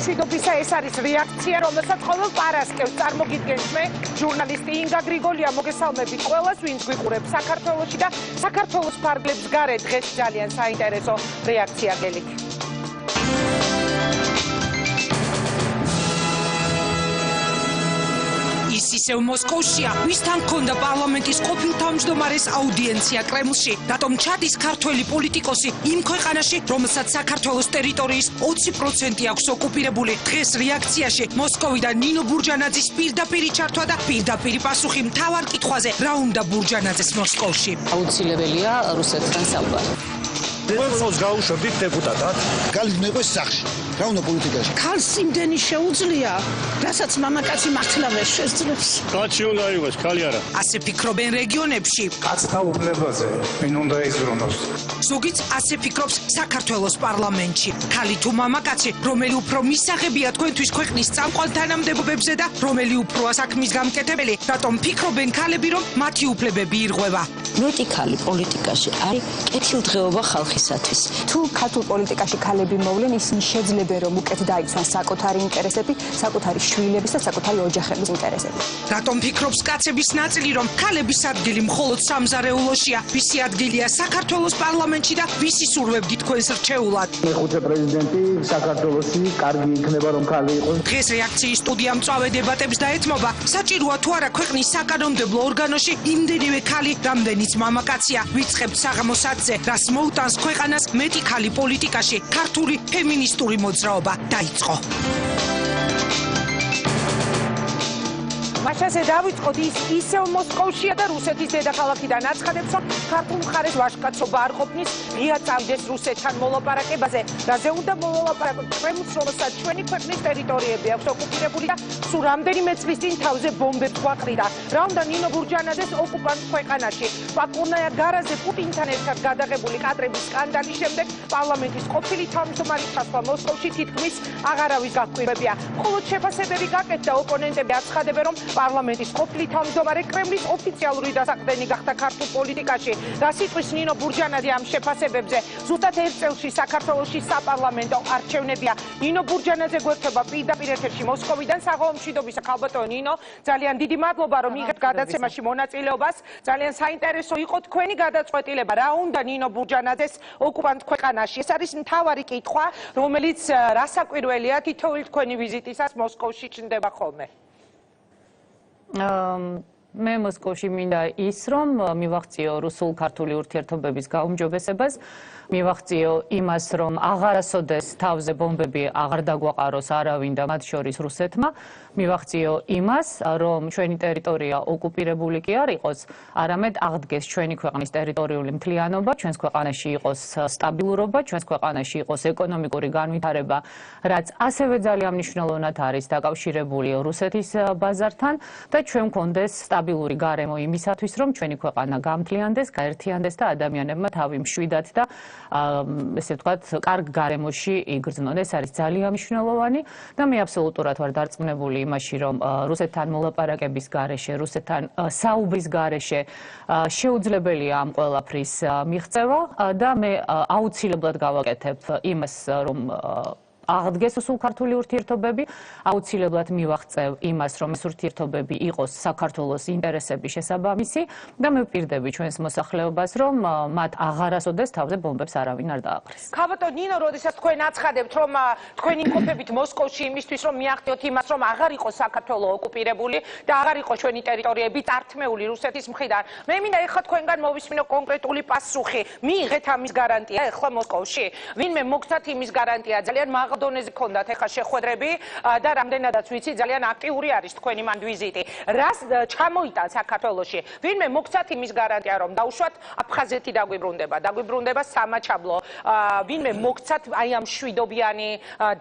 მშვიდობისა ეს არის რეაქცია, რომელსაც ყოველ პარასკევს წარმოგიდგენთ მე, ჟურნალისტი ინგა გრიგოლია, მოგესალმებით ყველას, ვინც გვიყურებს საქართველოში და საქართველოს ფარგლებს გარეთ დღეს ძალიან საინტერესო რეაქცია გელით. ის ისევ მოსკოვშია, ვისთან ჰქონდა პარლამენტის ყოფილ თავმჯდომარეს აუდიენცია კრემლში, რატომ ჩადის ქართველი პოლიტიკოსი იმ ქვეყანაში, რომელსაც საქართველოს ტერიტორიის 20% აქვს ოკუპირებული. დღეს რეაქციაში მოსკოვიდან ნინო ბურჯანაძის პირდაპირი ჩართვა და პირდაპირი პასუხი მთავარ კითხვაზე, რა უნდა ბურჯანაძეს მოსკოვში. აუცილებელია რუსეთთან საუბარი. ყველს გაუშვებდით დეპუტატად. გალის მეყოს სახში. რა უნდა პოლიტიკაში? ქალს იმდენი შეუძლია, რასაც მამაკაცი მართლა ვერ შეძლებს. კაცი უნდა იყოს, ქალი არა. ასე ფიქრობენ რეგიონებში. კაცთა უფლებაზე ვინ უნდა იზრუნოს? ზოგიც ასე ფიქრობს საქართველოს პარლამენტში. ქალი თუ მამაკაცი, რომელი უფრო მისაღებია თქვენთვის ქვეყნის წამყვან თანამდებობებზე და რომელი უფრო საქმის გამკეთებელი, რატომ ფიქრობენ ქალები, რომ მათი უფლებები ირღვევა? მეტი ქალი პოლიტიკაში არის კეთილდღეობა ხალხისათვის. თუ ქართულ პოლიტიკაში ქალები მოვლენ, ისინი შეძლებენ რომ უკეთ დაიცვან საკუთარი ინტერესები, საკუთარი შვილების და საკუთარი ოჯახების ინტერესები. რატომ ფიქრობს კაცების ნაწილი, რომ ქალების ადგილი მხოლოდ სამზარეულოშია, ვისი ადგილია საქართველოს პარლამენტში და ვისი სურვებდით თქვენს რჩეულად? მეხუთე პრეზიდენტი საქართველოში კარგი იქნება რომ ქალი იყოს. დღეს რეაქციის სტუდია მწვავე დებატებს დაეთმობა. საჭიროა თუ არა ქვეყნის საკანონმდებლო ორგანოში იმდენივე ქალი, რამდენიც მამაკაცია. ვიწყებთ საღამოსათზე, რას მოუტანს ქვეყანას მეტი ქალი პოლიტიკაში. ქართული ფემინისტური მოძრაობა დაიწყო. მაშასე დავიწყოთ ის ისევ მოსკოვშია და რუსეთის დედაქალაქიდან აცხადებს, რომ ქართულ მხარეს ვაჟკაცობა არ ყოფნის, ღია წავიდეს რუსეთთან მოლაპარაკებაზე. რაზე უნდა მოლაპარაკოთ კრემლს, რომელსაც ჩვენი ქვეყნის ტერიტორიები აქვს ოკუპირებული და სულ რამდენიმე წლის წინ თავზე ბომბებს გვაყრიდა. რა უნდა ნინო ბურჯანაძეს ოკუპანტ ქვეყანაში? პაკურნაია გარაზე პუტინთან ერთად გადაღებული კადრების სკანდალის შემდეგ პარლამენტის ყოფილი თავმჯდომარის ჩასვლა მოსკოვში თითქმის აღარავის გაკვირვებია. მხოლოდ შეფასებები გაკეთდა, ოპონენტები აცხადებენ, რომ პარლამენტის ყოფილი თავმჯდომარე კრემლის ოფიციალური დასაყრდენი გახდა ქართულ პოლიტიკაში. რას იტყვის ნინო ბურჯანაძე ამ შეფასებებზე? ზუსტად ერთ წელში საქართველოში საპარლამენტო არჩევნებია. ნინო ბურჯანაძე გვერდება პირდაპირ ეთერში მოსკოვიდან. საღამო მშვიდობისა ქალბატონო ნინო, ძალიან დიდი მადლობა რომ იღებთ გადაცემაში მონაწილეობას. ძალიან საინტერესო იყო თქვენი გადაწყვეტილება. რა უნდა ნინო ბურჯანაძეს ოკუპანტ ქვეყანაში? ეს არის მთავარი კითხვა, რომელიც რასაკვირველია თითოეული თქვენი ვიზიტისას მოსკოვში ჩნდება ხოლმე. მე მოსკოვში მინდა ის, რომ მივახციო რუსულ-ქართული ურთიერთობების გაუმჯობესებას, მივახციო იმას, რომ აღარასოდეს თავზე ბომბები აღარ დაგვაყაროს არავინ და მათ შორის რუსეთმა, მივახციო იმას, რომ ჩვენი ტერიტორია ოკუპირებული კი არ იყოს, არამედ აღდგეს ჩვენი ქვეყნის ტერიტორიული მთლიანობა, ჩვენს ქვეყანაში იყოს სტაბილურობა, ჩვენს ქვეყანაში იყოს ეკონომიკური განვითარება, რაც ასევე ძალიან მნიშვნელოვნად არის დაკავშირებული რუსეთის ბაზართან და ჩვენ გქონდეს სტაბილური გარემო იმისათვის, რომ ჩვენი ქვეყანა გამთლიანდეს, გაერთიანდეს და ადამიანებმა თავი მშვიდად და ესე ვთქვათ, კარგ გარემოში იგრძნონ. ეს არის ძალიან მნიშვნელოვანი და მე აბსოლუტურად ვარ დარწმუნებული იმაში, რომ რუსეთთან მოლაპარაკების გარეშე, რუსეთთან საუბრის გარეშე შეუძლებელია ამ ყველაფრის მიღწევა და მე აუცილებლად გავაკეთებ იმას, რომ აღდგეს რუსულ-ქართული ურთიერთობები, აუცილებლად მივახცევ იმას, რომ ეს ურთიერთობები იყოს საქართველოს ინტერესების შესაბამისი და მე ვპირდები ჩვენს მოსახლეობას, რომ მათ აღარასოდეს თავზე ბომბებს არავინ არ დააყრეს. ქალბატონო ნინო, როდესაც თქვენ აცხადებთ, რომ თქვენ იმყოფებით მოსკოვში იმისთვის, რომ მიაღწიოთ იმას, რომ აღარ იყოს საქართველო ოკუპირებული და აღარ იყოს ჩვენი ტერიტორიები წართმეული რუსეთის მხრიდან, მე მინდა ეხლა თქვენგან მოვისმინო კონკრეტული პასუხი. მიიღეთ ამის გარანტია ეხლა მოსკოვში? ვინმე მოგცათ იმის გარანტია? ძალიან დონეზე ქონდათ ეხა შეხვედრები და რამდენადაც ვიცი ძალიან აქტიური არის თქვენი მანდ ვიზიტი. რას ჩამოიტან საქართველოში? ვინმე მოგცათ იმის გარანტია, რომ დაუშვათ აფხაზეთი დაგვიბრუნდება სამაჩაბლო. ვინმე მოგცათ აი ამ შვიდობიანი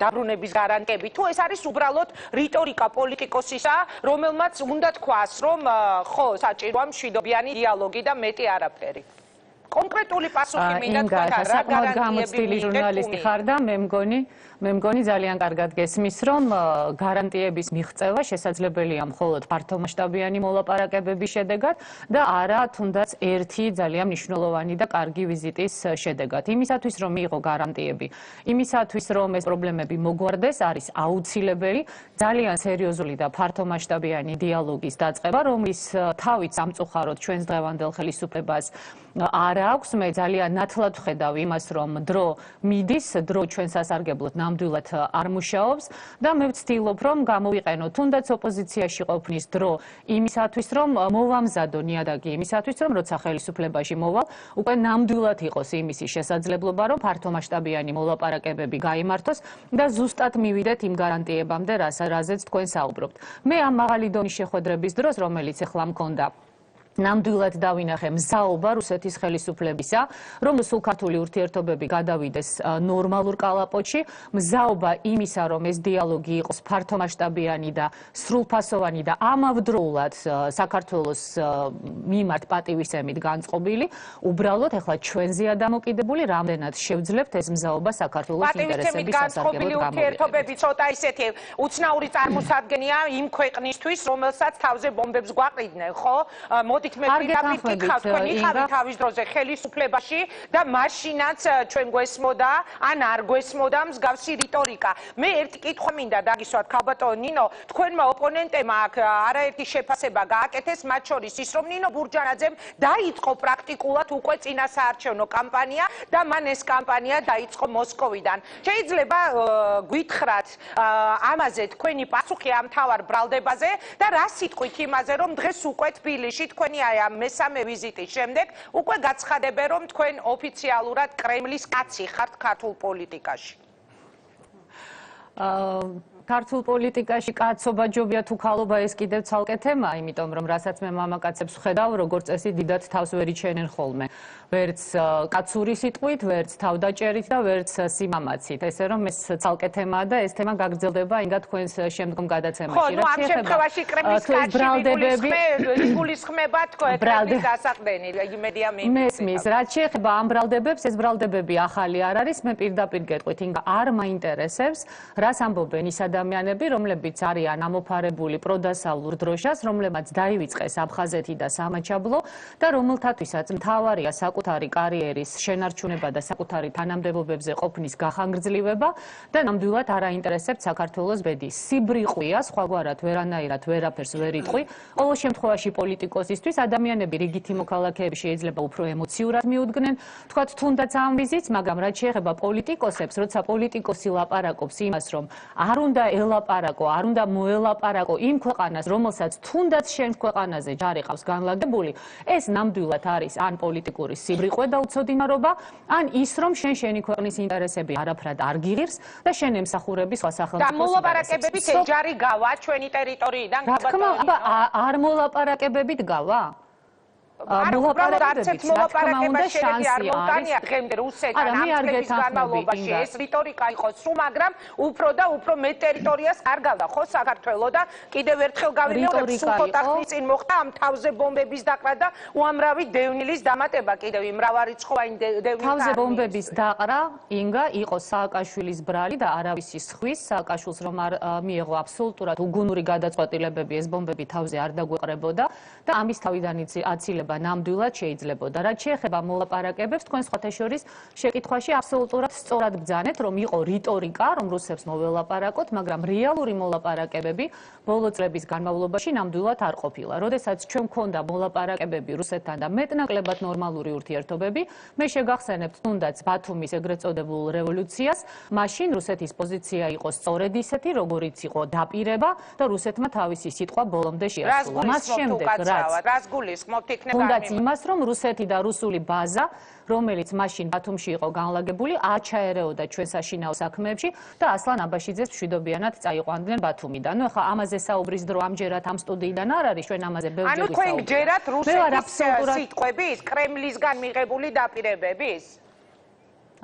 დაბრუნების გარანტიები? თუ ეს არის უბრალოდ რიტორიკა პოლიტიკოსისა, რომელმაც უნდა თქვას, რომ ხო, საჭიროა მშვიდობიანი დიალოგი და მეტი არაფერი. კონკრეტული პასუხი მინდა თქვენთან, რა საკმაოდ გამოცდილი ჟურნალისტი ხარ და მე მგონი ძალიან კარგად გესმის, რომ გარანტიების მიღწევა შესაძლებელია მხოლოდ ფართომასშტაბიანი მოლაპარაკებების შედეგად და არა თუნდაც ერთი ძალიან მნიშვნელოვანი და კარგი ვიზიტის შედეგად. იმისათვის, რომ მიიღო გარანტიები, იმისათვის, რომ ეს პრობლემები მოგვარდეს, არის აუცილებელი ძალიან სერიოზული და ფართომასშტაბიანი დიალოგის დაწყება, რომლის თავით სამწუხაროდ ჩვენს დღევანდელ ხელისუფლებას არ აქვს. მე ძალიან ნათლად ვხედავ იმას, რომ დრო მიდის, დრო ჩვენ სასარგებლოდ ნამდვილად არ მუშაობს და მე ვცდილობ, რომ გამოვიყენო თუნდაც ოპოზიციაში ყოფნის დრო იმისათვის, რომ მოვამზადო ნიადაგი იმისათვის, რომ როცა ხელისუფლებაში მოვალ, უკვე ნამდვილად იყოს იმისი შესაძლებლობა, რომ ფართომასშტაბიანი მოლაპარაკებები გაიმართოს და ზუსტად მივიდეთ იმ გარანტიებამდე, რაზეც თქვენ საუბრობთ. მე ამ მაღალი დონის შეხვედრების დროს, რომელიც ახლა მქონდა, ნამდვილად დავინახე მზაობა რუსეთის ხელისუფლებისა, რომ სულ ქართული ურთიერთობები გადავიდეს ნორმალურ კალაპოტში, მზაობა იმისა, რომ ეს დიალოგი იყოს ფართომასშტაბიანი და სრულფასოვანი და ამავდროულად საქართველოს მიმართ პატივისცემით განწყობილი, უბრალოდ ახლა ჩვენზეა დამოკიდებული, რამდენად შევძლებთ ეს მზაობა საქართველოს ინტერესების სასარგებლოდ ურთიერთობები ცოტა ისეთი უცნაური წარმოსადგენია იმ ქვეყნისთვის, რომელსაც თავზე ბომბებს გვაყიდნენ, ხო? მოდით მე პირდაპირ ვკითხავ, თქვენ იყავით თავის დროზე ხელისუფლებაში და მაშინაც ჩვენ გვესმოდა, ან არ გვესმოდა მსგავსი რიტორიკა. მე ერთი კითხვა მინდა დაგისვათ, ქალბატონო ნინო, თქვენმა ოპონენტებმა აქ არაერთი შეფასება გააკეთეს, მათ შორის ის, რომ ნინო ბურჯანაძემ დაიწყო პრაქტიკულად უკვე წინასაარჩევნო კამპანია და მან ეს კამპანია დაიწყო მოსკოვიდან. შეიძლება გვითხრათ ამაზე თქვენი პასუხი ამ თავარ ბრალდებაზე და რა სიტყვით იმაზე, რომ დღეს უკვე თბილისში თქვენი აი ამ მესამე ვიზიტის შემდეგ უკვე გაცხადებენ, რომ თქვენ ოფიციალურად კრემლის კაცი ხართ ქართულ პოლიტიკაში. ქართულ პოლიტიკაში კაცობა ჯობია თუ ქალობა ეს კიდევ ცალკე თემა, იმიტომ რომ რასაც მე მამაკაცებს ვხედავ, როგორც წესი დიდად თავს ვერ იჩენენ ხოლმე. ვერც კაცური სიტყვით, ვერც თავდაჭერით და ვერც სიმამაცით. ესე რომ ეს ცალკე თემაა და ეს თემა გაგრძელდება ინგა თქვენს შემდგომ გადაცემაში. ხო, ნუ ამ შემთხვევაში კრემლის კაცი იგულისხმება კრემლის დასაყდენი, იმედია მე. მესმის, რაც შეეხება ამ ბრალდებებს, ეს ბრალდებები ახალი არ არის, მე პირდაპირ გეტყვით, ინგა არ მაინტერესებს, რას ამბობენ ის ადამიანები, რომლებიც არიან ამოფარებული პროდასალურ დროშას, რომლებმაც დაივიწყეს აფხაზეთი და სამაჩაბლო და რომელთათვისაც მთავარია საკუთარი კარიერის შენარჩუნება და საკუთარი თანამდებობებზე ყოფნის გახანგრძლივება და ნამდვილად არ აინტერესებთ საქართველოს ბედი. სიბრიყვია, სხვაგვარად ვერანაირად ვერაფერს ვერ იტყვი. ყოველ შემთხვევაში პოლიტიკოსისთვის ადამიანები რიგითი მოქალაქეები შეიძლება უფრო ემოციურად მიუდგნენ, თქვათ თუნდაც ამ ვიზიტს, მაგრამ რაც შეეხება პოლიტიკოსებს, როცა პოლიტიკოსი ლაპარაკობს იმას, რომ არ უნდა ელაპარაკო, არ უნდა მოელაპარაკო იმ ქვეყანას, რომელსაც თუნდაც შენს ქვეყანაზე ჯარი ყავს განლაგებული, ეს ნამდვილად არის ან პოლიტიკური სიბრიყვე და უცოდინარობა, ან ის, რომ შენი ქვეყნის ინტერესები არაფრად არ გიღირს და შენ ემსახურები სხვა სახელმწიფოს ინტერესებს. და მოლაპარაკებებით ეს ჯარი გავა ჩვენი ტერიტორიიდან, აბა არ მოლაპარაკებებით გავა? მოლაპარაკებებით შანსი არ მომტანია დღემდე რუსეთთან ამ წლების განმავლობაში ეს რიტორიკა იყოს სულ, მაგრამ უფრო და უფრო მეტ ტერიტორიას კარგავდა ხო საქართველო და კიდევ ერთხელ გავიმეორებ, სულ ცოტა ხნის წინ მოხდა ამ თავზე ბომბების დაყრა და უამრავი დევნილის დამატება კიდევ იმ მრავალრიცხოვანი დევნილთა თავზე ბომბების დაყრა ინგა იყო სააკაშვილის ბრალი და არავის ხვის, სააკაშვილს რომ არ მიიღო აბსოლუტურად უგუნური გადაწყვეტილებები, ეს ბომბები თავზე არ დაგვეყრებოდა და ამის თავიდან აცილება ნამდვილად შეიძლებოდა. რაც შეეხება მოლაპარაკებებს, თქვენ სხვათა შორის შეკითხვაში აბსოლუტურად სწორად ბრძანეთ, რომ იყო რიტორიკა, რომ რუსებს მოველაპარაკოთ, მაგრამ რეალური მოლაპარაკებები ბოლო წლების განმავლობაში ნამდვილად არ ყოფილა. როდესაც ჩვენ გვქონდა მოლაპარაკებები რუსეთთან და მეტნაკლებად ნორმალური ურთიერთობები, მე შეგახსენებთ თუნდაც ბათუმის ეგრეთ წოდებულ რევოლუციას, მაშინ რუსეთის პოზიცია იყო სწორედ ისეთი, როგორიც იყო დაპირება და რუსეთმა თავისი სიტყვა ბოლომდე შეასრულა. მას შემდეგ რაც გულისხმობთ იქნება თუნდაც იმას, რომ რუსეთი და რუსული ბაზა, რომელიც მაშინ ბათუმში იყო განლაგებული, არ ჩაერეოდა ჩვენ საშინაო საქმეებში და ასლან აბაშიძეს მშვიდობიანად წაიყვანდნენ ბათუმიდან. ნუ ახლა ამაზე საუბრის დრო ამჯერად ამ სტუდიიდან არ არის, ჩვენ ამაზე ბევრჯერ ვისაუბრეთ. ანუ თქვენ გჯერათ რუსეთის სიტყვების, კრემლისგან მიღებული დაპირებების?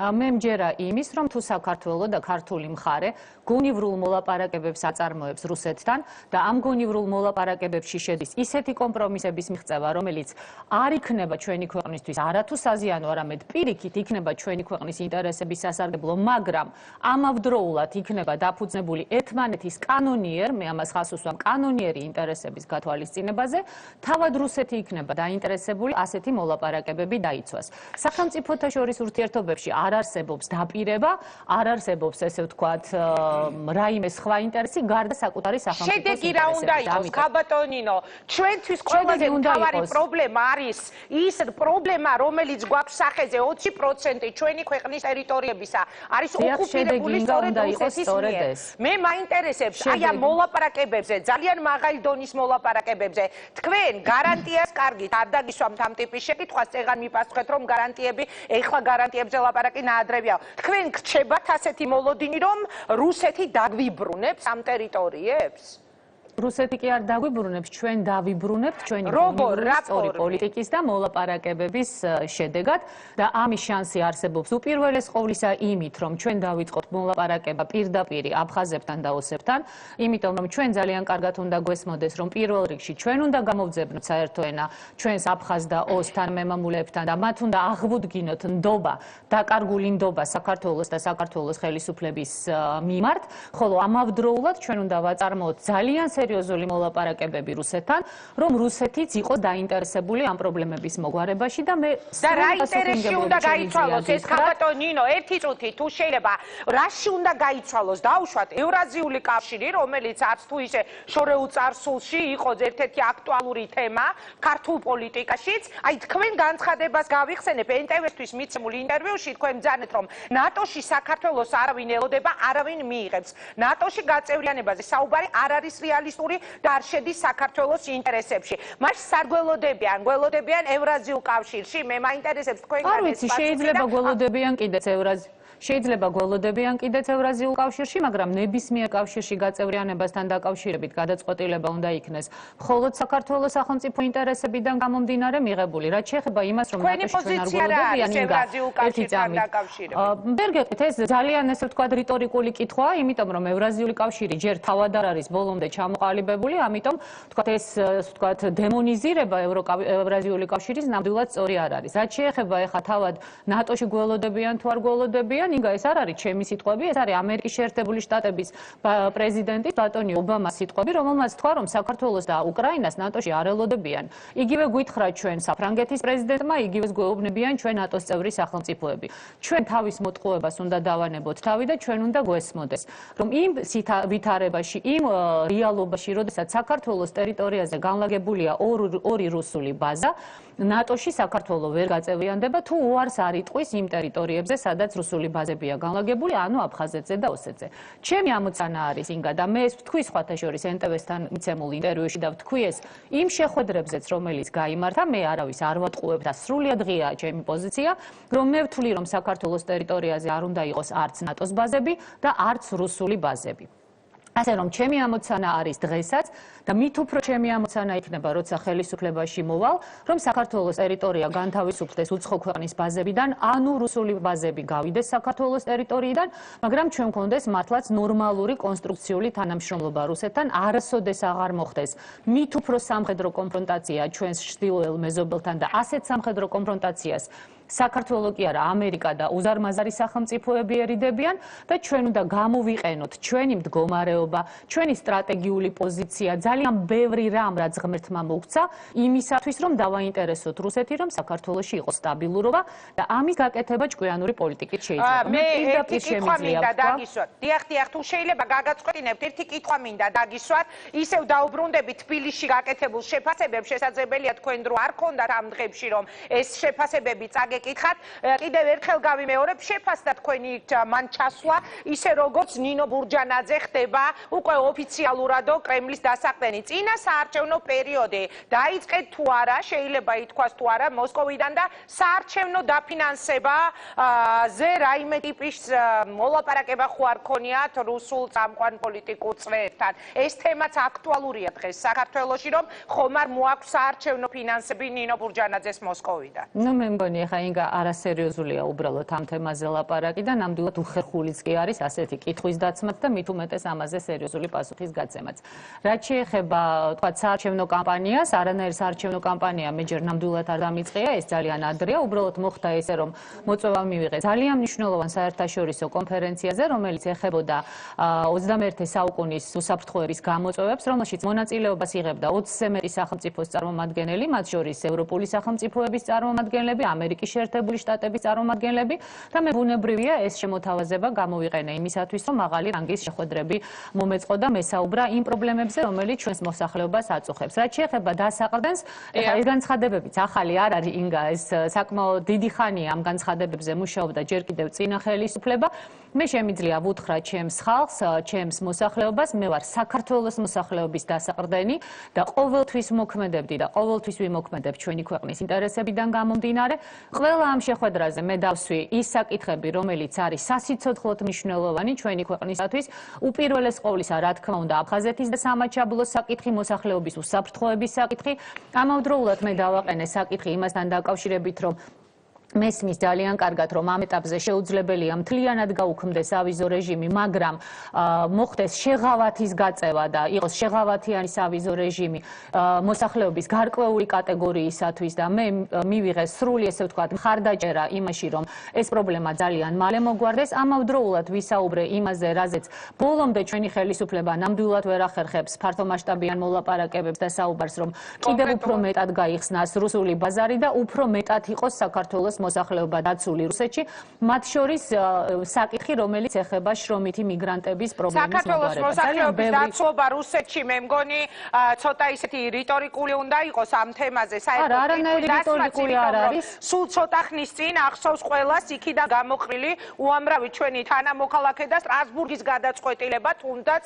მე მჯერა იმის, რომ თუ საქართველო და ქართული მხარე გონივრულ მოლაპარაკებებს აწარმოებს რუსეთთან და ამ გონივრულ მოლაპარაკებებში შედის ისეთი კომპრომისების მიღწევა, რომელიც არ იქნება ჩვენი ქვეყნისთვის არათუ საზიანო, არამედ პირიქით იქნება ჩვენი ქვეყნის ინტერესების სასარგებლო, მაგრამ ამავდროულად იქნება დაფუძნებული ერთმანეთის კანონიერ, მე ამას ხაზს უსვამ, კანონიერი ინტერესების გათვალისწინებაზე, თავად რუსეთი იქნება დაინტერესებული ასეთი მოლაპარაკებები დაიცვას. სახელმწიფოთა შორის ურთიერთობებში არ არსებობს დაპირება, არ არსებობს ესე ვთქვათ რაიმე სხვა ინტერესი გარდა საკუთარი სახელმწიფოს ინტერესების. შედეგი რა უნდა იყოს, ქაბატონინო? ჩვენთვის ყველაზე მთავარი პრობლემა არის ის პრობლემა, რომელიც გვაქვს სახეზე 20% ჩვენი ქვეყნის ტერიტორიებისა არის ოკუპირებული სწორედ რუსეთის მიერ. მე მაინტერესებს აი ამ მოლაპარაკებებზე, ძალიან მაღალი დონის მოლაპარაკებებზე, თქვენ გარანტიას კარგით არ დაგისვამთ ამ ტიპის შეკითხვას, წეგან მიპასუხეთ, რომ გარანტიები, ეხლა გარანტიებზე ლაპარაკი ნაადრევია. თქვენ გრჩებათ ასეთი მოლოდინი, რომ რუსეთი დაგვიბრუნებს ამ ტერიტორიებს? რუსეთი კი არ დაგვიბრუნებს, ჩვენ დავიბრუნებთ ჩვენი სწორი პოლიტიკის და მოლაპარაკებების შედეგად და ამის შანსი არსებობს უპირველეს ყოვლისა იმით, რომ ჩვენ დავიწყოთ მოლაპარაკება პირდაპირ აფხაზებთან და ოსებთან, იმიტომ რომ ჩვენ ძალიან კარგად უნდა გვესმოდეს, რომ პირველ რიგში ჩვენ უნდა გამოვძებნოთ საერთო ენა ჩვენს აფხაზ და ოს თანამემამულეებთან და მათ უნდა აღვუდგინოთ ნდობა, დაკარგული ნდობა საქართველოს და საქართველოს ხელისუფლების მიმართ, ხოლო ამავდროულად ჩვენ უნდა ვაწარმოოთ ძალიან სერიოზული მოლაპარაკებები რუსეთთან, რომ რუსეთიც იყოს დაინტერესებული ამ პრობლემების მოგვარებაში და მე და რა ინტერესი უნდა გაიცვალოს ეს ქაბატონინო, ერთი წუთი თუ შეიძლება, რაში უნდა გაიცვალოს? დაუშვათ ევრაზიული კავშირი, რომელიც არც თუ ისე შორეულ წარსულში იყო ერთ-ერთი აქტუალური თემა ქართულ პოლიტიკაშიც. აი თქვენ განცხადებას გავიხსენებ NTV-თვის მიცემულ ინტერვიუში, თქვენ ბრძანეთ, რომ ნატოში საქართველოს არავინ ელოდება, არავინ მიიღებს. ნატოში გაწევრიანებაზე საუბარი არ არის რეალისტური და არ შედის საქართველოს ინტერესებში. მაშინ სად გველოდებიან ევრაზიულ კავშირში? მე მაინტერესებს თქვენგან ეს პასუხი. შეიძლება გველოდებიან კიდეც შეიძლება გველოდებიან კიდეც ევრაზიულ კავშირში, მაგრამ ნებისმიერ კავშირში გაწევრიანებასთან დაკავშირებით გადაწყვეტილება უნდა იქნეს მხოლოდ საქართველოს სახელმწიფო ინტერესებიდან გამომდინარე მიღებული. რაც შეეხება იმას, რომ ნატოში ჩვენ არ გველოდებიან ევრაზიულ კავშირთან დაკავშირებით. ვერ გეტყვით, ეს ძალიან ესე ვთქვათ რიტორიკული კითხვაა, იმიტომ რომ ევრაზიული კავშირი ჯერ თავად არ არის ბოლომდე ჩამოყალიბებული, ამიტომ ვთქვათ ეს ვთქვათ დემონიზირება ევრაზიული კავშირის ნამდვილად სწორი არ არის. რაც შეეხება ეხა თავად ნატოში გველოდებიან თუ არ გველოდებიან, ინგა ეს არ არის ჩემი სიტყვები, ეს არის ამერიკის შეერთებული შტატების პრეზიდენტის ბატონი ობამას სიტყვები, რომელმაც თქვა, რომ საქართველოს და უკრაინას ნატოში არ ელოდებიან. იგივე გითხრა ჩვენ საფრანგეთის პრეზიდენტმა, იგივეს გვეუბნებიან ჩვენ ნატოს წევრი სახელმწიფოები. ჩვენ თავის მოტყუებას უნდა დავანებოთ თავი და ჩვენ უნდა გვესმოდეს, რომ იმ ვითარებაში, იმ რეალობაში, როდესაც საქართველოს ტერიტორიაზე განლაგებულია ორი რუსული ბაზა, ნატოში საქართველო ვერ გაწევრიანდება თუ უარს არ იტყვის იმ ტერიტორიებზე, სადაც რუსული ბაზებია განლაგებული, ანუ აფხაზეთზე და ოსეთზე. ჩემი ამოცანა არის ინგა და მე ეს ვთქვი სხვათა შორის NTV-სთან მიცემულ ინტერვიუში და ვთქვი ეს იმ შეხვედრებზეც, რომელიც გაიმართა, მე არავის არ ვატყუებ და სრულიად ღიაა ჩემი პოზიცია, რომ მე ვთვლი, რომ საქართველოს ტერიტორიაზე არ უნდა იყოს არც ნატოს ბაზები და არც რუსული ბაზები. ასე რომ ჩემი ამოცანა არის დღესაც და მით უფრო ჩემი ამოცანა იქნება, როცა ხელისუფლებაში მოვალ, რომ საქართველოს ტერიტორია განთავისუფლდეს უცხო ქვეყნის ბაზებიდან, ანუ რუსული ბაზები გავიდეს საქართველოს ტერიტორიიდან, მაგრამ ჩვენ გქონდეს მართლაც ნორმალური კონსტრუქციული თანამშრომლობა რუსეთთან, არასოდეს აღარ მოხდეს მით უფრო სამხედრო კონფრონტაცია ჩვენს ჩრდილოელ მეზობელთან და ასეთ სამხედრო კონფრონტაციას საქართველო კი არა, ამერიკა და უზარმაზარი სახელმწიფოები ერიდებიან და ჩვენ უნდა გამოვიყენოთ ჩვენი მდგომარეობა, ჩვენი სტრატეგიული პოზიცია, ძალიან ბევრი რამ, რაც ღმერთმა მოგცა, იმისათვის, რომ დავაინტერესოთ რუსეთი, რომ საქართველოში იყოს სტაბილურობა და ამის გაკეთება ჭკვიანური პოლიტიკით შეიძლება. მე ერთი კითხვა მინდა დაგისვათ. დიახ, თუ შეიძლება გაგაწყვეტინებთ, ერთი კითხვა მინდა დაგისვათ. ისევ დაუბრუნდებით თბილისში გაკეთებულ შეფასებებს, შესაძლებელია თქვენ დრო არ ქონდათ ამ დღეებში, რომ ეს შეფასებები წაგეკითხათ. კიდევ ერთხელ გავიმეორებ, შეფასდა თქვენი მან ჩასვლა, ისე როგორც ნინო ბურჯანაძე ხდება უკვე ოფიციალურადო კრემლის დასაყრდენი. წინა საარჩევნო პერიოდი დაიწყეთ თუ არა, შეიძლება ითქვას თუ არა, მოსკოვიდან და საარჩევნო დაფინანსებაზე რაიმე ტიპის მოლაპარაკება ხო არ ქონიათ რუსულ წამყვან პოლიტიკურ წრეებთან. ეს თემაც აქტუალურია დღეს საქართველოში, რომ ხომ არ მოაქვს საარჩევნო ფინანსები ნინო ბურჯანაძეს მოსკოვიდან. მე მგონი ხა ინგა არასერიოზულია უბრალოდ ამ თემაზე ლაპარაკი და ნამდვილად უხერხულიც კი არის ასეთი კითხვის დაცმაც და მით უმეტეს ამაზე სერიოზული პასუხის გაცემაც. რაც შეეხება თქვა საარჩევნო კამპანიას, არანაირი საარჩევნო კამპანია მე ჯერ ნამდვილად არ დამიწყია, ეს ძალიან ადრეა, უბრალოდ მოხდა ესე რომ მოწვევა მივიღე ძალიან მნიშვნელოვან საერთაშორისო კონფერენციაზე, რომელიც ეხებოდა 21 საუკუნის უსაფრთხოების გამოწვევებს, რომელშიც მონაწილეობას იღებდა 20-ზე მეტი სახელმწიფოს წარმომადგენელი, მათ შორის ევროპული სახელმწიფოების წარმომადგენლები, ამერიკის შეერთებული შტატების წარმომადგენლები და მე ბუნებრივია ეს შემოთავაზება გამოვიყენე იმისათვის, რომ მაღალი რანგის შეხვედრები მომეწყო და მესაუბრა იმ პრობლემებზე, რომელიც ჩვენს მოსახლეობას აწუხებს. რაც შეეხება დასაყრდენს, ეს განცხადებებიც ახალი არ არის ინგა, ეს საკმაოდ დიდი ხანია ამ განცხადებებზე მუშაობდა ჯერ კიდევ წინა ხელისუფლება. მე შემიძლია ვუთხრა ჩემს ხალხს, ჩემს მოსახლეობას, მე ვარ საქართველოს მოსახლეობის დასაყრდენი და ყოველთვის მოქმედებდი და ყოველთვის ვიმოქმედებ ჩვენი ქვეყნის ინტერესებიდან გამომდინარე. ყველა ამ შეხვედრაზე მე დავსვი ის საკითხები, რომელიც არის სასიცოცხლოდ მნიშვნელოვანი ჩვენი ქვეყნისათვის, უპირველეს ყოვლისა, რა თქმა უნდა, აფხაზეთის და სამაჩაბლოს საკითხი, მოსახლეობის უსაფრთხოების საკითხი. ამავდროულად მე დავაყენე საკითხი იმასთან დაკავშირებით, რომ მესმის ძალიან კარგად, რომ ამ ეტაპზე შეუძლებელია მთლიანად გაუქმდეს ავიზო რეჟიმი, მაგრამ მოხდეს შეღავათის გაწევა და იყოს შეღავათიანი ავიზო რეჟიმი მოსახლეობის გარკვეული კატეგორიისათვის და მე მივიღე სრული, ესე ვთქვათ, მხარდაჭერა იმაში, რომ ეს პრობლემა ძალიან მალე მოგვარდეს. ამავდროულად ვისაუბრე იმაზე, რაზეც ბოლომდე ჩვენი ხელისუფლება ნამდვილად ვერ ახერხებს ფართომასშტაბიან მოლაპარაკებებს და საუბარს, რომ კიდევ უფრო მეტად გაიხსნას რუსული ბაზარი და უფრო მეტად იყოს საქართველოს მოსახლეობა დაცული რუსეთში, მათ შორის საკითხი, რომელიც ეხება შრომითი მიგრანტების პრობლემის საქართველოს მოსახლეობის დაცულობა რუსეთში, მე მგონი, ცოტა ისეთი რიტორიკული უნდა იყოს ამ თემაზე. არანაირი რიტორიკული არ არის. სულ ცოტა ხნის წინ ახსოვს ყველას იქიდან გამოყრილი უამრავი ჩვენი თანამოქალაქე და სტრასბურგის გადაწყვეტილება, თუნდაც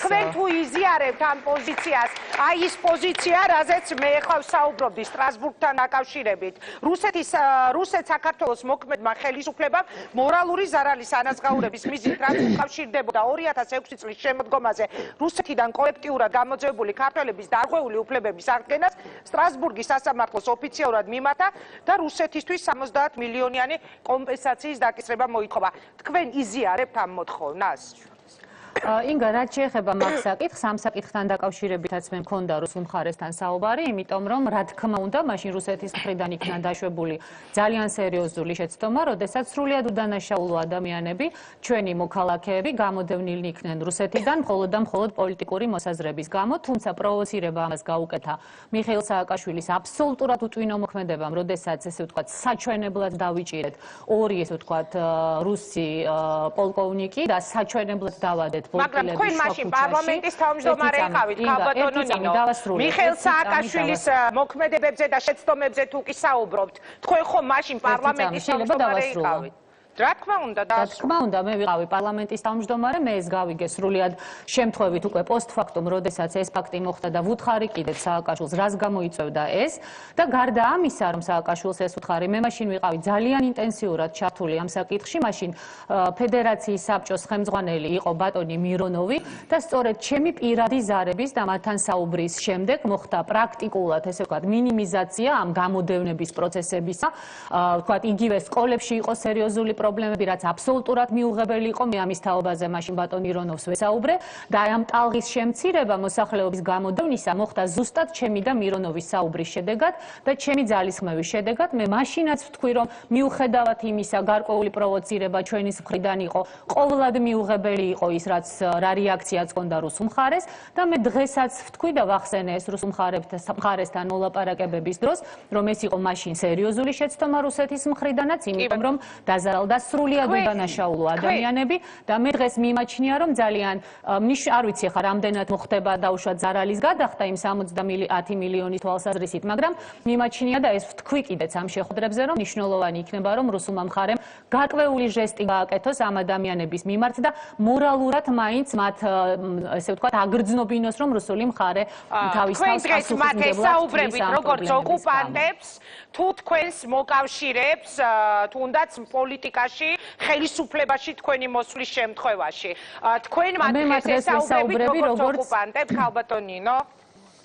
თქვენ თუ იზიარებთ ამ პოზიციას, აი ის პოზიცია, რაზეც მე ხა ვსაუბრობდი სტრასბურგთან დაკავშირებით. რუსეთ საქართველოს მოქმედმა ხელისუფლებამ მორალური ზარალის ანაზღაურების მიზნით რაც უკავშირდებოდა 2006 წლის შემოდგომაზე რუსეთიდან კოლექტიურად გამოძევებული ქართველების დარღვეული უფლებების აღდგენას სტრასბურგის სასამართლოს ოფიციალურად მიმართა და რუსეთისთვის 70 მილიონიანი კომპენსაციის დაკისრება მოითხოვა. თქვენ იზიარებთ ამ მოთხოვნას? ინგა, რაც შეეხება მაგ საკითხს, ამ საკითხთან დაკავშირებითაც მე მქონდა რუსულ მხარესთან საუბარი, იმიტომ რომ რა თქმა უნდა, მაშინ რუსეთის მხრიდან იქნა დაშვებული ძალიან სერიოზული შეცდომა, როდესაც სრულიად უდანაშაულო ადამიანები, ჩვენი მოქალაქეები გამოდევნილნი იქნენ რუსეთიდან მხოლოდ და მხოლოდ პოლიტიკური მოსაზრების გამო, თუმცა პროვოცირება ამას გაუკეთა მიხეილ სააკაშვილის აბსოლუტურად უტვინო მოქმედებამ, როდესაც ესე ვთქვათ, საჩვენებლად დავიჭირეთ ორი ესე ვთქვათ რუსი პოლკოვნიკი და საჩვენებლად დავადეთ მაგრამ თქვენ მაშინ პარლამენტის თავმჯდომარე იყავით, ქალბატონო ნინო. მიხეილ სააკაშვილის მოქმედებებზე და შეცდომებზე თუ კი საუბრობთ, თქვენ ხომ მაშინ პარლამენტის თავმჯდომარე იყავით? რა თქმა უნდა, მე ვიყავი პარლამენტის თავმჯდომარე, მე ეს გავიგე სრულიად შემთხვევით უკვე პოსტფაქტუმ, როდესაც ეს ფაქტი მოხდა და ვუთხარი კიდეც სააკაშვილს, რას გამოიწვევდა ეს და გარდა ამისა, რომ სააკაშვილს ეს ვუთხარი, მე მაშინ ვიყავი ძალიან ინტენსიურად ჩართული ამ საკითხში, მაშინ ფედერაციის საბჭოს ხელმძღვანელი იყო ბატონი მირონოვი და სწორედ ჩემი პირადი ზარების და მათთან საუბრის შემდეგ მოხდა პრაქტიკულად, ესე ვთქვათ, მინიმიზაცია ამ გამოდევნების პროცესებისა, ვთქვათ, იგივე სკოლებში იყო სერიოზული პრობლემები, რაც აბსოლუტურად მიუღებელი იყო, მე ამის თაობაზე მაშინ ბატონ ირონოვს ვესაუბრე და ამ ტალღის შემცირება მოსახლეობის გამოდევნისა მოხდა ზუსტად ჩემი და მირონოვის საუბრის შედეგად და ჩემი ძალისხმევის შედეგად. მე მაშინაც ვთქვი, რომ მიუხედავად იმისა, გარკვეული პროვოცირება ჩვენის მხრიდან იყო, ყოვლად მიუღებელი იყო ის, რა რეაქციაც ჰქონდა რუსულ მხარეს და მე დღესაც ვთქვი და ვახსენე ეს რუსულ მხარესთან მოლაპარაკებების დროს, რომ ეს იყო მაშინ სერიოზული შეცდომა რუსეთის მხრიდანაც, იმიტომ რომ დაზარალდა სრულიად უდანაშაულო ადამიანები და მე დღეს მიმაჩნია, რომ ძალიან არ ვიცი ხა რამდენად მოხდება დაუშვათ ზარალის გადახდა იმ 70 მილიონის თვალსაზრისით, მაგრამ მიმაჩნია და ეს ვთქვი კიდეც ამ შეხვედრებზე, რომ მნიშვნელოვანი იქნება, რომ რუსულმა მხარემ გარკვეული ჟესტი გააკეთოს ამ ადამიანების მიმართ და მორალურად მაინც მათ ესე ვთქვათ აგრძნობინოს, რომ რუსული მხარე თავის თავს პასუხისმგებლად ესაუბრებით როგორც ოკუპანტებს, თუ თქვენს მოკავშირეებს, თუნდაც პოლიტიკაში, ხელისუფლებაში თქვენი მოსვლის შემთხვევაში. თქვენ მათ ესაუბრებით როგორც ოკუპანტებს, ქალბატონ ნინო?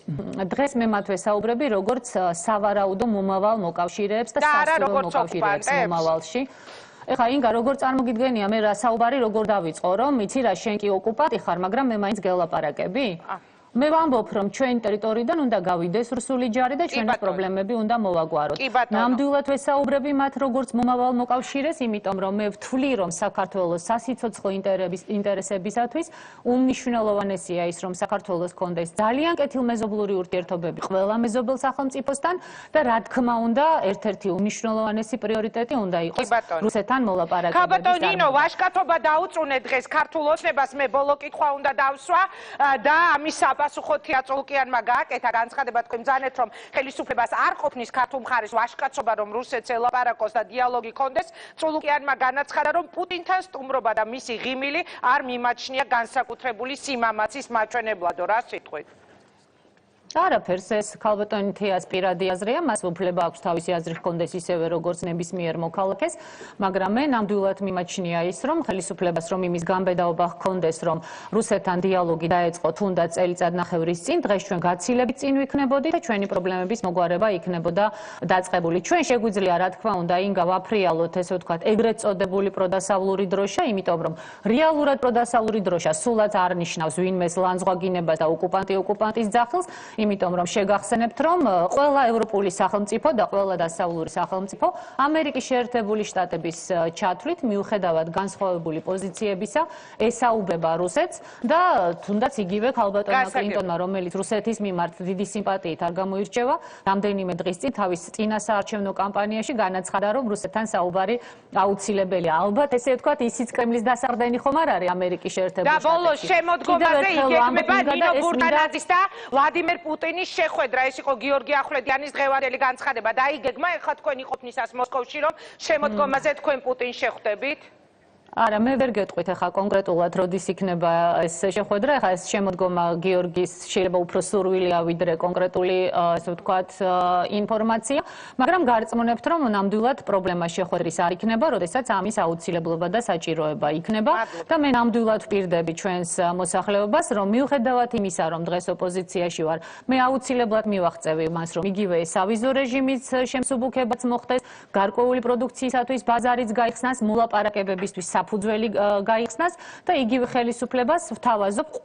დღეს მე მათ ვესაუბრები როგორც სავარაუდო მომავალ მოკავშირეებს და სასტუმრო მოკავშირეებს მომავალში. ეხლა ინგა როგორ წარმოგიდგენია მე რა საუბარი როგორ დავიწყო რომ იცი რა შენ კი ოკუპანტი ხარ მაგრამ მე მაინც გელაპარაკები? მე ვამბობ რომ ჩვენი ტერიტორიიდან უნდა გავიდეს რუსული ჯარი და ჩვენი პრობლემები უნდა მოვაგვაროთ. ნამდვილად ვესაუბრები მათ როგორც მომავალ მოკავშირეს, იმიტომ რომ მე ვთვლი რომ საქართველოს სასიცოცხლო ინტერესებისათვის უმნიშვნელოვანესია ის რომ საქართველოს კონდეს ძალიან კეთილმეზობლური ურთიერთობები ყველა მეზობელ სახელმწიფოსთან და რა თქმა უნდა ერთ-ერთი უმნიშვნელოვანესი პრიორიტეტი უნდა იყოს რუსეთთან მოლაპარაკებების. ქაბატონ ნინო, ვაჟკაცობა დაუწუნე დღეს ქართულ ოცნებას მე ბოლო კითხვა უნდა დავსვა და ამის პასუხოთია წულუკიანმა გააკეთა განცხადება თქვენ ბრძანეთ რომ ხელისუფლებას არ ყოფნის ქართულ მხარეს ვაჟკაცობა რომ რუსეთს ელაპარაკოს და დიალოგი კონდეს წულუკიანმა განაცხადა რომ პუტინთან სტუმრობა და მისი ღიმილი არ მიმაჩნია განსაკუთრებული სიმამაცის მაჩვენებლადო რა სიტყვით არაფერს ეს ქალბატონი თეას პირადი აზრია, მას უფლება აქვს თავისი აზრი ჰქონდეს ისევე როგორც ნებისმიერ მოქალაქეს, მაგრამ მე ნამდვილად მიმაჩნია ის, რომ ხელისუფლებას რომ იმის გამბედაობა ჰქონდეს, რომ რუსეთთან დიალოგი დაეწყო თუნდაც წელიწადნახევრის წინ, დღეს ჩვენ გაცილებით წინ ვიქნებოდით და ჩვენი პრობლემების მოგვარება იქნებოდა დაწყებული. ჩვენ შეგვიძლია რა თქმა უნდა ინგა ვაფრიალოთ ესე ვთქვათ ეგრეთ წოდებული პროდასავლური დროშა, იმიტომ რომ რეალურად პროდასავლური დროშა სულაც არ ნიშნავს ვინმეს ლანძღვაგინებას და ოკუპანტის ძახილს. იმიტომ რომ შეგახსენებთ რომ ყველა ევროპული სახელმწიფო და ყველა დასავლური სახელმწიფო ამერიკის შეერთებული შტატების ჩათვლით მიუხედავად განსხვავებული პოზიციებისა ესაუბება რუსეთს და თუნდაც იგივე ქალბატონმა კლინტონმა რომელიც რუსეთის მიმართ დიდი სიმპათიით არ გამოირჩევა რამდენიმე დღის წინ თავის წინასაარჩევნო კამპანიაში განაცხადა რომ რუსეთთან საუბარი აუცილებელია ალბათ ესე ვთქვათ ისიც კრემლის დასაყრდენი ხომ არ არის ამერიკის შეერთებული შტატებში და ბოლოს შემოდგომაზე იგეგმება ნინო ბურტანაძის და ვლადიმერ პუტინის შეხვედრა ეს იყო გიორგი ახვლედიანის დღევანდელი განცხადება და აიგეგმა ეხლა თქვენი ყოფნისას მოსკოვში რომ შემოდგომაზე თქვენ პუტინს შეხვდებით არა მე ვერ გეტყვით ახლა კონკრეტულად როდის იქნება ეს შეხვედრა ახლა ეს შემოდგომა გიორგის შეიძლება უფრო სურვილია ვიდრე კონკრეტული ასე ვთქვათ ინფორმაცია მაგრამ გარწმუნებთ რომ ნამდვილად პრობლემა შეხვედრის არ იქნება როდესაც ამის აუცილებლობა და საჭიროება იქნება და მე ნამდვილად ვპირდები ჩვენს მოსახლეობას რომ მიუხედავად იმისა რომ დღეს ოპოზიციაში ვარ მე აუცილებლად მივაღწევი მას რომ იგივე სავიზო რეჟიმის შემსუბუქებაც მოხდეს გარკვეული პროდუქციისათვის ბაზარიც გაიხსნას მოლაპარაკებებისთვის საფუძველი გაიხსნას და იგივე ხელისუფლებას ვთავაზობ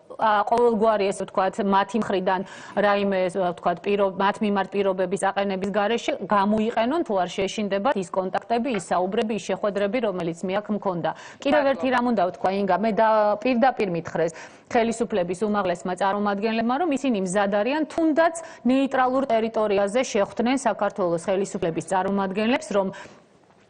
ყოველგვარი ესე ვთქვათ მათი მხრიდან რაიმე ვთქვათ მათ მიმართ პირობების აყენების გარეშე გამოიყენონ თუ არ შეეშინდება ის კონტაქტები, ის საუბრები, ის შეხვედრები, რომელიც მე აქ მქონდა. კიდევ ერთი რამ უნდა ვთქვა ინგა, მე პირდაპირ მითხრეს ხელისუფლების უმაღლესმა წარმომადგენლებმა, რომ ისინი მზად არიან თუნდაც ნეიტრალურ ტერიტორიაზე შეხვდნენ საქართველოს ხელისუფლების წარმომადგენლებს, რომ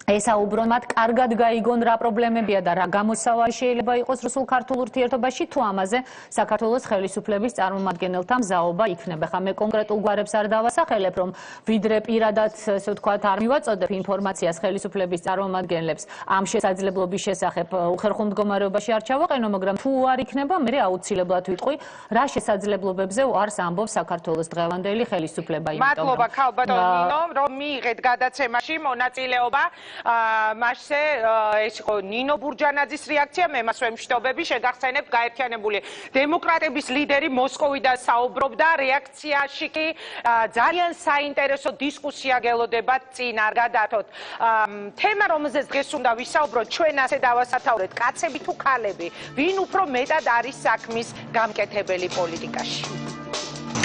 ესაუბრონ მათ კარგად გაიგონ რა პრობლემებია და რა გამოსავალი შეიძლება იყოს რუსულ-ქართულ ურთიერთობაში თუ ამაზე საქართველოს ხელისუფლების წარმომადგენელთა მზაობა იქნება. ხა მე კონკრეტულ გვარებს არ დავასახელებ, რომ ვიდრე პირადად ესე ვთქვათ არ მივაწოდებ ინფორმაციას ხელისუფლების წარმომადგენლებს ამ შესაძლებლობის შესახებ უხერხულ მდგომარეობაში არ ჩავაყენო, მაგრამ თუ არ იქნება, მე აუცილებლად ვიტყვი რა შესაძლებლობებზე უარს ამბობს საქართველოს დღევანდელი ხელისუფლება. მადლობა ქალბატონ ნინო, რომ მიიღეთ გადაცემაში მონაწილეობა. მასე ეს იყო ნინო ბურჯანაძის რეაქცია მე მას ვემშვიდობები შეგახსენებთ გაერთიანებული დემოკრატების ლიდერი მოსკოვიდან საუბრობდა რეაქციაში კი ძალიან საინტერესო დისკუსია გელოდება წინ არ გადათოთ თემა რომელზეც დღეს უნდა ვისაუბროთ ჩვენ ასე დავასათაურეთ კაცები თუ ქალები ვინ უფრო მეტად არის საქმის გამკეთებელი პოლიტიკაში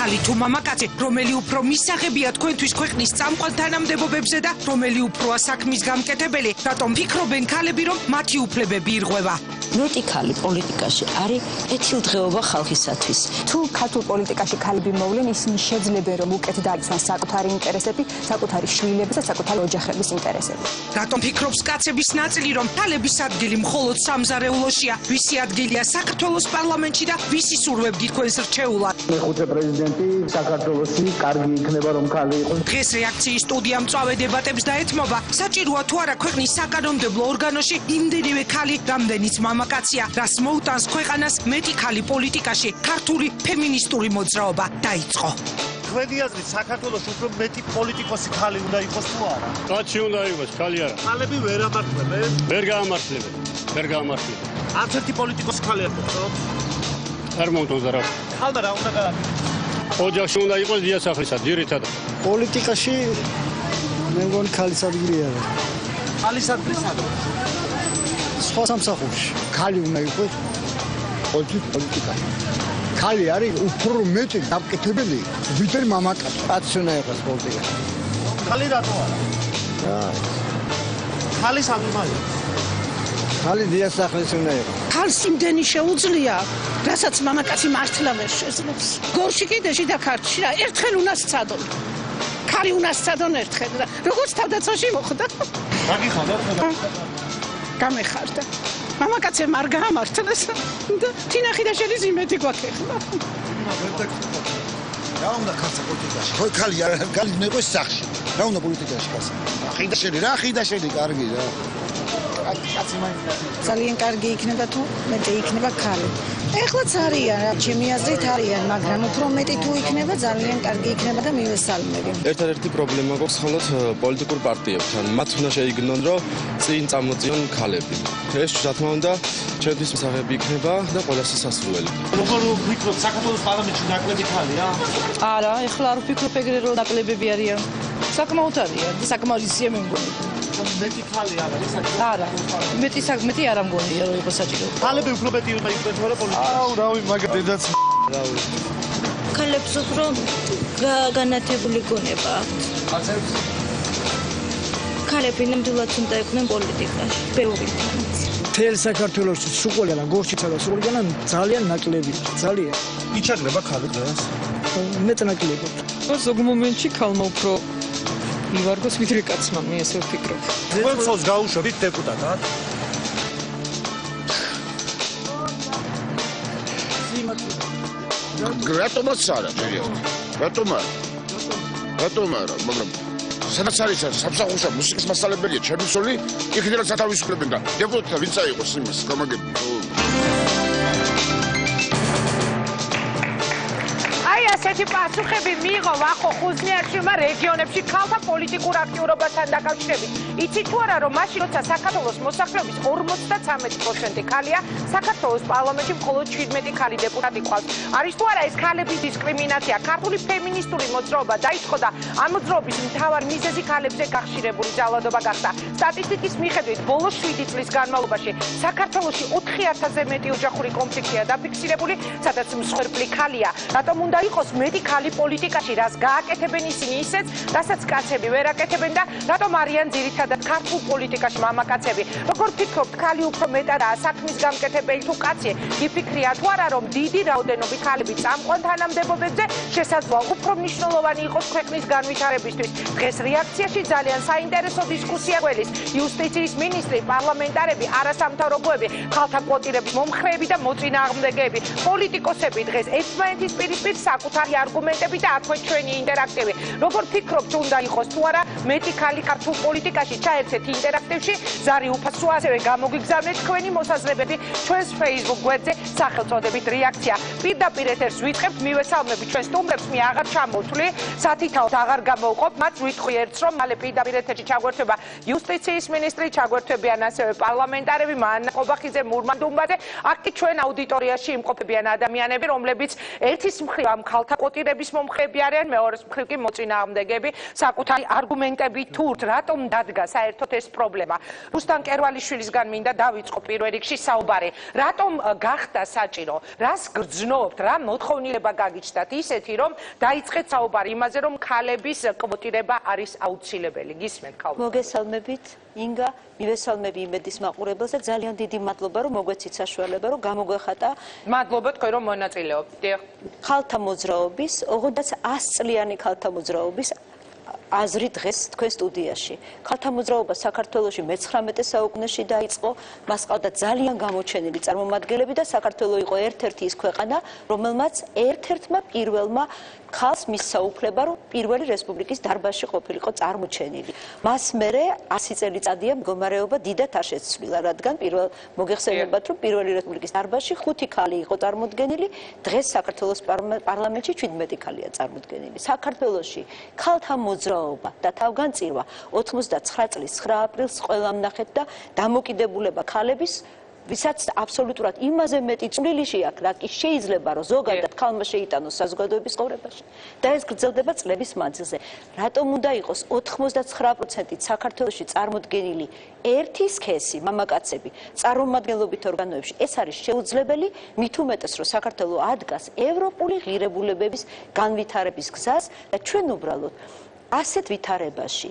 ქალი თუ მამაკაცი, რომელი უფრო მისაღებია თქვენთვის ქვეყნის წამყვან თანამდებობებზე და რომელი უფროა საქმის გამკეთებელი, რატომ ფიქრობენ ქალები, რომ მათი უფლებები ირღვევა? მეტი ქალი პოლიტიკაში არის კეთილდღეობა ხალხისათვის. თუ ქართულ პოლიტიკაში ქალები მოვლენ, ისინი შეძლებენ რომ უკეთ დაიცვან საკუთარი ინტერესები, საკუთარი შვილების და საკუთარი ოჯახების ინტერესები. რატომ ფიქრობს კაცების ნაწილი, რომ ქალების ადგილი მხოლოდ სამზარეულოშია, ვისი ადგილია საქართველოს პარლამენტში და ვისი სურვებდით თქვენს რჩეულად? მეხუთე პრეზიდენტი საქართველოსი კარგი იქნება რომ ქალი იყოს. დღეს რეაქციის სტუდია მწვავე დებატებს დაეთმობა. საჭიროა თუ არა ქვეყნის საკანონმდებლო ორგანოში იმდენივე ქალი, რამდენიც მამაკაცია, რას მოუტანს ქვეყანას მეტი ქალი პოლიტიკაში, ქართული ფემინისტური მოძრაობა დაიწყო. თქვენი აზრით საქართველოს უფრო მეტი პოლიტიკოსი ქალი უნდა იყოს თუ არა? კაცი უნდა იყოს, ქალი არა. ქალები ვერ ამართლებენ? ვერ გაამართლებენ. ვერ გაამართლებენ. არც ერთი პოლიტიკოსი ქალი არ გქონდა? არ მომწონს რა. ხალხმა რა უნდა გააკეთოს? ოჯახში უნდა იყოს დიასახლისა, ძირითადად. პოლიტიკაში მე მგონი ქალის ადგილი არა. ხალის ადგილსა სხვა სამსახურში. ქალი უნდა იყოს პოლიტიკაში. ქალი არის უფრო მეტი დამკეთებელი, ვიდრე მამაკაცი. კაცი უნდა იყოს პოლიტიკაში. ხალი რატო არა? ხალის ადგილი. ქალი დიასახლის უნდა იყოს. ქალს იმდენი შეუძლია, რასაც მამაკაცი მართლა ვერ შეძლებს. გორში კიდე შიდა ქართლში რა, ერთხელ უნდა სცადონ. ქალი უნდა სცადონ ერთხელ და როგორც თავდაცვაში მოხდა. გაგიხარდა ხოდა? გამეხარდა. მამაკაცებმა არ გაამართლეს და თინახი და შელის იმედი გვაქვს ახლა. რა უნდა ქალს პოლიტიკაში? ხო ქალი უნდა იყოს სახში. რა უნდა პოლიტიკაში ქალს? რა ხიდაშელი კარგი რა. ძალიან კარგი იქნება თუ მეტი იქნება ქალი. ეხლაც არიან, ჩემი აზრით არიან, მაგრამ უფრო მეტი თუ იქნება, ძალიან კარგი იქნება და მივესალმები. ერთადერთი პრობლემა გვაქვს ხოლმე პოლიტიკურ პარტიებთან. მათ უნდა შეიგნონ, რომ წინ წამოწიონ ქალები. ეს რა თქმა უნდა, ჩვენთვის მსაღები იქნება და ყველას სასურველი. როგორ ვფიქრობ, საქართველოს პარლამენტში ნაკლები ხალია? არა, ეხლა არ ვფიქრობ ეგრე რომ ნაკლებები არიან. საკმაოდ არიან, საკმარისია მე მგონი. მეტი ხალი არა, ის არა, მეტი არ ამგონია რომ იყოს საჭირო. ხალები უფრო მეტი უნდა იყვნენ ხოლმე პოლიტიკაში. აუ, რავი, მაგ დედაც რავი. ქალებს უფრო განათებული გონება აქვთ. ქალები ნამდვილად უნდა იყვნენ პოლიტიკაში. ბევრი. თელ საქართველოში სულ გორშიცა და სულ ძალიან ნაკლები, ძალიან. იჩაგრება ხალი დღეს? მეც ნაკლები. ზოგ მომენტში ქალმა უფრო ივარგოს ვიდრე კაცმა, მე ესე ვფიქრობ. ყველს გაუშვებით დეპუტატად? რატომაც არა, ჯერჯერობით. რატომ არა, მაგრამ სადაც არის სამსახურში მუსიკის მასწავლებელია, ჩემსული, იქიდან სათავისუფლებენ და დეპუტატი ვინც აიყოს იმას, გამაგები. ასეთი პასუხები მიიღო ვახო ხუზნიაშვილმა რეგიონებში ქალთა პოლიტიკურ აქტიურობასთან დაკავშირებით. იცით თუ არა, რომ მაშინ როცა საქართველოს მოსახლეობის 53% ქალია, საქართველოს პარლამენტში მხოლოდ 17 ქალი დეპუტატი ყავს. არის თუ არა ეს ქალების დისკრიმინაცია? ქართული ფემინისტური მოძრაობა დაიწყო და ამ მოძრაობის მთავარ მიზეზი ქალებზე გახშირებული ძალადობა გახდა. სტატისტიკის მიხედვით, ბოლო 7 წლის განმავლობაში საქართველოში 4000-ზე მეტი ოჯახური კონფლიქტია დაფიქსირებული, სადაც მსხვერპლი ქალია. რატომ უნდა იყოს მეტი ქალი პოლიტიკაში, რას გააკეთებენ ისინი ისეც, რასაც კაცები ვერ აკეთებენ და რატომ არიან ძირითადად ქართულ პოლიტიკაში მამაკაცები? როგორ ფიქრობთ, ქალი უფრო მეტადაა საქმის გამკეთებელი თუ კაცი? გიფიქრია თუ არა, რომ დიდი რაოდენობით ქალები წამყვან თანამდებობებზე შესაძლოა უფრო მნიშვნელოვანი იყოს ქვეყნის განვითარებისთვის? დღეს რეაქციაში ძალიან საინტერესო დისკუსია გველის იუსტიციის მინისტრი, პარლამენტარები, არასამთავრობოები, ქალთა კვოტირების მომხრეები და მოწინააღმდეგეები, პოლიტიკოსები დღეს ერთმანეთის პირისპირ საკუთარი არგუმენტები და აქვე ჩვენი ინტერაქტივი. როგორ ფიქრობთ, უნდა იყოს თუ არა მეტი ქალი ქართულ პოლიტიკაში? ჩაერთეთ ინტერაქტივში, ზარი უფასო, ასევე გამოგიგზავნეთ თქვენი მოსაზრებები ჩვენს Facebook გვერდზე სახელწოდებით რეაქცია. პირდაპირ ეთერს ვიწყებთ, მივესალმები ჩვენ სტუმრებს, მე აღარ ჩამოვთვლი, სათითაოდ აღარ გამოვყოფ, მათ ვიტყვი ერთს, რომ მალე პირდაპირ ეთერში ჩაგვერთვება იუსტიციის მინისტრი, ჩაგვერთვებიან ასევე პარლამენტარები, მანანა ყობახიძე, მურმან დუმბაძე. აქ კი ჩვენ აუდიტორიაში იმყოფებიან ადამიანები, რომლებიც ერთის მხრივ ამ ქალთა კვოტირების მომხრეები არიან, მეორეს მხრივ კი მოწინააღმდეგეები, საკუთარი არგუმენტები თურთ, რატომ დადგა საერთოდ ეს პრობლემა. რუსტან კერვალიშვილისგან მინდა დავიწყო პირველ რიგში საუბარი. რატომ გახდა საჭირო? რას გრძნობთ? რა მოთხოვნილება გაგიჩნდათ ისეთი, რომ დაიწყეთ საუბარი იმაზე, რომ ქალების კვოტირება არის აუცილებელი? გისმენთ ქალბატონო. მოგესალმებით, ინგა, მივესალმები იმედის მაყურებელს და ძალიან დიდი მადლობა, რომ მოგვეცით საშუალება, რომ გამოგვეხატა. მადლობა თქვენ, რომ მონაწილეობთ. ქალთა მოძრაობის, ოღონდ 100 წლიანი ქალთა მოძრაობის აზრი დღეს თქვენ სტუდიაში. ქალთა მოძრაობა საქართველოში მე-19 საუკუნეში დაიწყო, მას ყავდა ძალიან გამოჩენილი წარმომადგენლები და საქართველო იყო ერთ-ერთი ის ქვეყანა, რომელმაც ერთ-ერთმა პირველმა ქალს მისცა უფლება, რომ პირველი რესპუბლიკის დარბაზში ყოფილიყო წარმოჩენილი. მას მერე 100 წელიწადია მდგომარეობა დიდად არ შეცვლილა, რადგან მოგეხსენებათ, რომ პირველი რესპუბლიკის დარბაზში 5 ქალი იყო წარმოდგენილი, დღეს საქართველოს პარლამენტში 17 ქალია წარმოდგენილი. საქართველოში ქალთა მოძრაობა და თავგანწირვა 89 წლის 9 აპრილს ყველამ ნახეთ და დამოკიდებულება ქალების ვისაც აბსოლუტურად იმაზე მეტი წვლილი შეაქვს, რა კი შეიძლება რომ ზოგადად ქალმა შეიტანოს საზოგადოების ცხოვრებაში და ეს გრძელდება წლების მანძილზე. რატომ უნდა იყოს 99%-ით საქართველოში წარმოდგენილი ერთი სქესი მამაკაცები წარმომადგენლობით ორგანოებში? ეს არის შეუძლებელი, მით უმეტეს რომ საქართველო ადგას ევროპული ღირებულებების განვითარების გზას და ჩვენ უბრალოდ ასეთ ვითარებაში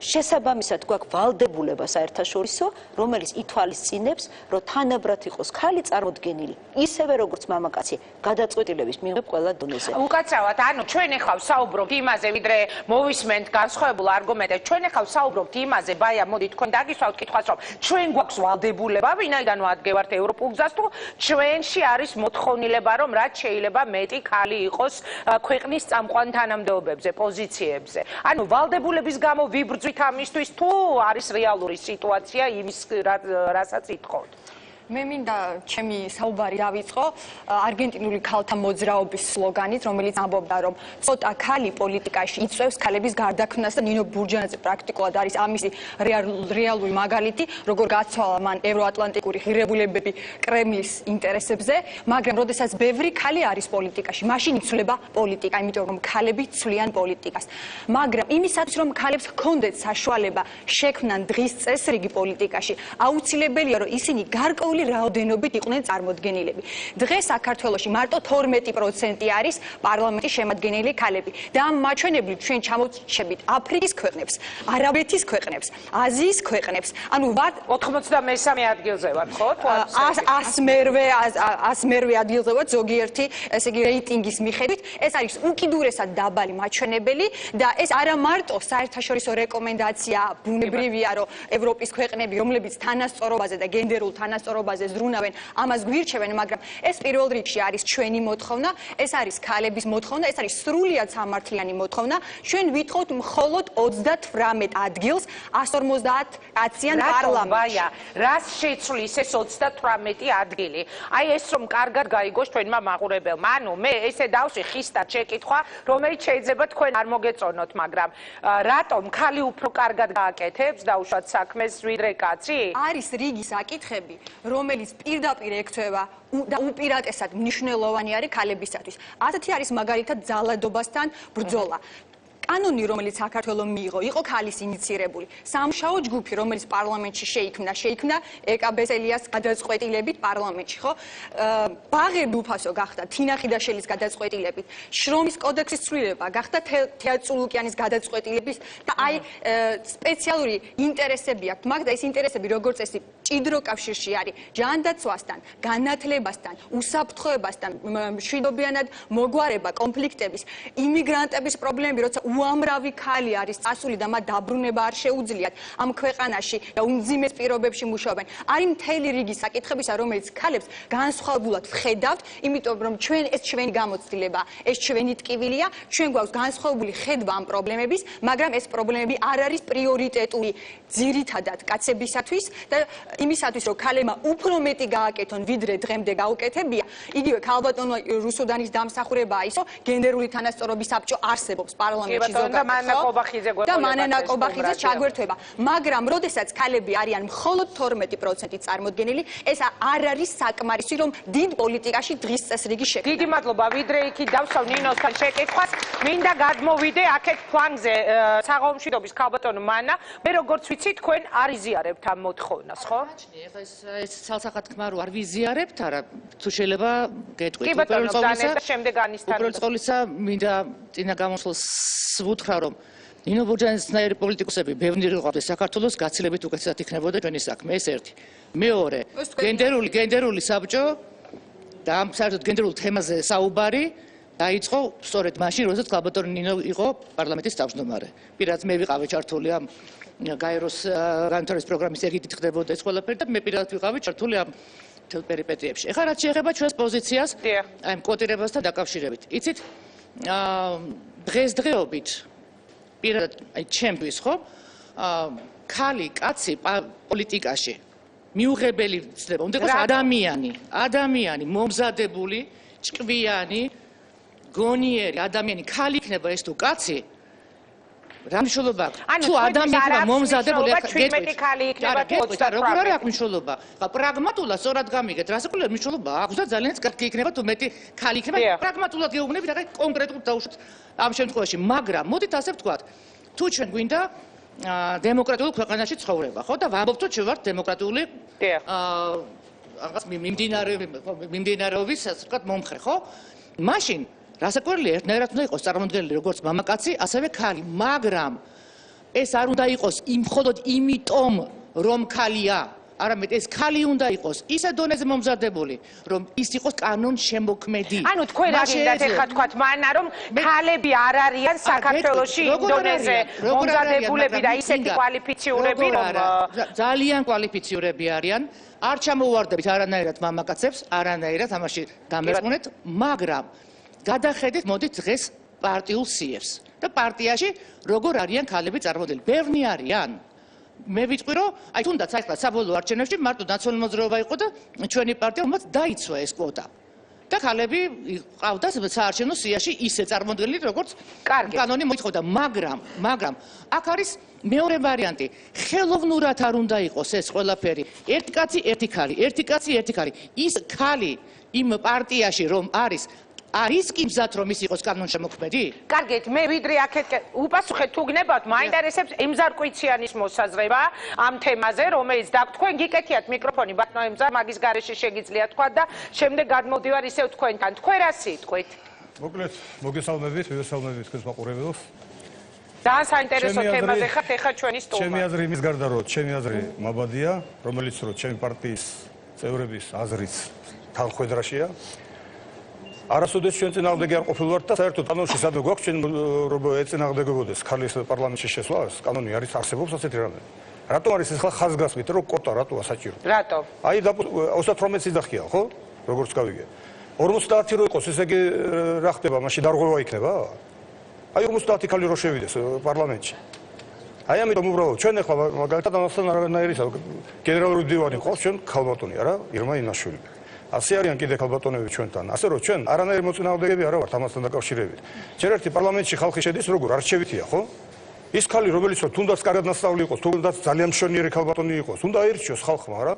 შესაბამისად გვაქვს ვალდებულება საერთაშორისო, რომელიც ითვალისწინებს, რომ თანაბრად იყოს ქალი წარმოდგენილი, ისევე როგორც მამაკაცი, გადაწყვეტილების მიღებ ყველა დონეზე. უკაცრავად, ანუ ჩვენ ახლა ვსაუბრობთ იმაზე, ვიდრე მოვისმენთ განსხვავებულ არგუმენტებს, ჩვენ ახლა ვსაუბრობთ იმაზე, ბაია, მოდი თქვენ დაგისვავთ კითხვას, რომ ჩვენ გვაქვს ვალდებულება, ვინაიდან ვადგევართ ევროპულ გზას, თუ ჩვენში არის მოთხოვნილება, რომ რაც შეიძლება მეტი ქალი იყოს ქვეყნის წამყვან თანამდებობებზე, პოზიციებზე. ანუ ვალდებულების გამო ვიბრძვით ამისთვის თუ არის რეალური სიტუაცია იმის რასაც ითხოვთ? მე მინდა ჩემი საუბარი დავიწყო არგენტინული ქალთა მოძრაობის სლოგანით, რომელიც ამბობდა, რომ ცოტა ქალი პოლიტიკაში იწვევს ქალების გარდაქმნას და ნინო ბურჯანაძე პრაქტიკულად არის ამისი რეალური მაგალითი, როგორ გაცვალა მან ევროატლანტიკური ღირებულებები კრემლის ინტერესებზე, მაგრამ როდესაც ბევრი ქალი არის პოლიტიკაში, მაშინ იცვლება პოლიტიკა, იმიტომ რომ ქალები ცვლიან პოლიტიკას. მაგრამ იმისათვის, რომ ქალებს ჰქონდეთ საშუალება შექმნან დღის წესრიგი პოლიტიკაში, აუცილებელია, რომ ისინი გარკვეული რაოდენობით იყვნენ წარმოდგენილები. დღეს საქართველოში მარტო 12% არის პარლამენტის შემადგენელი ქალები და ამ მაჩვენებლით ჩვენ ჩამოვჭებით აფრიკის ქვეყნებს, არაბეთის ქვეყნებს, აზიის ქვეყნებს. ანუ 93 ადგილზე ვართ, ხო? 100-მერვე ადგილზე ვართ ზოგიერთი, ესე იგი რეიტინგის მიხედვით. ეს არის უკიდურესად დაბალი მაჩვენებელი და ეს არა მარტო საერთაშორისო რეკომენდაცია, ბუნებრივია, რომ ევროპის ქვეყნები, რომლებიც თანასწორობაზე და გენდერულ თანასწორობაზე ზრუნავენ, ამას გვირჩევენ, მაგრამ ეს პირველ რიგში არის ჩვენი მოთხოვნა, ეს არის ქალების მოთხოვნა, ეს არის სრულიად სამართლიანი მოთხოვნა. ჩვენ ვითხოვთ მხოლოდ 38 ადგილს 150 კაციან პარლამენტში. რას შეცვლის ეს 38 ადგილი? აი ეს რომ კარგად გაიგოს თქვენმა მაყურებელმა. ანუ მე ესე დავსვი ხისტად შეკითხვა, რომელიც შეიძლება თქვენ არ მოგეწონოთ, მაგრამ რატომ ქალი უფრო კარგად გააკეთებს დაუშვათ საქმეს ვიდრე კაცი? არის რიგი საკითხები, რომელიც პირდაპირ ექცევა და უპირატესად მნიშვნელოვანი არის ქალებისათვის. ასეთი არის მაგალითად ძალადობასთან ბრძოლა. კანონი, რომელიც საქართველოს მიიღო, იყო ქალის ინიცირებული. სამუშაო ჯგუფი, რომელიც პარლამენტში შეიქმნა ეკაბესელიას გადაწყვეტილებით პარლამენტში, ხო? ბაღები უფასო გახდა თინა ხიდაშელის გადაწყვეტილებით. შრომის კოდექსის ცვლილება გახდა თეა წულუკიანის გადაწყვეტილებით და აი სპეციალური ინტერესები აქვს, მაგრამ ეს ინტერესები როგორც წესი ჭიდრო კავშირში არის ჯანდაცვასთან, განათლებასთან, უსაფრთხოებასთან, მშვიდობიანად მოგვარება, კონფლიქტების, იმიგრანტების პრობლემები, როცა უამრავი ქალი არის წასული და მათ დაბრუნება არ შეუძლიათ ამ ქვეყანაში და უმძიმეს პირობებში მუშაობენ. არის მთელი რიგი საკითხებისა, რომელიც ქალებს განსხვავებულად ვხედავთ, იმიტომ რომ ეს ჩვენი გამოცდილება, ეს ჩვენი ტკივილია, ჩვენ გვაქვს განსხვავებული ხედვა ამ პრობლემების, მაგრამ ეს პრობლემები არ არის პრიორიტეტული ძირითადად კაცებისათვის და იმისათვის, რომ ქალებმა უფრო მეტი გააკეთონ, ვიდრე დღემდე გაუკეთებია, იგივე ქალბატონმა რუსუდანის დამსახურებაა ისო, გენდერული თანასწორობის საბჭო არსებობს პარლამენტში. და მანანა კობახიძე ჩაგვერთვება, მაგრამ როდესაც ქალები არიან მხოლოდ 12% წარმოდგენილი, ეს არ არის საკმარისი, რომ დიდ პოლიტიკაში დღის წესრიგი შექმნა. დიდი მადლობა, ვიდრე იქით დავსვავ ნინოსთან შეკითხვას, მინდა გადმოვიდე აქეთ ფლანგზე საღამომშვიდობის ქალბატონო მანა, მე როგორც ვიცი, თქვენ არ იზიარებთ ამ მოთხოვნას, ხო? ეხლა ეს ცალსახად თქმა რო არ ვიზიარებთ, არა, თუ შეიძლება გეტყვით. კი ბატონო, და შემდეგ ანისთან. უპირველეს ყოვლისა, მინდა წინა გამოსვლას ვუთხრა, რომ ნინო ბურჯანაძისნაირი პოლიტიკოსები ბევრი როყავდეს საქართველოს, გაცილებით უკეთესად იქნებოდა ჩვენი საქმე, ეს ერთი. მეორე, გენდერული საბჭო და ამ საერთოდ გენდერულ თემაზე საუბარი დაიწყო სწორედ მაშინ, როდესაც ქალბატონი ნინო იყო პარლამენტის თავმჯდომარე. პირადად მე ვიყავი ჩართული ამ გაეროს განვითარების პროგრამის ეგიდით ხდებოდა ეს ყველაფერი და მე პირადად ვიყავი ჩართული ამ თელ პერიპეტიებში. ეხლა რაც შეეხება ჩვენს პოზიციას, აი ამ კვოტირებასთან დაკავშირებით. იცით, დღესდღეობით პირადად აი ჩემთვის ხო ქალი კაცი პოლიტიკაში მიუღებელი ცნება უნდა იყოს ადამიანი მომზადებული ჭკვიანი გონიერი ადამიანი ქალი იქნება ეს თუ კაცი რა მნიშვნელობა აქვს? თუ ადამიანმა მომზადებულ როგორ არ აქვს მნიშვნელობა? პრაგმატულად სწორად გამიგეთ, რასაკვირველია მნიშვნელობა აქვს და ძალიან კარგი იქნება თუ მეტი ქალი იქნება. პრაგმატულად გეუბნებით, ახლა კონკრეტულად დავუშვათ ამ შემთხვევაში, მაგრამ მოდით ასე ვთქვათ, თუ ჩვენ გვინდა დემოკრატიულ ქვეყანაში ცხოვრება, ხო და ვამბობთ, რომ ჩვენ ვართ დემოკრატიული რაღაც მიმდინარეობის, ასე ვთქვათ, მომხრე, ხო? მაშინ რასაკვირველია, ერთნაირად უნდა იყოს წარმოდგენილი როგორც მამაკაცი, ასევე ქალი, მაგრამ ეს არ უნდა იყოს მხოლოდ იმიტომ, რომ ქალია, არამედ ეს ქალი უნდა იყოს ისე დონეზე მომზადებული, რომ ის იყოს კანონშემოქმედი. ანუ თქვენ რა გინდათ ეხლა თქვათ მანა, რომ ქალები არ არიან საქართველოში იმ დონეზე მომზადებულები და ისეთი კვალიფიციურები, რომ ძალიან კვალიფიციურები არიან. არ ჩამოვარდებით არანაირად მამაკაცებს, არანაირად ამაში დამერწმუნეთ, მაგრამ გადახედეთ მოდით დღეს პარტიულ სიებს და პარტიაში როგორ არიან ქალები წარმოდგენილი. ბევრი არიან. მე ვიტყვი რომ აი თუნდაც აი ხლა საბოლოო არჩევნებში მარტო ნაციონალური მოძრაობა იყო და ჩვენი პარტია უმაც დაიცვა ეს კვოტა. და ქალები ყავდა საარჩევნო სიაში ისე წარმოდგენილი როგორც კანონი მოითხოვდა, მაგრამ აქ არის მეორე ვარიანტი. ხელოვნურად არ უნდა იყოს ეს ყველაფერი. ერთი კაცი, ერთი ქალი, ერთი კაცი, ერთი ქალი. ის ქალი იმ პარტიაში რომ არის კი მზად რომ ის იყოს კანონშემოქმედი? კარგით, მე ვიდრე აქეთ უპასუხეთ თუ გნებავთ, მაინტერესებს ემზარკვიციანის მოსაზრება ამ თემაზე, რომელიც თქვენ გიკეთიათ მიკროფონი ბატონო ემზარ, მაგის გარეშე შეგიძლიათ თქვა და შემდეგ გადმოვდივარ ისევ თქვენთან. თქვენ რა სიტყვით? მოკლედ, მოგესალმებით, ვესალმებით თქვენს მაყურებელს. ძალიან საინტერესო თემაზე ხართ ეხა ჩვენი სტუმარი. ჩემი აზრი იმის გარდა, რომ ჩემი აზრი მაბადია, რომელიც რომ ჩემი პარტიის წევრების აზრიც თანხვედრაშია. არასოდეს ჩვენ წინააღმდეგი არ ყოფილვართ და საერთოდ კანონში სადმე გვაქვს ჩვენ რომ ეწინააღმდეგებოდეს ქალის პარლამენტში შესვლას, კანონი არის არსებობს ასეთი რამე. რატომ არის ეს ხალხ ხაზგასმით რომ კვოტა რატოა საჭირო? რატომ? აი 38 იძახია, ხო? როგორც გავიგე. 50 რო იყოს, ესე იგი რა ხდება, მაშინ დარღვევა იქნება? აი 50 ქალი რო შევიდეს პარლამენტში. აი ამიტომ უბრალოდ ჩვენ ახლა მაგალითად ამასთან არანაირი გენერალური დივანი ყავს ჩვენ ქალბატონი არა, ირმა ინაშვილი. ასე არიან კიდე ქალბატონები ჩვენთან. ასე რომ ჩვენ არანაირი მოწინააღმდეგები არა ვართ ამასთან დაკავშირებით. ჯერ ერთი პარლამენტში ხალხი შედის როგორ არჩევითია, ხო? ის ქალი რომელიც თუნდაც კარგად ნასწავლი იყოს, თუნდაც ძალიან მშვენიერი ქალბატონი იყოს, უნდა აირჩიოს ხალხმა, არა?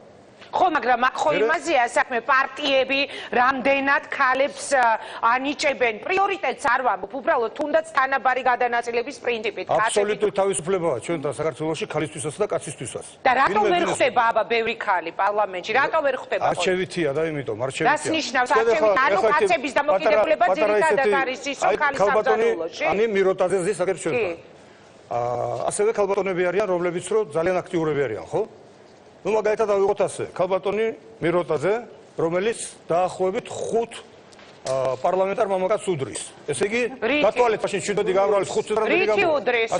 ხო, მაგრამ ხო იმაზეა საქმე, პარტიები რამდენად ქალებს ანიჭებენ, პრიორიტეტს არ ვამბობ, უბრალოდ თუნდაც თანაბარი გადანაწილების პრინციპით. აბსოლუტური თავისუფლებაა ჩვენთან საქართველოში ქალისთვისაც და კაცისთვისაც. და რატომ ვერ ხდება აბა ბევრი ქალი პარლამენტში? რატომ ვერ ხდება? არჩევითია და იმიტომ არჩევითია. რას ნიშნავს არჩევით? ანუ კაცების დამოკიდებულება ძირითადად არის ის, რომ ქალის სამზარეულოში. ani მიროტაძე ზის აგერ ჩვენთან. ასევე ქალბატონები არიან, რომლებიც რომ ძალიან აქტიურები არიან, ხო? ну მაგალითად ავიღოთ ასე ქალბატონი მიროტაძე რომელიც დაახლოებით 5 პარლამენტარ მამაკაცს უდრის ესე იგი დათვალეთ მაშინ შვიდოდი გამრავლეს 5 წუთამდე რითი უდრის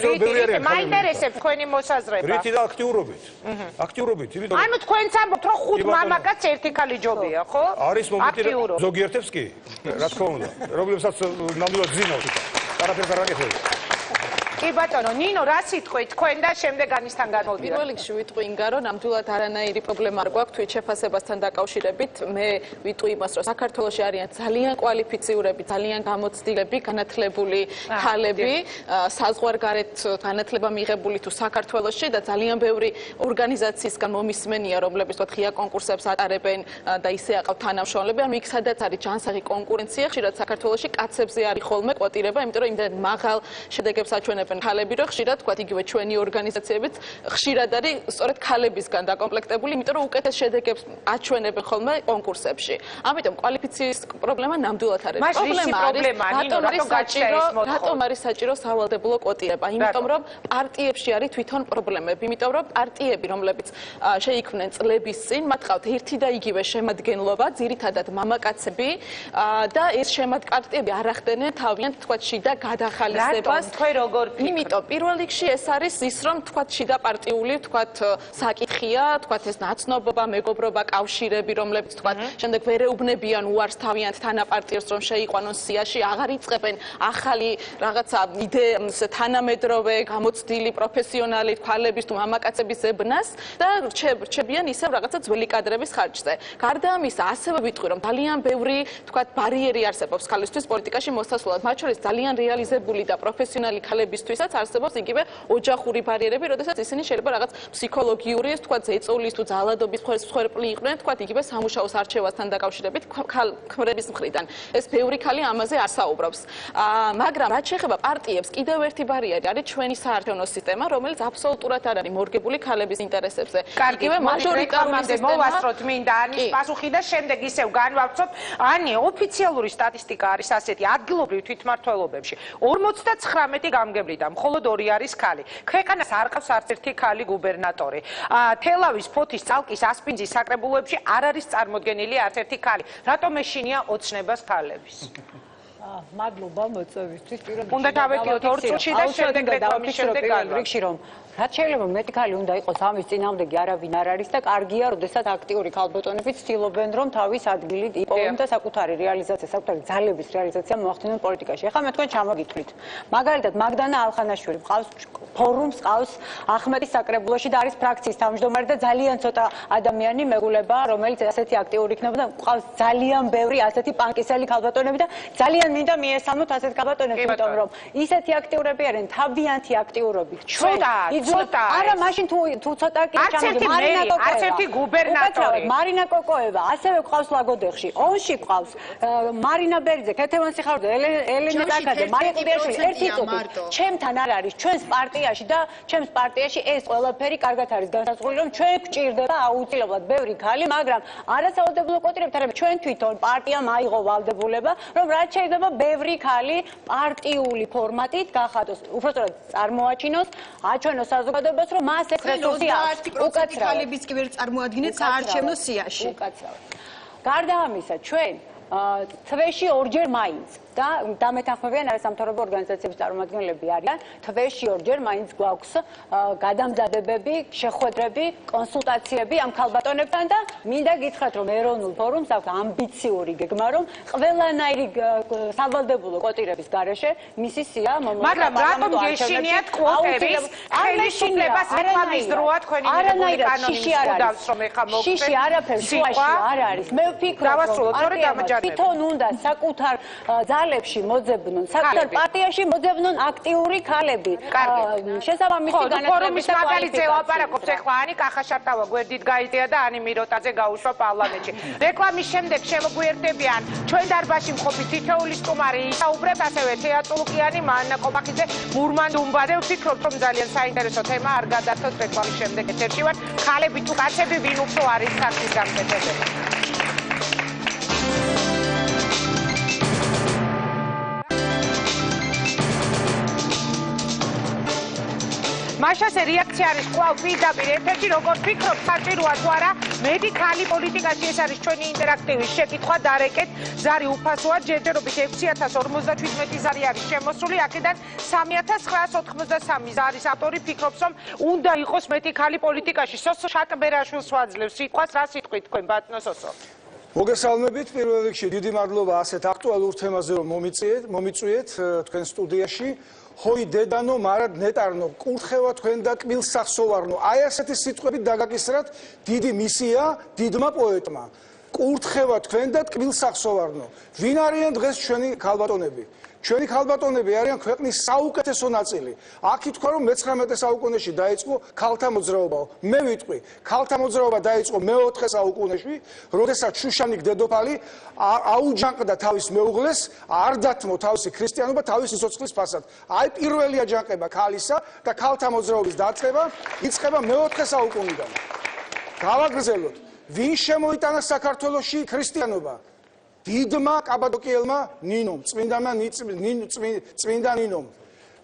მაინტერესებს თქვენი მოსაზრება რითი და აქტიურობით იმიტომ ანუ თქვენც ამბობთ რომ 5 მამაკაც ერთი ქალი ჯობია ხო არის მომენტი ზოგიერთებს კი რა თქმა უნდა რომლებსაც ნამდვილად გზინავთ არაფერს არ აკეთებთ კი ბატონო, ნინო, რა სიტყვით თქვენ და შემდეგ განისთან გადმოვიდეთ. პირველ რიგში ვიტყვი იმგა, რომ ნამდვილად არანაირი პრობლემა არ გვაქვს თვით შეფასებასთან დაკავშირებით. მე ვიტყვი იმას, რომ საქართველოში არიან ძალიან კვალიფიციურები, ძალიან გამოცდილები, განათლებული ქალები, საზღვარგარეთ განათლება მიღებული თუ საქართველოში და ძალიან ბევრი ორგანიზაციისგან მომისმენია, რომლებიც თქო ღია კონკურსებს ატარებენ და ისე აყავთ თანამშრომლები. ანუ იქ სადაც არის ჯანსაღი კონკურენცია, ხშირად საქართველოში კაცებზე არის ხოლმე კვოტირება, იმიტომ რომ იმდენ მაღალ შედეგებს აჩვენებენ ქალები რო ხშირად თქვა იგივე ჩვენი ორგანიზაციებიც ხშირად არის სწორედ ქალებისგან დაკომპლექტებული, იმიტომ რომ უკეთეს შედეგებს აჩვენებენ ხოლმე კონკურსებში. ამიტომ კვალიფიციის პრობლემა ნამდვილად არის. პრობლემა რატომ არის საჭირო სავალდებულო კვოტირება? იმიტომ რომ პარტიებში არის თვითონ პრობლემები, იმიტომ რომ პარტიები, რომლებიც შეიქმნენ წლების წინ, მათ ყავთ ერთი და იგივე შემადგენლობა, ძირითადად მამაკაცები და ეს პარტიები არ ახდენენ თავიანთ თქვა შიდა გადახალისებას. იმიტომ პირველ რიგში ეს არის ის რომ თქვათ შიდა პარტიული თქვათ საკითხია, თქვათ ეს ნაცნობობა, მეგობრობა, კავშირები, რომლებიც თქვათ შემდეგ ვერ ეუბნებიან უარს თავიანთ თანაპარტიებს რომ შეიყვანონ სიაში, აღარ იწყებენ ახალი რაღაცა თანამედროვე, გამოცდილი, პროფესიონალი ქალების თუ მამაკაცების ზებნას და რჩებიან ისევ რაღაცა ძველი კადრების ხარჯზე. გარდა ამისა, ასევე ვიტყვი რომ ძალიან ბევრი თქვათ ბარიერი არსებობს ქალისთვის პოლიტიკაში მოსასვლელად, მათ შორის ძალიან რეალიზებული და პროფესიონალი ქალების ქალებისთვისაც არსებობს იგივე ოჯახური ბარიერები, როდესაც ისინი შეიძლება რაღაც ფსიქოლოგიური, თქვა ზეწოლის თუ ძალადობის მსხვერპლი იყვნენ, თქვა იგივე სამუშაოს არჩევასთან დაკავშირებით ქმრების მხრიდან. ეს ბევრი ქალი ამაზე არ საუბრობს. მაგრამ რაც შეეხება პარტიებს, კიდევ ერთი ბარიერი არის ჩვენი საარჩევნო სისტემა, რომელიც აბსოლუტურად არ არის მორგებული ქალების ინტერესებზე. იგივე მაჟორიტარული მოვასწროთ მინდა ანის პასუხი და შემდეგ ისევ განვავრცოთ. ანი, ოფიციალური სტატისტიკა არის ასეთი, ადგილობრივ თვითმმართველობებში 59 გამგებლიდან მხოლოდ 2 არის ქალი. ქვეყანას არ ყავს არც ერთი ქალი გუბერნატორი. თელავის, ფოთის, წალკის, ასპინძის საკრებულოებში არ არის წარმოდგენილი არც ერთი ქალი. რატომ ეშინია ოცნებას ქალების? მადლობა მოწვევისთვის. უნდა დავეკლიოთ 2 წუთში და შემდეგ რეკლამის შემდეგ რიგში რომ რაც შეიძლება მეტი ქალი უნდა იყოს ამის წინააღმდეგი არავინ არ არის და კარგია, როდესაც აქტიური ქალბატონები ცდილობენ რომ თავის ადგილი იპოვონ და საკუთარი რეალიზაცია, საკუთარი ძალების რეალიზაცია მოახდინონ პოლიტიკაში. ეხლა მე თქვენ ჩამოგითვლით. მაგალითად, მაგდანა ალხანაშვილი ყავს ფორუმს, ყავს ახმეტის საკრებულოში და არის ფრაქციის თავმჯდომარე და ძალიან ცოტა ადამიანი მეგულება, რომელიც ასეთი აქტიური იქნება და ყავს ძალიან ბევრი ასეთი პანკისელი ქალბატონები და ძალიან მინდა მიესალმოთ ასეთ ქალბატონებს, იმიტომ რომ ისეთი აქტიურები არიან, თავიანთი აქტიურობით. არა, მაშინ თუ ცოტა კი არც ერთი გუბერნატორი. მარინა კოკოევა, ასევე ყავს ლაგოდეხში, ონში ყავს მარინა ბერძე, ქეთევან სიხარულიძე, ელენა დაკაძე, მარია ყუდიაშვილი, ერთი წუთი. ჩემთან არ არის ჩვენს პარტიაში და ჩემს პარტიაში ეს ყველაფერი კარგად არის განსაზღვრული, რომ ჩვენ გვჭირდება აუცილებლად ბევრი ქალი, მაგრამ არასავალდებულო კვოტირებით, არამედ ჩვენ თვითონ პარტიამ აიღო ვალდებულება, რომ რაც შეიძლება ბევრი ქალი პარტიული ფორმატით გახადოს, უბრალოდ წარმოაჩინოს, აჩვენოს საზოგადოებას, რომ მას ეს რესურსი აქვს. უკაცრავად ქალების კი ვერ წარმოადგენთ საარჩევნო სიაში. უკაცრავად. გარდა ამისა, ჩვენ თვეში ორჯერ მაინც და დამეთანხმებიან არასამთავრობო ორგანიზაციების წარმომადგენლები არიან. თვეში ორჯერ მაინც გვაქვს გადამზადებები, შეხვედრები, კონსულტაციები ამ ქალბატონებთან და მინდა გითხრათ, რომ ეროვნულ ფორუმს აქვს ამბიციური გეგმა, რომ ყველანაირი სავალდებულო კვოტირების გარეშე მისი სია მომოწმება. მაგრამ რატომ გეშინიათ კვოტების ხელისუფლებას რეკლამის დროა თქვენი მიღებული კანონის უდავს რომ ეხა მოგწევთ? შიში არაფერი შუაში არ არის. მე ვფიქრობ, რომ თვითონ უნდა საკუთარ ძალებში მოძებნონ, საკუთარ პარტიაში მოძებნონ აქტიური ქალები. შესაბამისი ფორუმის მაგალითზე ლაპარაკობს ეხლა ანი კახაშარტავა გვერდით გაიწია და ანი მიროტაძე გაუშვა პარლამენტში. რეკლამის შემდეგ შემოგვიერთებიან ჩვენ დარბაზში მყოფი თითოეული სტუმარი ისაუბრებს ასევე თეატრალუკიანი მანნა ყობახიძე, მურმან დუმბადე. ვფიქრობ, რომ ძალიან საინტერესო თემა არ გადართოთ რეკლამის შემდეგ ეთერში ვარ. ქალები თუ კაცები ვინ უფრო არის ქართლის გამყედებელი. მაშასე რეაქცია არის კვლავ პირდაპირ ეთერში, როგორ ფიქრობ, საჭიროა თუ არა მეტი ქალი პოლიტიკაში? ეს არის ჩვენი ინტერაქტივის შეკითხვა. დარეკეთ, ზარი უფასოა, ჯერჯერობით 6057 ზარი არის შემოსული, აქედან 3993 ზარის ავტორი ფიქრობს, რომ უნდა იყოს მეტი ქალი პოლიტიკაში. სოსო შატბერაშვილს ვაძლევს სიტყვას, რა სიტყვით თქვენ ბატონო სოსო? მოგესალმებით, პირველ რიგში დიდი მადლობა ასეთ აქტუალურ თემაზე რომ მომიწვიეთ თქვენ სტუდიაში. ჰოი დედანო, მარად ნეტარნო, კურთხევა თქვენ და კბილს სახსოვარნო. აი ასეთი სიტყვებით დაგაკისრათ დიდი მისია დიდმა პოეტმა. კურთხევა თქვენ და კბილს სახსოვარნო. ვინ არიან დღეს ჩვენი ქალბატონები? ჩვენი ქალბატონები არიან ქვეყნის საუკეთესო ნაწილი. აქ ითქვა, რომ მე-19 საუკუნეში დაიწყო ქალთა მოძრაობაო. მე ვიტყვი, ქალთა მოძრაობა დაიწყო მე-4 საუკუნეში, როდესაც შუშანიკ დედოფალი აუჯანყდა თავის მეუღლეს, არ დათმო თავისი ქრისტიანობა თავის სიცოცხლის ფასად. აი პირველი აჯანყება ქალისა და ქალთა მოძრაობის დაწყება იწყება მე-4 საუკუნიდან. გავაგრძელოთ, ვინ შემოიტანა საქართველოში ქრისტიანობა? დიდმა კაბადოკიელმა ნინომ, წმინდა ნინომ.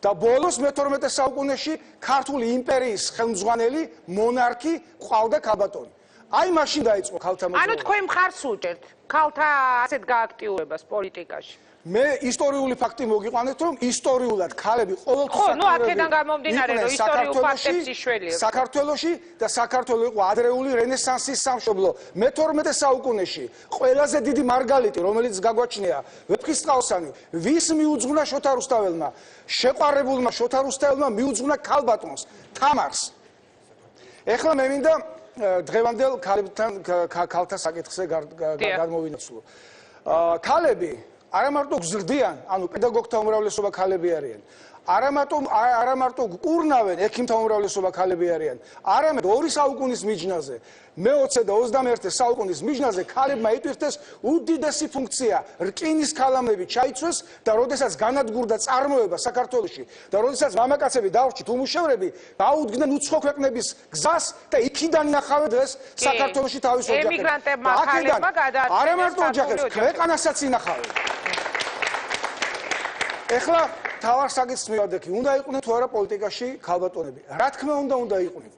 და ბოლოს მე-12 საუკუნეში ქართული იმპერიის ხელმძღვანელი მონარქი ყავდა ქალბატონი. აი მაშინ დაიწყო ქალთა მოძრაობა. ანუ თქვენ მხარს უჭერთ ქალთა ასეთ გააქტიურებას პოლიტიკაში? მე ისტორიული ფაქტი მოგიყვანეთ, რომ ისტორიულად ქალები ყოველთვის ხო, აქედან გამომდინარე, რომ ისტორიულ ფაქტებს იშველიებთ. საქართველოში და საქართველო იყო ადრეული რენესანსის სამშობლო. მე-12 საუკუნეში ყველაზე დიდი მარგალიტი, რომელიც გაგვაჩნია, ვეფხისტყაოსანი, ვის მიუძღვნა შოთა რუსთაველმა? შეყვარებულმა შოთა რუსთაველმა მიუძღვნა ქალბატონს, თამარს. ეხლა მე მინდა დღევანდელ ქალთა საკითხზე გადმოვინაცვლო. ქალები არა მარტო გზრდიან, ანუ პედაგოგთა უმრავლესობა ქალები არიან. არა მარტო კურნავენ ექიმთა უმრავლესობა ქალები არიან, არამედ 2 საუკუნის მიჯნაზე, მე-20 და 21 საუკუნის მიჯნაზე ქალებმა იტვირთეს უდიდესი ფუნქცია რკინის ქალამები ჩაიცვეს და როდესაც განადგურდა წარმოება საქართველოში და როდესაც მამაკაცები დავრჩით უმუშევრები, გაუდგნენ უცხო ქვეყნების გზას და იქიდან ინახავენ დღეს საქართველოში თავის ოჯახებს. ემიგრანტებმა ქალებმა გადააწყვეტეს არა მარტო ოჯახებს, ქვეყანასაც ინახავენ. ეხლა თავარ საკითხს მივადექი, უნდა იყვნენ თუ არა პოლიტიკაში ქალბატონები. რა თქმა უნდა იყვნენ.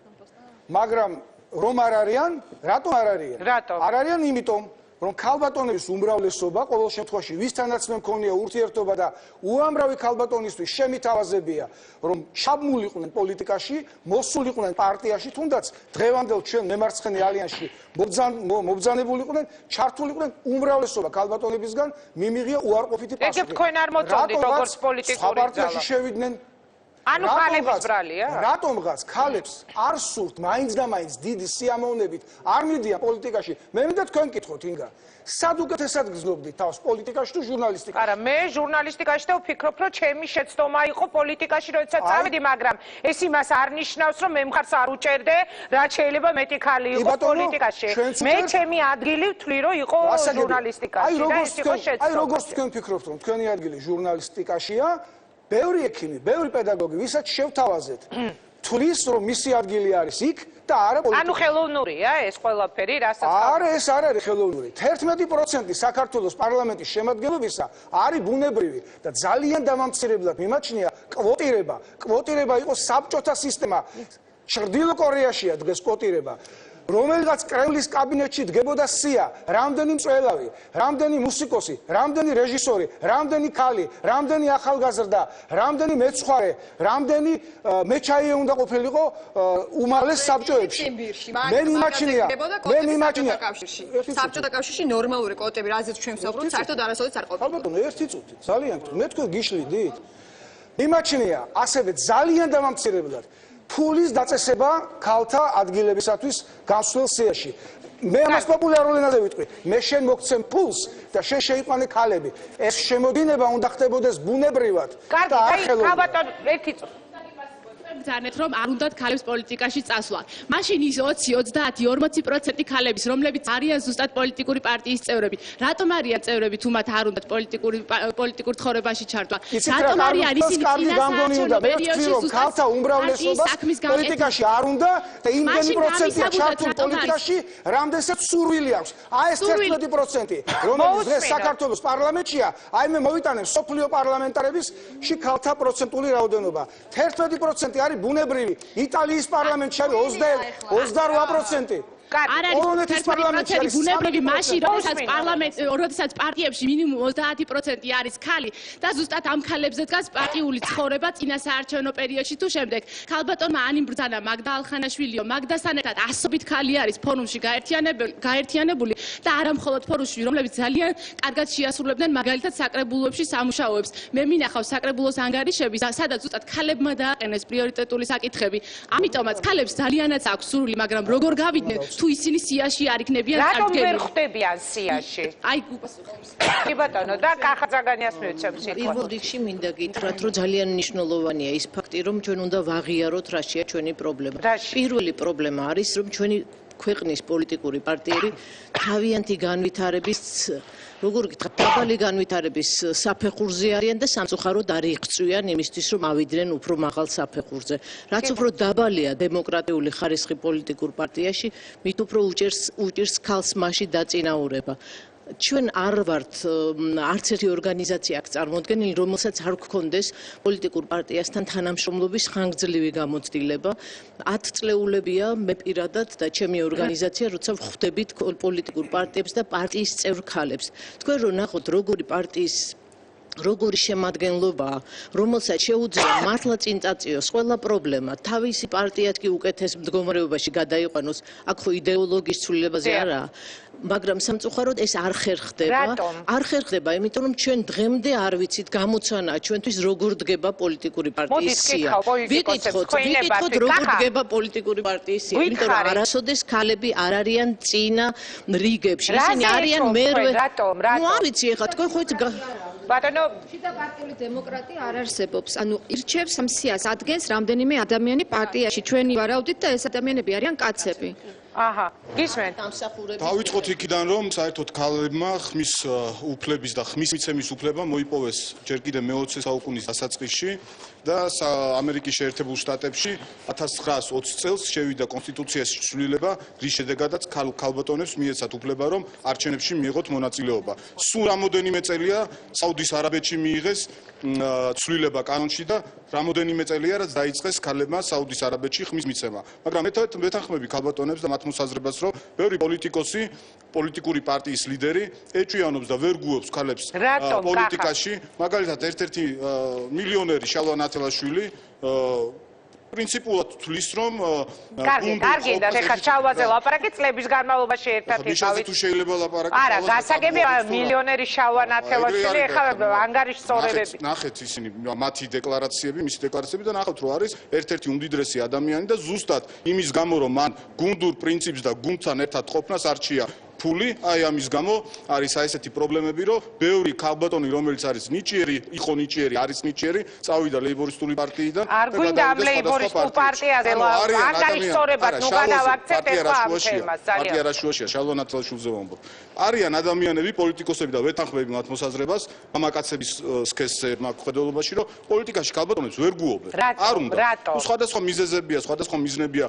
მაგრამ რომ არ არიან, რატომ არ არიან? არ არიან იმიტომ, რომ ქალბატონების უმრავლესობა ყოველ შემთხვევაში ვისთანაც მე მქონია ურთიერთობა და უამრავი ქალბატონისთვის შემითავაზებია, რომ ჩაბმულიყვნენ პოლიტიკაში, მოსულიყვნენ პარტიაში, თუნდაც დღევანდელ ჩვენ მემარცხენე ალიანსში მობრძანებულიყვნენ, ჩართულიყვნენ უმრავლესობა ქალბატონებისგან მიმიღია უარყოფითი პასუხი. ეგ თქვენ არ მოწონდით როგორც პოლიტიკური პარტიაში შევიდნენ. ანუ ქალების ბრალია? რატომღაც ქალებს არ სურთ მაინც და მაინც დიდი სიამოვნებით არ მიდიან პოლიტიკაში. მე მინდა თქვენ კითხოთ ინგა. სად უკეთესად გრძნობდით თავს პოლიტიკაში თუ ჟურნალისტიკაში? არა, მე ჟურნალისტიკაში და ვფიქრობ, რომ ჩემი შეცდომა იყო პოლიტიკაში, როდესაც წავედი, მაგრამ ეს იმას არ ნიშნავს, რომ მე მხარს არ უჭერდე, რაც შეიძლება მეტი ქალი იყო პოლიტიკაში. მე ჩემი ადგილი ვთვლი, რომ იყო ჟურნალისტიკაში და ეს იყო შეცდომა. აი როგორც თქვენ ფიქრობთ, რომ თქვენი ადგილი ჟურნალისტიკაშია, ბევრი ექიმი, ბევრი პედაგოგი, ვისაც შევთავაზეთ, თვლის, რომ მისი ადგილი არის იქ და არა პოლიტიკაში. ანუ ხელოვნურია ეს ყველაფერი, რასაც არა, ეს არ არის ხელოვნური. 11% საქართველოს პარლამენტის შემადგენლობისა არის ბუნებრივი და ძალიან დამამცირებლად მიმაჩნია კვოტირება. კვოტირება იყო საბჭოთა სისტემა. ჩრდილო კორეაშია დღეს კვოტირება. რომელიღაც კრემლის კაბინეტში დგებოდა სია, რამდენი მწველავი, რამდენი მუსიკოსი, რამდენი რეჟისორი, რამდენი ქალი, რამდენი ახალგაზრდა, რამდენი მეცხვარე, რამდენი მეჩაიე უნდა ყოფილიყო უმაღლეს საბჭოებში. მე მიმაჩნია საბჭოთა კავშირში ნორმალური კვოტები, რაზეც ჩვენ ვსაუბრობთ, საერთოდ არასოდეს არ ყოფილა. ალბათ, ერთი წუთი, ძალიან მე თქვენ გიშლიდით. მიმაჩნია ასევე ძალიან დამამცირებლად ფულის დაწესება ქალთა ადგილებისათვის განსვლელ სიაში. მე ამას პოპულარულ ენაზე ვიტყვი. მე შენ მოგცემ ფულს და შენ შეიყვანე ქალები. ეს შემოდინება უნდა ხდებოდეს ბუნებრივად და არ ხელოვნურად. ქალბატონ, ერთი წუთი. ბრძანეთ, რომ არ უნდათ ქალებს პოლიტიკაში წასვლა. მაშინ ის 20-40% ქალების, რომლებიც არიან ზუსტად პოლიტიკური პარტიის წევრები, რატომ არიან წევრები, თუ მათ არ უნდათ პოლიტიკურ ცხოვრებაში ჩართვა? რატომ არიან ისინი წინასაარჩევნო პერიოდში ზუსტად ქალთა უმრავლესობას პოლიტიკაში არ უნდა და იმდენი პროცენტია ჩართული პოლიტიკაში, რამდენსაც სურვილი აქვს. აი ეს 11%, რომელიც დღეს საქართველოს პარლამენტშია, აი მე მოვიტანებ სოფლიო პარლამენტარებისში ქალთა პროცენტული რაოდენობა. 11% არის ბუნებრივი. იტალიის პარლამენტში არის 28%. პოლონეთის პარლამენტში არის ბუნებრივი მაშინ, როდესაც პარტიებში მინიმუმ 30% არის ქალი და ზუსტად ამ ქალებზე დგას პარტიული ცხოვრება წინასაარჩევნო პერიოდში თუ შემდეგ. ქალბატონმა ანიმ ბრძანა მაგდა ალხანაშვილიო, მაგდასთან ერთად ასობით ქალი არის ფორუმში გაერთიანებული და არა მხოლოდ ფორუმში, რომლებიც ძალიან კარგად შეასრულებდნენ მაგალითად საკრებულოებში სამუშაოებს. მე მინახავს საკრებულოს ანგარიშები, სადაც ზუსტად ქალებმა დააყენეს პრიორიტეტული საკითხები. ამიტომაც ქალებს ძალიანაც აქვს სურვილი, მაგრამ როგორ გავიდნენ თუ ისინი სიაში არ იქნებიან წარდგენილი. რატომ ვერ ხდებიან სიაში? აი გუპასუხებს. კი ბატონო, და კახაძაგანიას მივცემ სიტყვა. პირველ რიგში მინდა გითხრათ, რომ ძალიან მნიშვნელოვანია ის ფაქტი, რომ ჩვენ უნდა ვაღიაროთ რაშია ჩვენი პრობლემა. პირველი პრობლემა არის, რომ ჩვენი ქვეყნის პოლიტიკური პარტიები თავიანთი განვითარების როგორ გითხრათ, დაბალი განვითარების საფეხურზე არიან და სამწუხაროდ არ იღწვიან იმისთვის, რომ ავიდნენ უფრო მაღალ საფეხურზე. რაც უფრო დაბალია დემოკრატიული ხარისხი პოლიტიკურ პარტიაში, მით უფრო უჭირს ქალს მასში დაწინაურება. ჩვენ არ ვართ არც ერთი ორგანიზაცია აქ წარმოდგენილი, რომელსაც არ გქონდეს პოლიტიკურ პარტიასთან თანამშრომლობის ხანგრძლივი გამოცდილება. 10 წლეულებია მე პირადად და ჩემი ორგანიზაცია, როცა ვხვდებით პოლიტიკურ პარტიებს და პარტიის წევრ ქალებს. თქვენ რო ნახოთ როგორი შემადგენლობაა, რომელსაც შეუძლია მართლა წინ წაწიოს ყველა პრობლემა, თავისი პარტიად კი უკეთეს მდგომარეობაში გადაიყვანოს, აქ ხო იდეოლოგიის ცვლილებაზე არაა. მაგრამ სამწუხაროდ ეს არ ხერხდება. არ ხერხდება, იმიტომ რომ ჩვენ დღემდე არ ვიცით გამოცანაა ჩვენთვის როგორ დგება პოლიტიკური პარტიის სია. ვიკითხოთ როგორ დგება პოლიტიკური პარტიის სია, იმიტომ რომ არასოდეს ქალები არ არიან წინა რიგებში. ისინი არიან მერვე. ნუ არ ვიცი ეხლა თქვენ ხო ბატონო შიდა პარტიული დემოკრატია არ არსებობს. ანუ ირჩევს სიას ადგენს რამდენიმე ადამიანი პარტიაში. ჩვენი ვარაუდით და ეს ადამიანები არიან კაცები. აჰა, გისმენ. დავიწყოთ იქიდან, რომ საერთოდ ქალებმა ხმის უფლების და ხმის მიცემის უფლება მოიპოვეს ჯერ კიდევ მე-20 საუკუნის დასაწყისში და ამერიკის შეერთებულ შტატებში 1920 წელს შევიდა კონსტიტუციაში ცვლილება, რის შედეგადაც ქალბატონებს მიეცათ უფლება, რომ არჩევნებში მიიღოთ მონაწილეობა. სულ რამოდენიმე წელია საუდის არაბეთში მიიღეს ცვლილება კანონში და რამოდენიმე წელია რაც დაიწყეს ქალებმა საუდის არაბეთში ხმის მიცემა. მაგრამ მეთანხმები ქალბატონებს და მათ მოსაზრებას, რომ ბევრი პოლიტიკოსი, პოლიტიკური პარტიის ლიდერი ეჭვიანობს და ვერ გუობს ქალებს პოლიტიკაში. მაგალითად, ერთ-ერთი მილიონერი შალვა ნათელაშვილი პრინციპულად თვლის, რომ კარგი, და ეხლა შალვაზე ლაპარაკი წლების განმავლობაში ერთად იყავით. თუ შეიძლება ლაპარაკი. არა, გასაგებია მილიონერი შალვა ნათელაშვილი ეხლა ანგარიშსწორებები. ნახეთ ისინი მათი დეკლარაციები, მისი დეკლარაციები და ნახოთ, რომ არის ერთ-ერთი უმდიდრესი ადამიანი და ზუსტად იმის გამო, რომ მან გუნდურ პრინციპს და გუნდთან ერთად ყოფნას არჩია ფული, აი ამის გამო არის ესეთი პრობლემები, რომ ბევრი ქალბატონი, რომელიც არის ნიჭიერი, იყო ნიჭიერი, არის ნიჭიერი, წავიდა ლეიბორისტული პარტიიდან. არ გვინდა ამ ლეიბორისტულ პარტიაზე ანგარიშსწორებად, ნუ გადავაქცეთ ეხლა ამ თემას ძალიან. პარტია რაშუაშია, შალვა ნათელაშვილზე ვამბობ. არიან ადამიანები, პოლიტიკოსები და ვეთანხმები მათ მოსაზრებას, მამაკაცების სქესზე მხედველობაში, რომ პოლიტიკაში ქალბატონებს ვერ გუობენ. არ უნდა. სხვადასხვა მიზეზებია, სხვადასხვა მიზნებია.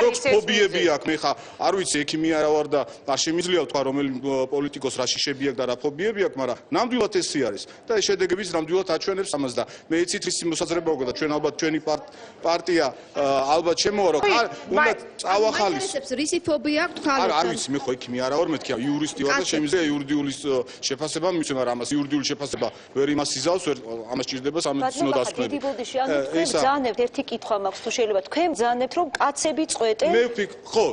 ზოგს ფობიები აქვს, მე ხა არ ვიცი, ექიმი არა ვარ და არ შემიძლია თქვა რომელი პოლიტიკოს რა შიშები აქვს და რა ფობიები აქვს, მაგრამ ნამდვილად ესე არის და ეს შედეგებიც ნამდვილად აჩვენებს ამას და მე იცით ის მოსაზრება ვქო და ჩვენ ალბათ ჩვენი პარტია ალბათ შემოარო უნდა წავახალისოს. რისი ფობია აქვს ქალებს? არ ვიცი, მე ხო ექიმი არა ვარ, მეთქი იურისტი ვარ და შემიძლია იურიდიული შეფასება მივცე, მაგრამ ამას იურიდიული შეფასება ვერ იმას იზავს, ვერ ამას ჭირდება სამედიცინო დასკვნები. დიდი ბოდიში, ანუ თქვენ ბრძანებთ, ერთი კითხვა მაქვს, თუ შეიძლება თქვენ ბრძანებთ, რომ კაცები წვეტენ? მე ხო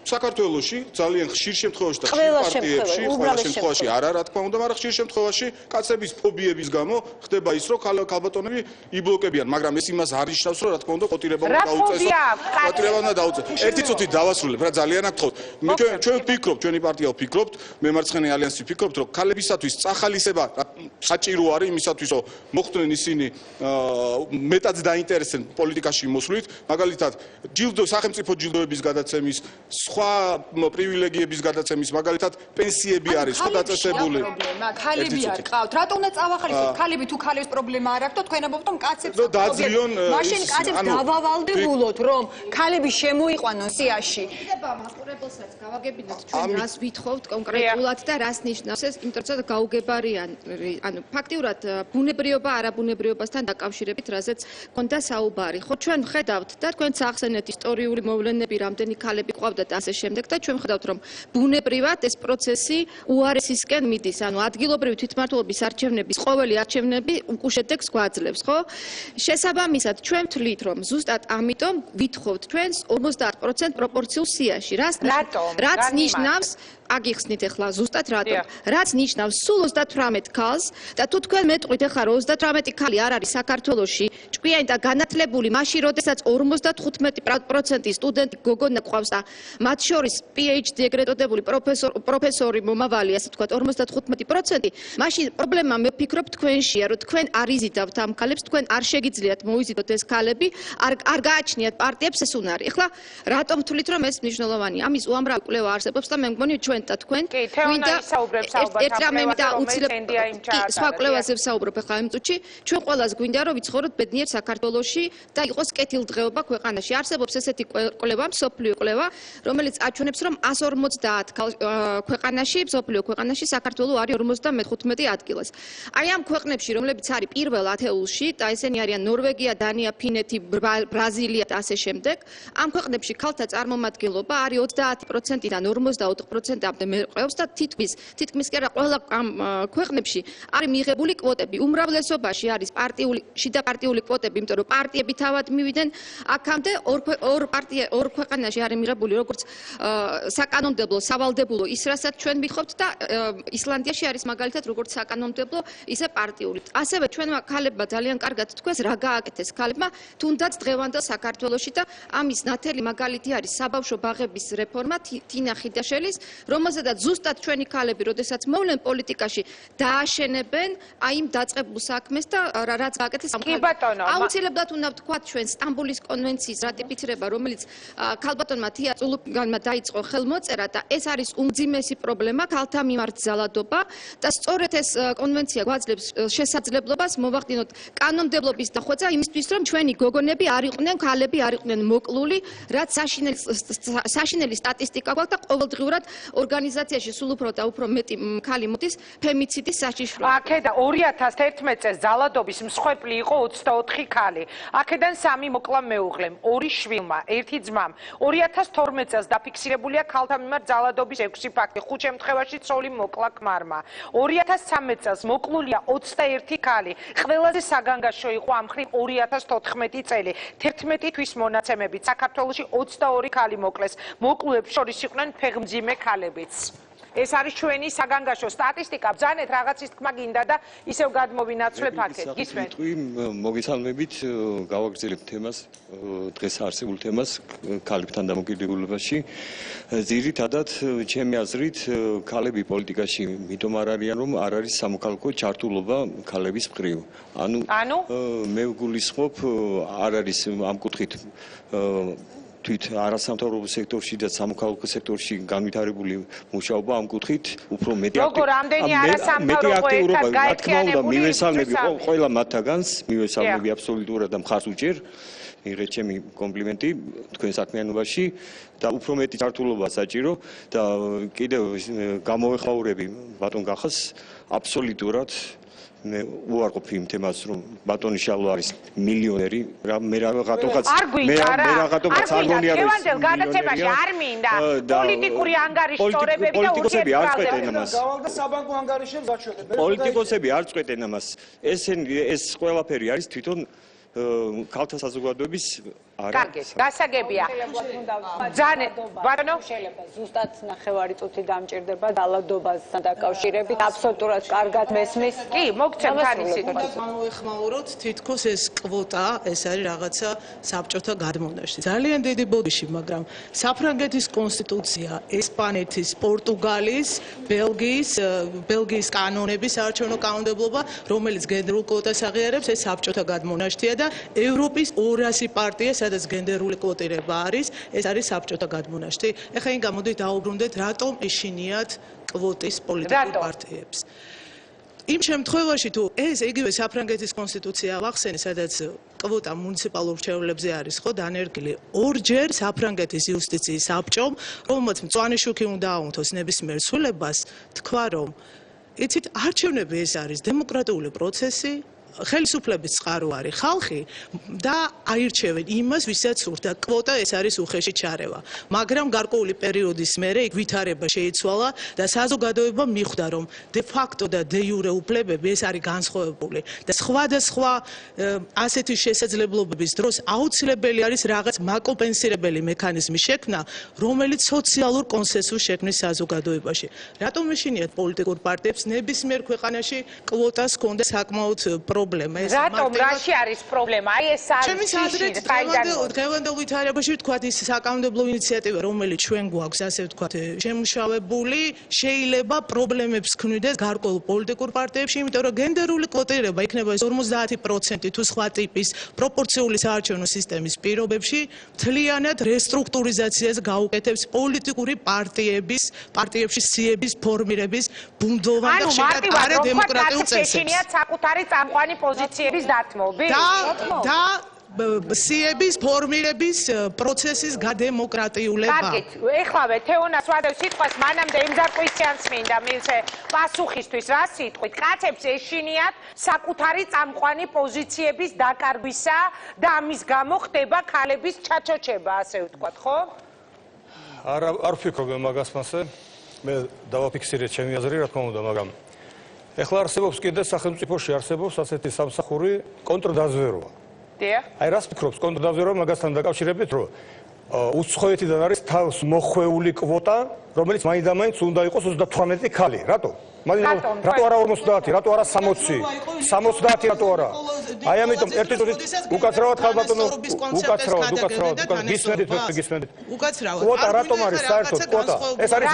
საქართველოში ძალიან ხშირ შემთხვევაში და ხშირ პარტიებში, ყველა შემთხვევაში არა, რა თქმა უნდა, მაგრამ ხშირ შემთხვევაში კაცების ფობიების გამო ხდება ის, რომ ქალბატონები იბლოკებიან, მაგრამ ეს იმას არ ნიშნავს, რომ რა თქმა უნდა, ყოტირება უნდა დაუწესო. ყოტირება უნდა დაუწესო. ერთი წუთით დავასრულებ, რა ძალიან აქ თხოვთ. ჩვენ ვფიქრობთ, ჩვენი პარტია ვფიქრობთ, მემარცხენე ალიანსი ვფიქრობთ, რომ ქალებისათვის წახალისება საჭირო არის იმისათვის, რომ მოხდნენ ისინი მეტად დაინტერესდნენ პოლიტიკაში მოსვლით, მაგალითად, სახელმწიფო ჯილდოების გადაცემის სხვა პრივილეგიების გადაცემის, მაგალითად, პენსიები არის ხო დაწესებული. ქალები არ ყავთ. რატო უნდა წავახალისოთ? ქალები თუ ქალებს პრობლემა არ აქვს, თქვენ ამბობთ, რომ კაცებს მაშინ კაცებს დავავალდებულოთ, რომ ქალები შემოიყვანონ სიაში. ხდება მაყურებელსაც გავაგებინოთ ჩვენ რას ვითხოვთ კონკრეტულად და რას ნიშნავს ეს, იმიტომ რომ გაუგებარიან, ანუ ფაქტიურად ბუნებრიობა არაბუნებრიობასთან დაკავშირებით, რაზეც ქონდა საუბარი. ხო ჩვენ ხედავთ და თქვენც ახსენეთ ისტორიული მოვლენები, რამდენი ქალები ყავდათ ასე შემდეგ და ჩვენ ხედავთ რომ ბუნებრივად ეს პროცესი უარესისკენ მიდის, ანუ ადგილობრივი თვითმმართველობის არჩევნების ყოველი არჩევნები უკუშედეგს გვაძლევს, ხო? შესაბამისად ჩვენ ვთვლით რომ ზუსტად ამიტომ ვითხოვთ ჩვენს 50% პროპორციულ სიაში. რაც ნიშნავს აგიხსნით ახლა ზუსტად რატომ? რაც ნიშნავს სულ 38 ქალს და თუ თქვენ მეტყვით ახლა რომ 38 ქალი არ არის საქართველოში ჭკვიანი და განათლებული, მაშინ როდესაც 55% სტუდენტი გოგონა ყავს და მათ შორის PhD ეგრეთ წოდებული პროფესორი მომავალი, ასე ვთქვათ, 55%, მაშინ პრობლემა მე ვფიქრობ თქვენშია, რომ თქვენ არ იზიდავთ ამ ქალებს, თქვენ არ შეგიძლიათ მოიზიდოთ ეს ქალები, არ გააჩნიათ პარტიებს ეს უნარი. ახლა რატომ ვთვლით რომ ეს მნიშვნელოვანია? ამის უამრავი კვლევა არსებობს და მე მგონი ჩვენ და თქვენ გვინდა ერთ რამე და უცილებლად სხვა კვლევაზე ვსაუბრობ ახლა ამ წუთში, ჩვენ ყველას გვინდა რომ ვიცხოვროთ ბედნიერ საქართველოში და იყოს კეთილდღეობა ქვეყანაში. არსებობს ესეთი კვლევა, მსოფლიო კვლევა, რომელიც აჩვენებს რომ 150 ქვეყანაში, მსოფლიო ქვეყანაში საქართველო არის 55 ადგილას. აი ამ ქვეყნებში, რომლებიც არის პირველ ათეულში და ესენი არიან ნორვეგია, დანია, ფინეთი, ბრაზილია და ასე შემდეგ, ამ ქვეყნებში ქალთა წარმომადგენლობა არის 30%-დან 40%-მდე მერყეობს და თითქმის კი არა ყველა ამ ქვეყნებში არის მიღებული კვოტები. უმრავლესობაში არის შიდა პარტიული კვოტები, იმიტომ რომ პარტიები თავად მივიდნენ აქამდე ორ ქვეყანაში არის მიღებული როგორც საკანონმდებლო, სავალდებულო ის რასაც ჩვენ ვიხობთ და ისლანდიაში არის მაგალითად როგორც საკანონმდებლო, ისე პარტიული. ასევე ჩვენმა ქალებმა ძალიან კარგად თქვეს რა გააკეთეს ქალებმა, თუნდაც დღევანდელ საქართველოში და ამის ნათელი მაგალითი არის საბავშვო ბაღების რეფორმა თინა ხიდაშელის, რომელზედაც ზუსტად ჩვენი ქალები, როდესაც მოვლენ პოლიტიკაში, დააშენებენ აი იმ დაწყებულ საქმეს და რაც გააკეთეს ამ კი ბატონო, აუცილებლად უნდა ვთქვათ ჩვენ სტამბულის კონვენციის რატიფიცირება, რომელიც ქალბატონმა თია წულუგანმა დაიწყო ხელმოწერა და ეს არის უმძიმესი პრობლემა ქალთა მიმართ ძალადობა და სწორედ ეს კონვენცია გვაძლევს შესაძლებლობას მოვახდინოთ კანონმდებლობის დახვეწა იმისთვის, რომ ჩვენი გოგონები არ იყვნენ, ქალები არ იყვნენ მოკლული, რაც საშინელი სტატისტიკა გვაქვს და ყოველდღიურად ორგანიზაციაში სულ უფრო და უფრო მეტი ქალი მოდის ფემიციდის საშიშროებას. აქედან 2011 წელს ძალადობის მსხვერპლი იყო 24 ქალი. აქედან 3 მოკლა მეუღლემ, 2 შვილმა, 1 ძმამ. 2012 წელს დაფიქსირებულია ქალთა მიმართ ძალადობის 6 ფაქტი, 5 შემთხვევაში ცოლი მოკლა ქმარმა. 2013 წელს მოკლულია 21 ქალი. ყველაზე საგანგაშო იყო ამ მხრივ 2014 წელი. 11 თვის მონაცემებით საქართველოში 22 ქალი მოკლეს. მოკლუებს შორის იყვნენ ფეხმძიმე ქალებიც. ეს არის ჩვენი საგანგაშო სტატისტიკა. ბრძანეთ რაღაცის თქმა გინდა და ისევ გადმოვინაცვლებ აქეთ. გისმენთ? მოგესალმებით, გავაგრძელებ თემას, დღეს არსებულ თემას ქალებთან დამოკიდებულებაში. ძირითადად ჩემი აზრით ქალები პოლიტიკაში მიტომ არ არიან, რომ არ არის სამოქალაქო ჩართულობა ქალების მხრივ. ანუ მე ვგულისხმობ, არ არის ამ კუთხით თვით არასამთავრობო სექტორში და სამოქალაქო სექტორში განვითარებული მუშაობა ამ კუთხით უფრო მეტი აქტიურობა, რა თქმა უნდა, მივესალმები ყველა მათთაგანს, მივესალმები აბსოლუტურად და მხარს უჭერ, მიღეთ ჩემი კომპლიმენტი თქვენ საქმიანობაში და უფრო მეტი ჩართულობა საჭირო და კიდევ გამოვეხმაურები ბატონ გახას აბსოლუტურად მე უარყოფ იმ თემას, რომ ბატონი შალვა არის მილიონერი, მე რაღაცა არ მონიარებს. გადაცემაში არ მინდა პოლიტიკური ანგარიშის წორებები და ურთიერთკავშირები. საბანკო ანგარიშებს აჩვენებენ. პოლიტიკოსები არ წყვეტენ ამას. ეს ყველაფერი არის თვითონ ქალთა საზოგადოების კარგი, გასაგებია. ბრძანეთ, ბატონო, შეიძლება ზუსტად ნახევარი წუთი დამჭირდება ძალადობასთან დაკავშირებით, აბსოლუტურად კარგად მესმის. კი, მოგცემ თანი სიტყვა. გამოვეხმაუროთ, თითქოს ეს კვოტა, ეს არის რაღაცა საბჭოთა გადმონაშთი. ძალიან დიდი ბოდიში, მაგრამ საფრანგეთის კონსტიტუცია, ესპანეთის, პორტუგალის, ბელგიის კანონების საარჩევნო კანონმდებლობა, რომელიც გენდერულ კვოტას აღიარებს, ეს საბჭოთა გადმონაშთია და ევროპის 200 პარტია სადაც გენდერული კვოტირება არის, ეს არის საბჭოთა გადმონაშთი. ეხლა იმ გამოდით დაუბრუნდეთ, რატომ ეშინიათ კვოტის პოლიტიკურ პარტიებს. იმ შემთხვევაში თუ ეს იგივე საფრანგეთის კონსტიტუცია აღხსენეს, სადაც კვოტა მუნიციპალურ რჩევლებზე არის ხო დანერგილი, ორჯერ საფრანგეთის იუსტიციის საბჭომ, რომელმაც მწვანე შუქი უნდა აუნთოს ნებისმიერ ცვლილებას, თქვა რომ იცით, არჩევნები ეს არის დემოკრატიული პროცესი, ხელისუფლების წყარო არის ხალხი და აირჩევენ იმას, ვისაც სურთ და კვოტა ეს არის უხეში ჩარევა. მაგრამ გარკვეული პერიოდის მერე იქ ვითარება შეიცვალა და საზოგადოებამ მიხვდა, რომ de facto და de jure უფლებები ეს არის განსხვავებული და სხვადასხვა ასეთი შესაძლებლობების დროს აუცილებელი არის რაღაც მაკომპენსირებელი მექანიზმი შექმნა, რომელიც სოციალურ კონსენსუსს შექმნის საზოგადოებაში. რატომ ეშინიათ პოლიტიკურ პარტიებს ნებისმიერ ქვეყანაში კვოტას ჰქონდა საკმაოდ რატომ რაში არის პრობლემა? აი ეს არის დღევანდელ ვითარებაში ვთქვათ ის საკანონმდებლო ინიციატივა, რომელიც ჩვენ გვაქვს, ასე ვთქვათ, შემუშავებული, შეიძლება პრობლემებს ქმნიდეს გარკვეულ პოლიტიკურ პარტიებში, იმიტომ რომ გენდერული კვოტირება იქნება 50% თუ სხვა ტიპის პროპორციული საარჩევნო სისტემის პირობებში, მთლიანად რესტრუქტურიზაციას გაუკეთებს პოლიტიკური პარტიებში სიების ფორმირების ბუნდოვან და შედეგად არადემოკრატიულ წესებს. საკუთარი წამყვანი პოზიციების დათმობი და სიების ფორმირების პროცესის გადემოკრატიულება. კარგით, ეხლავე თეონას ვადევ სიტყვას, მანამდე იმზარკვისიანს მინდა მილსე პასუხისთვის რა სიტყვით. კაცებს ეშინიათ საკუთარი წამყვანი პოზიციების დაკარგვისა და ამის გამო ხდება ქალების ჩაჩოჩება, ასე ვთქვათ, ხო? არ ვფიქრობ მაგას მასე. მე დავაფიქსირეთ ჩემი აზრი, რა თქმა უნდა, მაგრამ ეხლა არსებობს კიდე სახელმწიფოში არსებობს ასეთი სამსახური კონტრდაზვერვა. აი რას ფიქრობს კონტრდაზვერვა მაგასთან დაკავშირებით, რომ უცხოეთიდან არის თავს მოხვეული კვოტა, რომელიც მაინდამაინც უნდა იყოს 38 ქალი. რატო? რატო არა 50, რატო არა 60? 70 რატო არა? აი ამიტომ ერთი წუთით უკაცრავად ხალბატონო, უკაცრავად, გისმენდით, გისმენდით. უკაცრავად. კვოტა რატომ არის საერთოდ კვოტა? ეს არის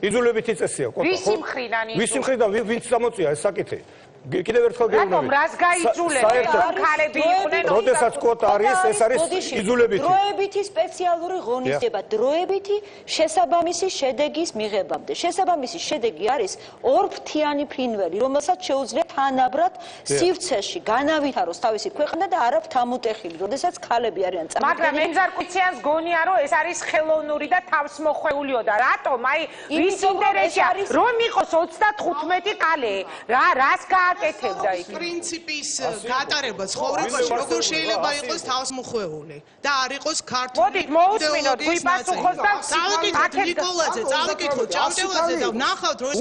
იძულებითი წესია კვოტა, ხო? ვისი მხრიდან იძულება? ვისი მხრიდან ვინც წამოწია ეს საკითხი? კიდევ ერთხელ გეუბნები. რატომ რას გაიძულებენ? ქალები იყვნენ. როდესაც კვოტა არის, ეს არის იძულებითი. დროებითი სპეციალური ღონისძიება, დროებითი შესაბამისი შედეგის მიღებამდე. შესაბამისი შედეგი არის ორფრთიანი ფრინველი, რომელსაც შეუძლია თანაბრად სივრცეში განავითაროს თავისი ქვეყანა და არა ფთამუტეხილი, როდესაც ქალები არიან წამოდგენილი. მაგრამ ენზარკუციანს გონია, რომ ეს არის ხელოვნური და თავსმოხვეულიო და რატომ? აი ვის ინტერესია რომ იყოს 35 კალე? რას აკეთებდა იქ პრინციპის გატარება ცხოვრებაში როგორ შეიძლება იყოს თავსმოხვეული და არ იყოს ქართული მოусმინოთ გვიპასუხოს და წავიკითხოთ ნიკოლაძე წავიკითხოთ ჭავჭავაძე და ვნახავთ რომ ეს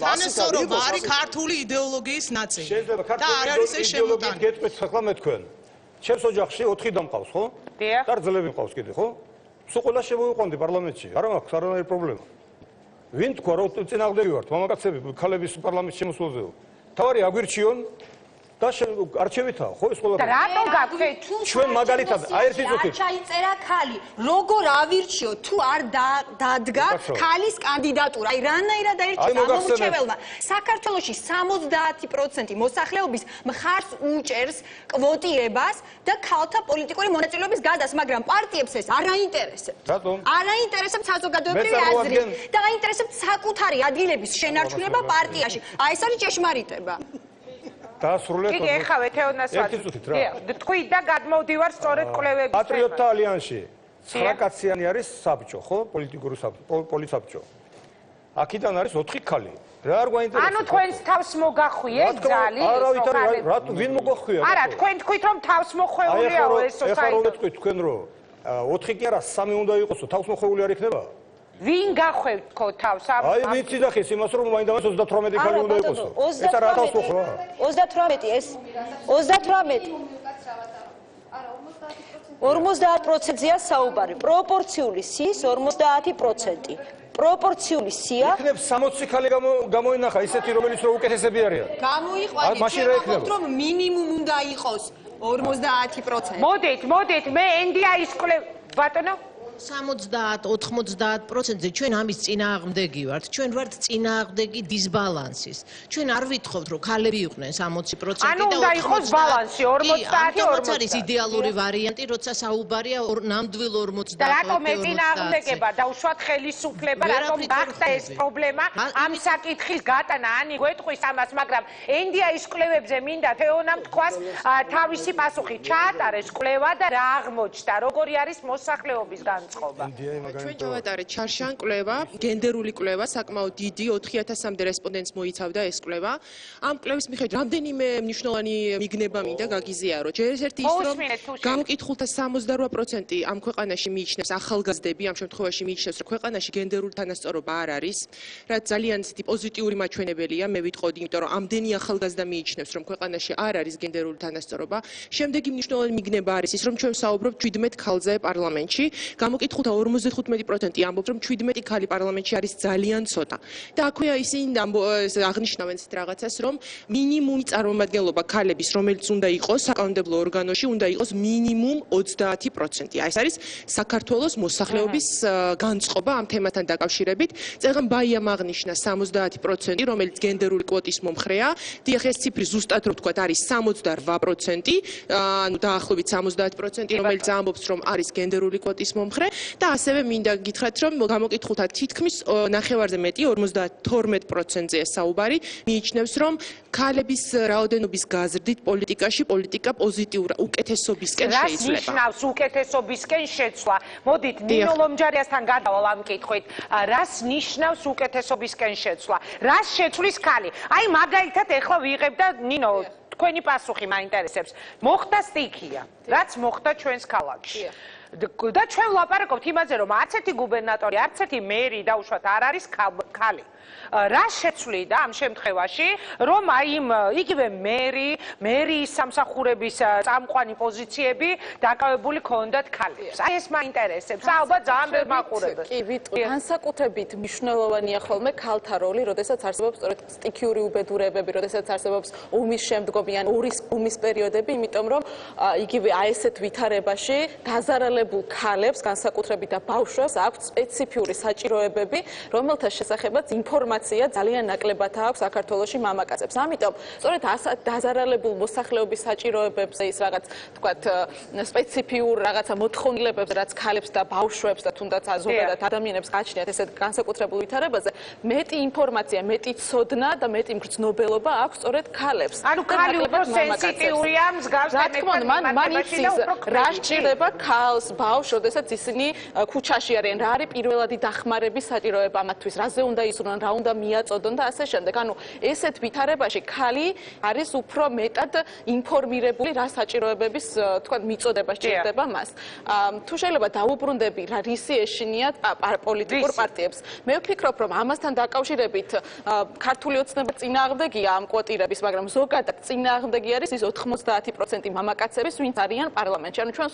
თანასწორობა არის ქართული იდეოლოგიის ნაწილი და არ არის ეს შემოტანი გეტყვით ახლა მე თქვენ ჩემს ოჯახში 4 და მყავს ხო და ძლები მყავს კიდე ხო სულ ყველა შემოვიყვანდი პარლამენტში არ მაქვს არანაირი პრობლემა ვინ თქვა რომ წინააღმდეგი ვართ მამაკაცები ქალების პარლამენტში შემოსვლაზეო თავარი აგვირჩიონ და არჩევითაა ხო ეს ყველაფერი რატომ გაქვთ ჩვენ მაგალითად აი ერთი წუთი ჩაიწერა ქალი როგორ ავირჩიო თუ არ დადგა ქალის კანდიდატურა აი რანაირად აირჩიეს ამომრჩეველმა საქართველოში 70% მოსახლეობის მხარს უჭერს კვოტირებას და ქალთა პოლიტიკური მონაწილეობის გადას მაგრამ პარტიებს ეს არ აინტერესებთ რატომ არ აინტერესებთ საზოგადოებრივი აზრი და აინტერესებთ საკუთარი ადგილების შენარჩუნება პარტიაში აი ეს არის ჭეშმარიტება დაასრულეთ. იგი ეხავე თეონასვაძე. თქვი და გადმოვდივარ სწორედ კვლევების. პატრიოტთა ალიანსში 9 კაციანი არის საბჭო, ხო? პოლიტიკური პოლიცაბჭო. აქედან არის 4 ქალი. რა არ გვაინტერესებს? ანუ თქვენს თავს მოგახვიეთ ძალით? რატო ვინ მოგახვია? არა, თქვენ თქვით რომ თავს მოხვეულიაო ეს საერთოდ. ეხლა რომ თქვით თქვენ რომ 4 კი არა 3 უნდა იყოსო, თავს მოხვეული არ იქნება? ვინ გახვევთ ხო თავს? აი ვიცი და ხის იმას რომ მაინდამაც 38 ქალი უნდა იყოსო. ეს რა თავს მოხდა? 38 ეს 38 50%-ია საუბარი. პროპორციული სიის 50%. პროპორციული სია იქნებ 60 ქალი გამოინახა ისეთი რომელიც რომ უკეთესები არიან. გამოიყვანეთ რომ მინიმუმ უნდა იყოს 50%. მოდით მე NDI-ის ბატონო 70-90%-ზე ჩვენ ამის წინააღმდეგი ვართ. ჩვენ ვართ წინააღმდეგი დისბალანსის. ჩვენ არ ვითხოვთ რომ ქალები იყვნენ 60% ანუ უნდა იყოს ბალანსი 50-50 არის იდეალური ვარიანტი, როცა საუბარია ნამდვილ 40-20. და რატომ მე წინააღმდეგება და უშუალოდ ხელისუფლება რატომ გახდა ეს პრობლემა ამ საკითხის გატანა? ანი გვეტყვის ამას, მაგრამ NDI-ის კვლევებზე მინდა თეონამ თქვას თავისი პასუხი ჩაატარეს კვლევა და რა აღმოჩნდა, როგორი არის მოსახლეობის განწყობა. ჩვენ ჩავატარეთ ჩარშან კვლევა, გენდერული კვლევა, საკმაოდ დიდი 4000-მდე რესპონდენტს მოიცავდა ეს კვლევა. ამ კვლევის მიხედვით რამდენიმე მნიშვნელოვანი მიგნება მინდა გაგიზიარო. ერთ-ერთი ის რომ გამოკითხულთა 68% ამ ქვეყანაში მიიჩნევს ახალგაზრდები, ამ შემთხვევაში მიიჩნევს რომ ქვეყანაში გენდერული თანასწორობა არ არის, რაც ძალიან ისეთი პოზიტიური მაჩვენებელია, მე ვიტყოდი, იმიტომ რომ ამდენი ახალგაზრდა მიიჩნევს რომ ქვეყანაში არ არის გენდერული თანასწორობა. შემდეგი მნიშვნელოვანი მიგნება არის ის რომ ჩვენ ვსაუბრობთ 17 ქალზე პარლამენტში. გამოკითხულთა 55% ამბობს რომ 17 ქალი პარლამენტში არის ძალიან ცოტა. და აქვეა ისინი აღნიშნავენ ეს რაღაცას რომ მინიმუმი წარმომადგენლობა ქალების რომელიც უნდა იყოს საკანონმდებლო ორგანოში უნდა იყოს მინიმუმ 30%. ეს არის საქართველოს მოსახლეობის განწყობა ამ თემასთან დაკავშირებით. წეგან ბაიამ აღნიშნა 70%, რომელიც გენდერული კვოტის მომხრეა. დიახ, ეს ციფრი ზუსტად რო ვთქვათ არის 68%, ანუ დაახლოებით 70%, რომელიც ამბობს რომ არის გენდერული კვოტის მომხრე და ასევე მინდა გითხრათ რომ გამოკითხულთა თითქმის ნახევარზე მეტი 52%-ზე საუბარი მიიჩნევს რომ ქალების რაოდენობის გაზრდით პოლიტიკაში პოლიტიკა პოზიტიურ უკეთესობისკენ შეიძლება. რას ნიშნავს უკეთესობისკენ შეცვლა? მოდით ნინო ლომჯარიასთან გადავალ ამ კითხვით. რას ნიშნავს უკეთესობისკენ შეცვლა? რას შეცვლის ქალი? აი მაგალითად ეხლა ვიღებ და ნინო თქვენი პასუხი მაინტერესებს. მოხდა სტიქია, რაც მოხდა ჩვენს ქალაქში. და ჩვენ ვლაპარაკობთ იმაზე, რომ არც ერთი გუბერნატორი, არც ერთი მერი დაუშვათ არ არის ქალი. რა შეცვლიდა ამ შემთხვევაში, რომ აი იმ იგივე მერიის სამსახურების წამყვანი პოზიციები დაკავებული ქონდათ ქალებს. აი ეს მაინტერესებს, ალბათ ძალიან ბევრ მაყურებელს. კი, ვიტყვი, განსაკუთრებით მნიშვნელოვანია ხოლმე ქალთა როლი, როდესაც არსებობს სწორედ სტიქიური უბედურებები, როდესაც არსებობს ომის შემდგომი ან ომის პერიოდები, იმიტომ რომ იგივე აი ესეთ ვითარებაში გაზარალებულ ქალებს, განსაკუთრებით და ბავშვებს აქვთ სპეციფიური საჭიროებები, რომელთა შესახებაც ინფორმაცია ძალიან ნაკლებად აქვს საქართველოში მამაკაცებს. ამიტომ სწორედ ასეთ დაზარალებულ მოსახლეობის საჭიროებებზე ის რაღაც თქვათ სპეციფიურ რაღაცა მოთხოვნილებებს, რაც ქალებს და ბავშვებს და თუნდაც ზოგადად ადამიანებს გაჩნიათ ესეთ განსაკუთრებულ ვითარებაზე, მეტი ინფორმაცია, მეტი ცოდნა და მეტი მგრძნობელობა აქვს სწორედ ქალებს. ანუ ქალი უფრო სენსიტიურია მსგავს თემებთან, მან იცის რა სჭირდება ქალს, ბავშვს, როდესაც ისინი ქუჩაში არიან, რა არის პირველადი დახმარების საჭიროება მათთვის, რაზე უნდა ისურვონ, რა უნდა მიაწოდონ და ასე შემდეგ. ანუ ესეთ ვითარებაში ქალი არის უფრო მეტად ინფორმირებული, რა საჭიროებების თქვათ მიწოდება სჭირდება მას. თუ შეიძლება დაუბრუნდები რა რისი ეშინიათ პოლიტიკურ პარტიებს. მე ვფიქრობ, რომ ამასთან დაკავშირებით ქართული ოცნება წინააღმდეგია ამ კვოტირების, მაგრამ ზოგადად წინააღმდეგი არის ის 90% მამაკაცების, ვინც არიან პარლამენტში. ანუ ჩვენ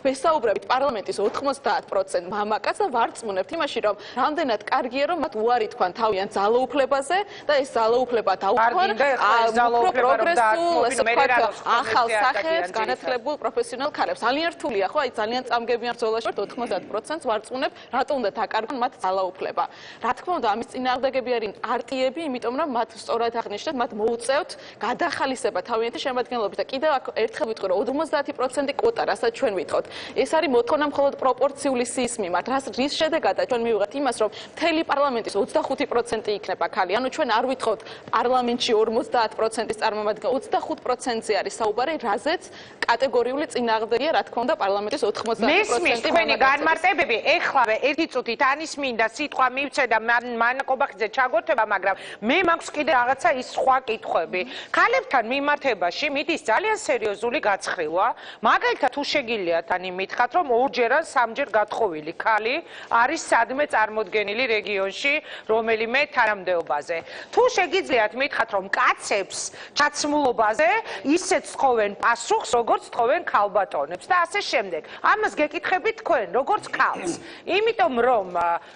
ვესაუბრებით პარლამენტის 90% მამაკაც და ვარწმუნებთ იმაში, რომ რამდენად კარგია, რომ მათ უარი თქვან თავიანთ ძალაუფლებაზე და ეს ძალაუფლება დაუქვან უფრო პროგრესულ, ესე ვთქვათ, ახალ სახეებს, განათლებულ პროფესიონალ ქალებს. ძალიან რთულია, ხო? აი ძალიან წამგებიან ბრძოლაში 90%-ს ვარწმუნებ, რატო უნდა დაკარგონ მათ ძალაუფლება. რა თქმა უნდა, ამის წინააღმდეგები არიან პარტიები, იმიტომ რომ მათ სწორად აღნიშნეთ, მათ მოუწევთ გადახალისება თავიანთი შემადგენლობით და კიდევ ერთხელ ვიტყვი, რომ 50% კვოტა, რასაც ჩვენ ვითხოვთ, ეს არის მოთხოვნა მხოლოდ პროპორციული სიის მიმართ. რის შედეგადაც ჩვენ მივიღეთ იმას, რომ მთელი პარლამენტის 25% იქნება ქალი. ანუ ჩვენ არ ვითხოვთ პარლამენტში 50%-ის წარმომადგენლობა, 25%-ზე არის საუბარი, რაზეც კატეგორიული წინააღმდეგია, რა თქმა უნდა, პარლამენტის 90%. მესმის თქვენი განმარტებები, ეხლავე ერთი წუთით ანის მინდა სიტყვა მივცე და მანაკობახიძე ჩაგორთება, მაგრამ მე მაქვს კიდე რაღაცა ის სხვა კითხვები. ქალებთან მიმართებაში მიდის ძალიან სერიოზული გაცხრილვა. მაგალითად, თუ შეგიძლიათ ანი მითხრათ, რომ ორჯერ ან სამჯერ გათხოვილი ქალი არის სადმე წარმოდგენილი რეგიონში რომელიმე თანამდებობაზე. თუ შეგიძლიათ მითხრათ, რომ კაცებს ჩაცმულობაზე ისეთ თხოვენ პასუხს, როგორც თხოვენ ქალბატონებს და ასე შემდეგ. ამას გეკითხებით თქვენ, როგორც ქალს. იმიტომ რომ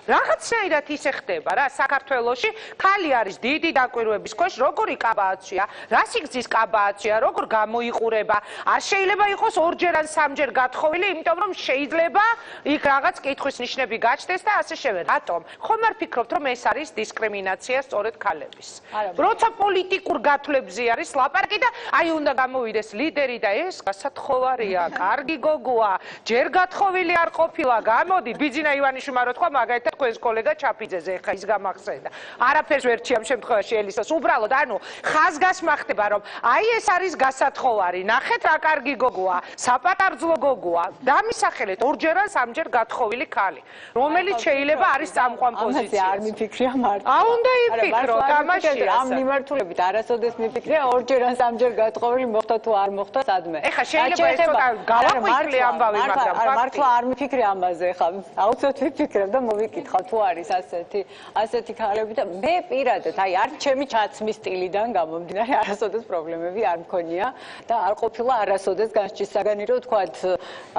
რაღაცნაირად ისე ხდება რა საქართველოში, ქალი არის დიდი დაკვირვების ქვეშ, როგორი კაბააცია, რა სიგრძის კაბააცია, როგორ გამოიყურება. არ შეიძლება იყოს ორჯერ ან სამჯერ გათხოვილი, იმიტომ რომ შეიძლება იქ რაღაც კითხვის ნიშნები გაჩნდეს და ასე შემდეგ. რატომ? ხომ არ ფიქრობთ, რომ ეს არის დისკრიმინაცია სწორედ ქალების? როცა პოლიტიკურ გათვლებზე არის ლაპარაკი და აი უნდა გამოვიდეს ლიდერი და ეს გასათხოვარია, კარგი გოგოა, ჯერ გათხოვილი არ ყოფილა, გამოდი, ბიძინა ივანიშვილმა რო თქვა, მაგალითად თქვენს კოლეგა ჩაფიძეზე, ეხა ის გამახსენდა. არაფერს ვერ ჩი ამ შემთხვევაში ელისას. უბრალოდ, ანუ ხაზგასმა ხდება, რომ აი ეს არის გასათხოვარი, ნახეთ რა კარგი გოგოა, საპატარძლო გოგოა, დამისახელეთ ორჯერ ან სამჯერ გათხოვილი ქალი, რომელიც შეიძლება არის წამყვან პოზიციაზე. არ მიფიქრია მარტო. უნდა იფიქრო, თამაშია. ამ მიმართულებით არასოდეს მიფიქრია ორჯერ ან სამჯერ გათხოვილი მოხდა თუ არ მოხდა სადმე. ეხა შეიძლება ეს ცოტა გავაყვიკლე ამბავი, მაგრამ მართლა არ მიფიქრე ამაზე, ეხა აუცილებლად ვიფიქრებ და მოვიკითხავ თუ არის ასეთი ქალები და მე პირადად, აი არ ჩემი ჩაცმის სტილიდან გამომდინარე არასოდეს პრობლემები არ მქონია და არ ყოფილა არასოდეს განსჯის საგანი რომ თქვათ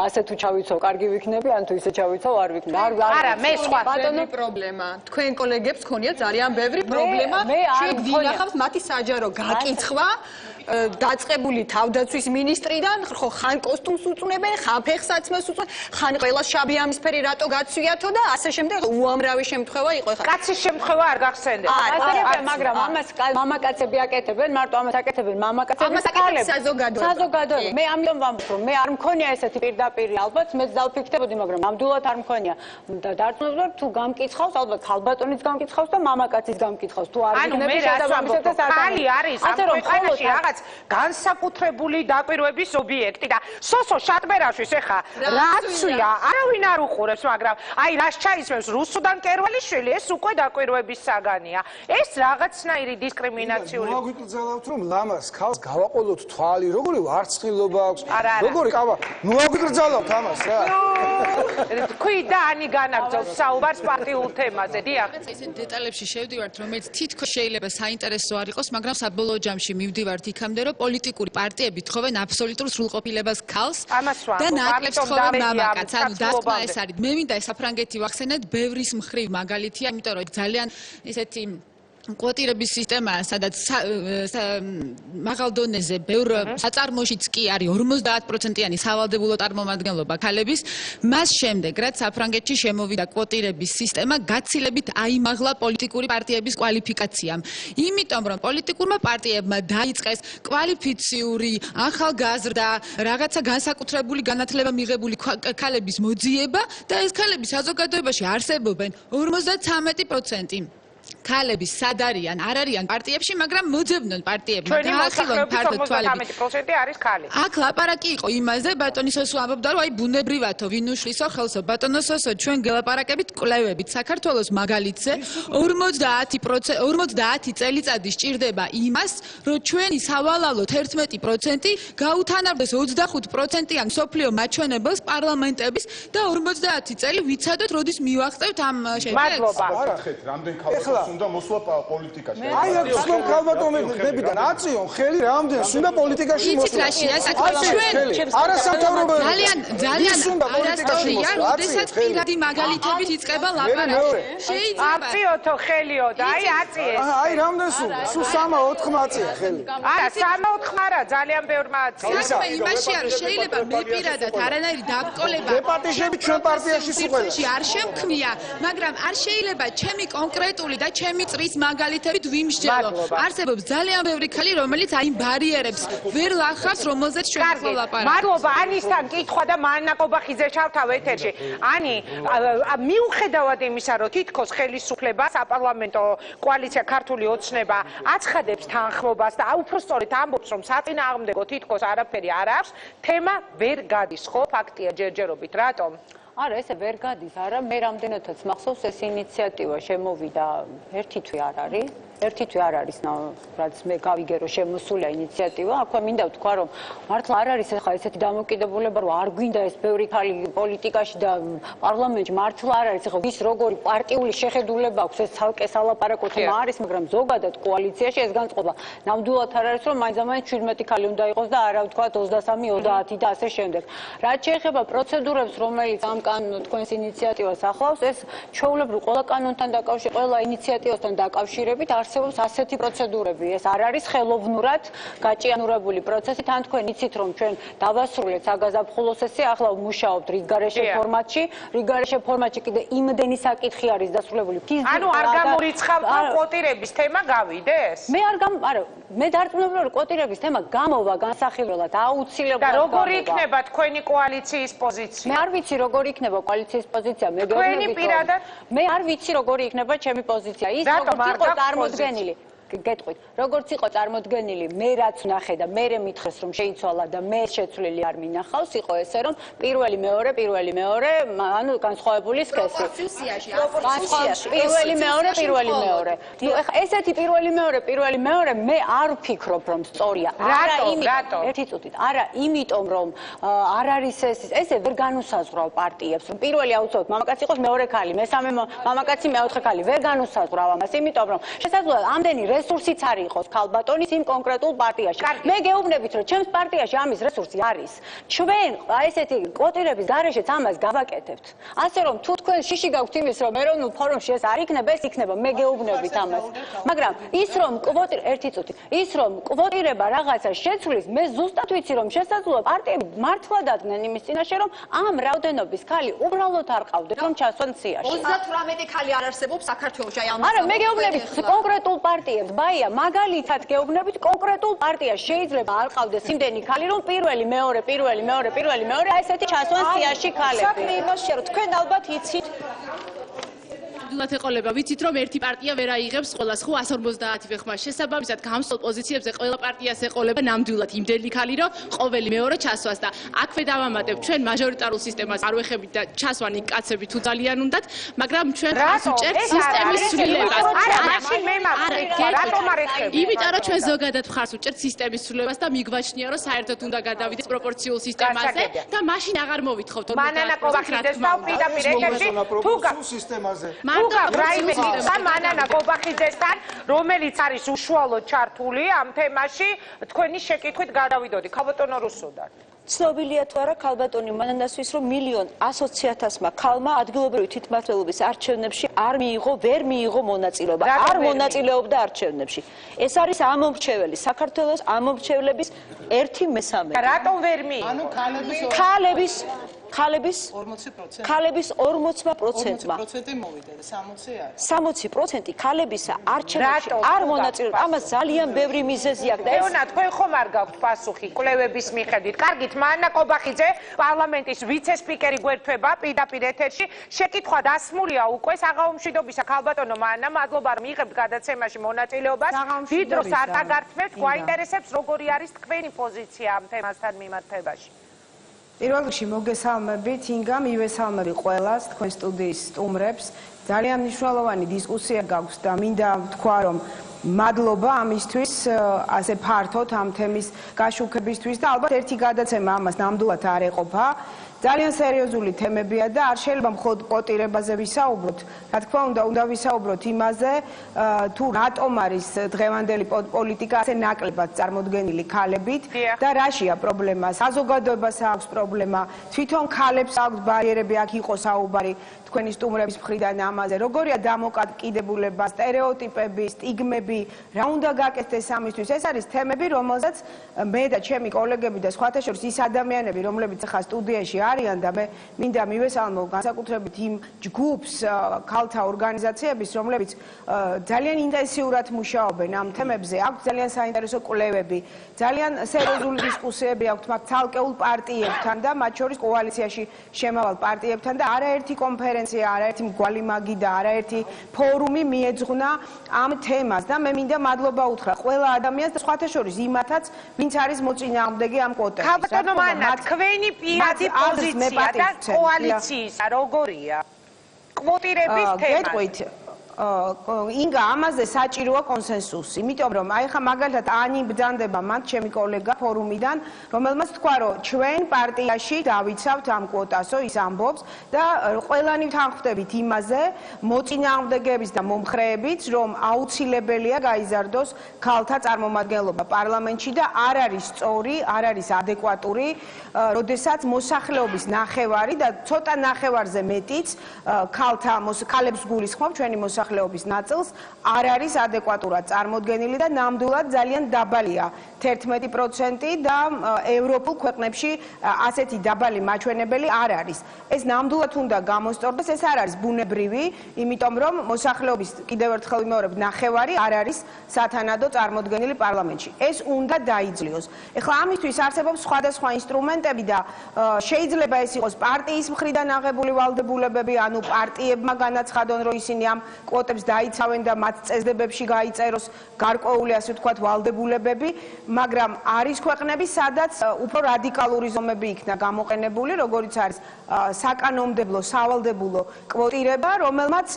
ასე თუ ჩავიცავ, კარგი ვიქნები, ან თუ ისე ჩავიცავ, არ ვიქნები. არა, მე სხვა ბატონო პრობლემა. თქვენ კოლეგებს ქონიათ ძალიან ბევრი პრობლემა. ჩვენ გვინახავს მათი საჯარო გაკითხვა. დაწყებული თავდაცვის მინისტრიდან, ხო ხან კოსტუმს უწუნებენ, ხან ფეხსაცმელს უწუნებენ, ხან ყველა შაბი ამისფერი რატო გაცვიათო და ასე შემდეგ უამრავი შემთხვევა იყო ხა. კაცის შემთხვევა არ გახსენდება. მაგრამ ამას მამაკაცები აკეთებენ, მარტო ამას აკეთებენ მამაკაცები. ამას აკეთებს საზოგადოება. საზოგადოება. მე ამიტომ ვამბობ, რომ მე არ მქონია ესეთი პირდაპირ, ალბათ მეც დავფიქრდებოდი, მაგრამ ნამდვილად არ მქონია. და დარწმუნებული ვარ, თუ გამკითხავს, ალბათ ქალბატონის გამკითხავს და მამაკაცის გამკითხავს. თუ არ იქნება შედარებით ქალი არის ამ ქვეყანაში რაღაც განსაკუთრებული დაკვირვების ობიექტი და სოსო შატბერაშვილს ეხა რაცია არავინ არ უყურებს მაგრამ აი რას ჩაისმევს რუსუდან კერვალიშვილი ეს უკვე დაკვირვების საგანია ეს რაღაცნაირი დისკრიმინაციული მოაგვიკრძალავთ რომ ლამას ქალს გავაყოლოთ თვალი როგორი ვარცხილობა აქვს როგორი ყავა მოაგვიკრძალავთ ამას რა თქვი და ანი განაგრძობს საუბარს პარტიულ თემაზე დიახ ისე დეტალებში შევდივართ რომელიც თითქოს შეიძლება საინტერესო არ იყოს მაგრამ საბოლოო ჯამში მივდივართ იქამდე რომ პოლიტიკური პარტიები თხოვენ აბსოლუტურ სრულყოფილებას ქალს და ნაკლებს თხოვენ მამაკაცს ანუ დასკვნა ეს არის მე მინდა საფრანგეთი ვახსენეთ ბევრის მხრივ მაგალითია იმიტომ რომ ძალიან ესეთი კვოტირების სისტემაა, სადაც მაღალ დონეზე ბევრ საწარმოშიც კი არის 50%-იანი სავალდებულო წარმომადგენლობა ქალების, მას შემდეგ, რაც საფრანგეთში შემოვიდა კვოტირების სისტემა, გაცილებით აიმაღლა პოლიტიკური პარტიების კვალიფიკაციამ. იმიტომ, რომ პოლიტიკურმა პარტიებმა დაიწყეს კვალიფიციური, ახალგაზრდა, რაღაცა განსაკუთრებული განათლება მიღებული ქალების მოძიება და ეს ქალები საზოგადოებაში არსებობენ 53%. ქალები სად არიან? არ არიან პარტიებში, მაგრამ მოძებნონ პარტიებმა. დაახილონ ფარდ თვალები. 50% არის ქალი. აქ ლაპარაკი იყო იმაზე, ბატონი სოსო ამბობდა, რომ აი ბუნებრივათო, ვინ უშლისო ხელსო. ბატონო სოსო, ჩვენ გელაპარაკებით კვლევებით საქართველოს მაგალითზე 50 წელიწადი სჭირდება იმას, რომ ჩვენი სავალალო 11% გაუთანაბრდეს 25%-იან მსოფლიო მაჩვენებელს პარლამენტების და 50 წელი ვიცადოთ, როდის მივახწევთ ამ შედეგს. მადლობა. არახეთ, რამდენ ქალს უნდა მოსვლა პოლიტიკაში. აი აქ სულ ქალბატონებიდან აწიონ ხელი რამდენს უნდა პოლიტიკაში მოსვლა. იცით რაშია საქმე? არასამთავრობო ძალიან არასწორია, როდესაც პირადი მაგალითებით იწყება ლაპარაკი. შეიძლება აწიოთო ხელიო და აი აწიეს. აი რამდენს უნდა? სულ 3-4 აწია ხელი. არა 3-4 არა ძალიან ბევრმა აწია. საქმე იმაშია რომ შეიძლება მე პირადად არანაირი დაბრკოლება დეპატიჟები ჩვენ პარტიაში სულ არ შემქმნია, მაგრამ არ შეიძლება ჩემი კონკრეტული და ჩემი წრის მაგალითებით ვიმსჯელო. არსებობს ძალიან ბევრი ქალი, რომელიც აი ბარიერებს ვერ ლახავს, რომელზეც ჩვენ ახლა ლაპარაკობთ. მადლობა, ანისთან კითხვა და მანა კობახიძე ჩავთავ ეთერში. ანი, მიუხედავად იმისა, რომ თითქოს ხელისუფლება, საპარლამენტო კოალიცია ქართული ოცნება აცხადებს თანხმობას და უფრო სწორედ ამბობს, რომ საწინააღმდეგო თითქოს არაფერი არ აქვს, თემა ვერ გადის, ხო, ფაქტია ჯერჯერობით, რატომ? არა, ესე ვერ გადის, არა, მე რამდენადაც მახსოვს ეს ინიციატივა შემოვიდა ერთი თვე არ არის. ერთი თვე არ არის, რაც მე გავიგე რომ შემოსულია ინიციატივა, აქვე მინდა ვთქვა რომ მართლა არ არის ახლა ესეთი დამოკიდებულება რომ არ გვინდა ეს ბევრი ქალი პოლიტიკაში და პარლამენტში მართლა არ არის ახლა ვის როგორი პარტიული შეხედულება აქვს ეს ცალკე სალაპარაკო თემა არის, მაგრამ ზოგადად კოალიციაში ეს განწყობა ნამდვილად არ არის რომ მაინც 17 ქალი უნდა იყოს და არა ვთქვა 23, 30 და ასე შემდეგ. რაც შეეხება პროცედურებს, რომელიც ამ თქვენს ინიციატივას ახლავს, ეს ჩვეულებრივ ყველა კანონთან დაკავშირებით, ყველა ინიციატივასთან დაკავშირებით არსებობს ასეთი პროცედურები. ეს არ არის ხელოვნურად გაჭიანურებული პროცესი. თან თქვენ იცით რომ ჩვენ დავასრულეთ საგაზაფხულო სესია, ახლა ვმუშაობთ რიგგარეშე ფორმატში. რიგგარეშე ფორმატში კიდე იმდენი საკითხი არის დასრულებული. ანუ არ გამორიცხავთ რომ კვოტირების თემა გავიდეს? მე არა, მე დარწმუნებული რომ კვოტირების თემა გამოვა განსახილველად აუცილებლად. და როგორი იქნება თქვენი კოალიციის პოზიცია? მე არ ვიცი როგორი იქნება კოალიციის პოზიცია. მე თქვენი პირადად? მე არ ვიცი როგორი იქნება ჩემი პოზიცია. ის როგორც იყო წარმოდგენილი. გეტყვით, როგორც იყო წარმოდგენილი, მე რაც ვნახე და მე მითხეს რომ შეიცვალა და მე შეცვლილი არ მინახავს, იყო ესე რომ პირველი მეორე, ანუ განსხვავებული სქესი. პირველი მეორე. ესეთი პირველი მეორე მე არ ვფიქრობ რომ სწორია. რატომ? ერთი წუთით. არა, იმიტომ რომ არ არის ესე ვერ განუსაზღვრავ პარტიებს, რომ პირველი აუცილებლად მამაკაცი იყოს, მეორე ქალი, მესამე მამაკაცი, მეოთხე ქალი. ვერ განუსაზღვრავ ამას, იმიტომ რომ შესაძლოა ამდენი რესურსიც არ იყოს ქალბატონის იმ კონკრეტულ პარტიაში. მე გეუბნებით, რომ ჩემს პარტიაში ამის რესურსი არის. ჩვენ ესეთი კვოტირების გარეშეც ამას გავაკეთებთ. ასე რომ თუ თქვენ შიში გაქვთ იმის, რომ ეროვნულ ფორუმში ეს არ იქნება, ეს იქნება, მე გეუბნებით ამას. მაგრამ ის რომ კვოტირება რაღაცა შეცვლის, მე ზუსტად ვიცი, რომ შესაძლოა პარტიები მართლა დადგნენ იმის წინაშე, რომ ამ რაოდენობის ქალი უბრალოდ არ ყავდეს, რომ ჩასვან სიაში. 38 ქალი არ არსებობს საქართველოში, აი ამას. არა, მე გეუბნებით კონკრეტულ პარტიებს. ბაია, მაგალითად გეუბნებით კონკრეტულ პარტიას შეიძლება არ ყავდეს იმდენი ქალი, რომ პირველი, მეორე, ესეთი ჩასვან სიაში ქალები. საქმე იმაშია, რომ თქვენ ალბათ იცით ნამდვილად ეყოლება. ვიცით რომ ერთი პარტია ვერ აიღებს ყველას, ხო 150 ვეხმა. შესაბამისად, გამსვლელ პოზიციებზე ყველა პარტიას ეყოლება ნამდვილად იმდენი ქალი, რომ ყოველი მეორე ჩასვას და აქვე დავამატებ ჩვენ მაჟორიტარულ სისტემას არ ვეხებით და ჩასვანი კაცები თუ ძალიან უნდათ, მაგრამ ჩვენ ხარს უჭერთ სისტემის ცვლილებას. იმიტომ რომ ჩვენ ზოგადად ხარს უჭერთ სისტემის ცვლილებას და მიგვაჩნია რომ საერთოდ უნდა გადავიდეს პროპორციულ სისტემაზე და მაშინ აღარ მოვითხოვთ 50%. მანანა კობახიძეს დავპირდაპირ ეთერში სისტემაზე. თუგა რაიმედი მანანა კობახიძესთან, რომელიც არის უშუალოდ ჩართული ამ თემაში, თქვენი შეკითხვით გადავიდოდი. ქალბატონო რუსუდან. ცნობილია თუ არა ქალბატონი მანანასთვის რომ 1,120,000-მა ქალმა ადგილობრივი თვითმმართველობის არჩევნებში ვერ მიიღო მონაწილეობა. არ მონაწილეობდა არჩევნებში. ეს არის ამომრჩეველი საქართველოს ამომრჩევლების 1/3. რატომ ვერ მიიღო? ანუ ქალების 40%-მა 60% მოვიდა და 60 არის. 60% ქალებისა არჩევნებში არ მონაწილეობდა. ამას ძალიან ბევრი მიზეზი აქვს და ეს ეონა, თქვენ ხომ არ გაქვთ პასუხი კვლევების მიხედვით? კარგით, მანანა კობახიძე, პარლამენტის ვიცე-სპიკერი გვერდება პირდაპირ ეთერში. შეკითხვა დასმულია უკვე საღამომშვიდობისა ქალბატონო მანანა, მადლობა რომ იღებთ გადაცემაში მონაწილეობას. დიდ დროს არ დაგართმევთ, გვაინტერესებს როგორი არის თქვენი პოზიცია ამ თემასთან მიმართებაში. პირველ რიგში მოგესალმებით, ინგა, მივესალმები ყველას, თქვენ სტუდიის სტუმრებს. ძალიან მნიშვნელოვანი დისკუსია გაქვს და მინდა ვთქვა, რომ მადლობა ამისთვის, ასე ფართოდ ამ თემის გაშუქებისთვის და ალბათ ერთი გადაცემა ამას ნამდვილად არ ეყოფა. ძალიან სერიოზული თემებია და არ შეიძლება მხოლოდ კვოტირებაზე ვისაუბროთ. რა თქმა უნდა ვისაუბროთ იმაზე, თუ რატომ არის დღევანდელი პოლიტიკა ასე ნაკლებად წარმოდგენილი ქალებით და რაშია პრობლემა. საზოგადოებას აქვს პრობლემა, თვითონ ქალებს აქვს ბარიერები, აქ იყო საუბარი თქვენი სტუმრების მხრიდან ამაზე. როგორია დამოკიდებულება, სტერეოტიპები, სტიგმები, რა უნდა გაკეთდეს ამისთვის. ეს არის თემები, რომელზეც მე და ჩემი კოლეგები და სხვათა შორის ის ადამიანები, რომლებიც ახლა სტუდიაში არიან და მე მინდა მივესალმო განსაკუთრებით იმ ჯგუფს, ქალთა ორგანიზაციების, რომლებიც ძალიან ინტენსიურად მუშაობენ ამ თემებზე. აქვს ძალიან საინტერესო კვლევები, ძალიან სერიოზული დისკუსიები აქვს მათ ცალკეულ პარტიებთან და მათ შორის კოალიციაში შემავალ პარტიებთან და არაერთი კონფერენცია, არაერთი მგვალი მაგი და არაერთი ფორუმი მიეძღვნა ამ თემას და მე მინდა მადლობა უთხრა ყველა ადამიანს და სხვათა შორის იმათაც, ვინც არის მოწინააღმდეგე ამ კვოტების. ქალბატონო მანანა, თქვენი პირადი პოზიცია და კოალიციისა როგორია? კვოტირების თემა. გეტყვით, ინგა, ამაზე საჭიროა კონსენსუსი, იმიტომ რომ აი ხა მაგალითად ანი ბრძანდება მან ჩემი კოლეგა ფორუმიდან, რომელმაც თქვა, რომ ჩვენ პარტიაში დავიცავთ ამ კვოტასო, ის ამბობს და ყველანი თანხმდებით იმაზე, მოწინააღმდეგეების და მომხრეებით, რომ აუცილებელია გაიზარდოს ქალთა წარმომადგენლობა პარლამენტში და არ არის სწორი, არ არის ადეკვატური, როდესაც მოსახლეობის ნახევარი და ცოტა ნახევარზე მეტიც ქალებს გულისხმობ ჩვენი მოსახლეობის ნაწილს არ არის ადეკვატურად წარმოდგენილი და ნამდვილად ძალიან დაბალია 11% და ევროპულ ქვეყნებში ასეთი დაბალი მაჩვენებელი არ არის. ეს ნამდვილად უნდა გამოსწორდეს, ეს არ არის ბუნებრივი, იმიტომ რომ მოსახლეობის კიდევ ერთხელ ვიმეორებ, ნახევარი არ არის სათანადო წარმოდგენილი პარლამენტში. ეს უნდა დაიძლიოს. ეხლა ამისთვის არსებობს სხვადასხვა ინსტრუმენტები და შეიძლება ეს იყოს პარტიის მხრიდან აღებული ვალდებულებები, ანუ პარტიებმა განაცხადონ, რომ ისინი ამ კვოტებს დაიცავენ და მათ წესდებებში გაიწეროს გარკვეული ასე ვთქვათ ვალდებულებები, მაგრამ არის ქვეყნები, სადაც უფრო რადიკალური ზომები იქნა გამოყენებული, როგორიც არის საკანონმდებლო, სავალდებულო კვოტირება, რომელმაც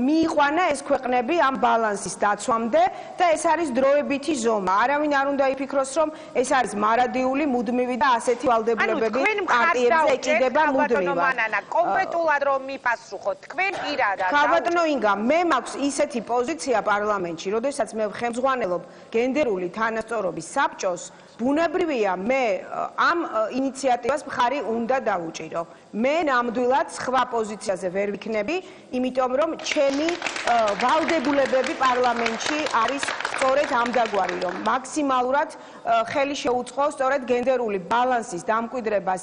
მიიყვანა ეს ქვეყნები ამ ბალანსის დაცვამდე და ეს არის დროებითი ზომა. არავინ არ უნდა იფიქროს, რომ ეს არის მარადიული, მუდმივი და ასეთი ვალდებულებები პარტიებზე ეკიდება მუდმივად. კონკრეტულად რომ მიპასუხოთ, თქვენ პირადად. ქალბატონო ინგა, მე მაქვს ისეთი პოზიცია პარლამენტში, როდესაც მე ხელმძღვანელობ გენდერული თანასწორობის საბჭოს, ბუნებრივია მე ამ ინიციატივას მხარი უნდა დავუჭირო. მე ნამდვილად სხვა პოზიციაზე ვერ ვიქნები, იმიტომ რომ ჩემი ვალდებულებები პარლამენტში არის სწორედ ამდაგვარი, რომ მაქსიმალურად ხელი შეუწყო სწორედ გენდერული ბალანსის დამკვიდრებას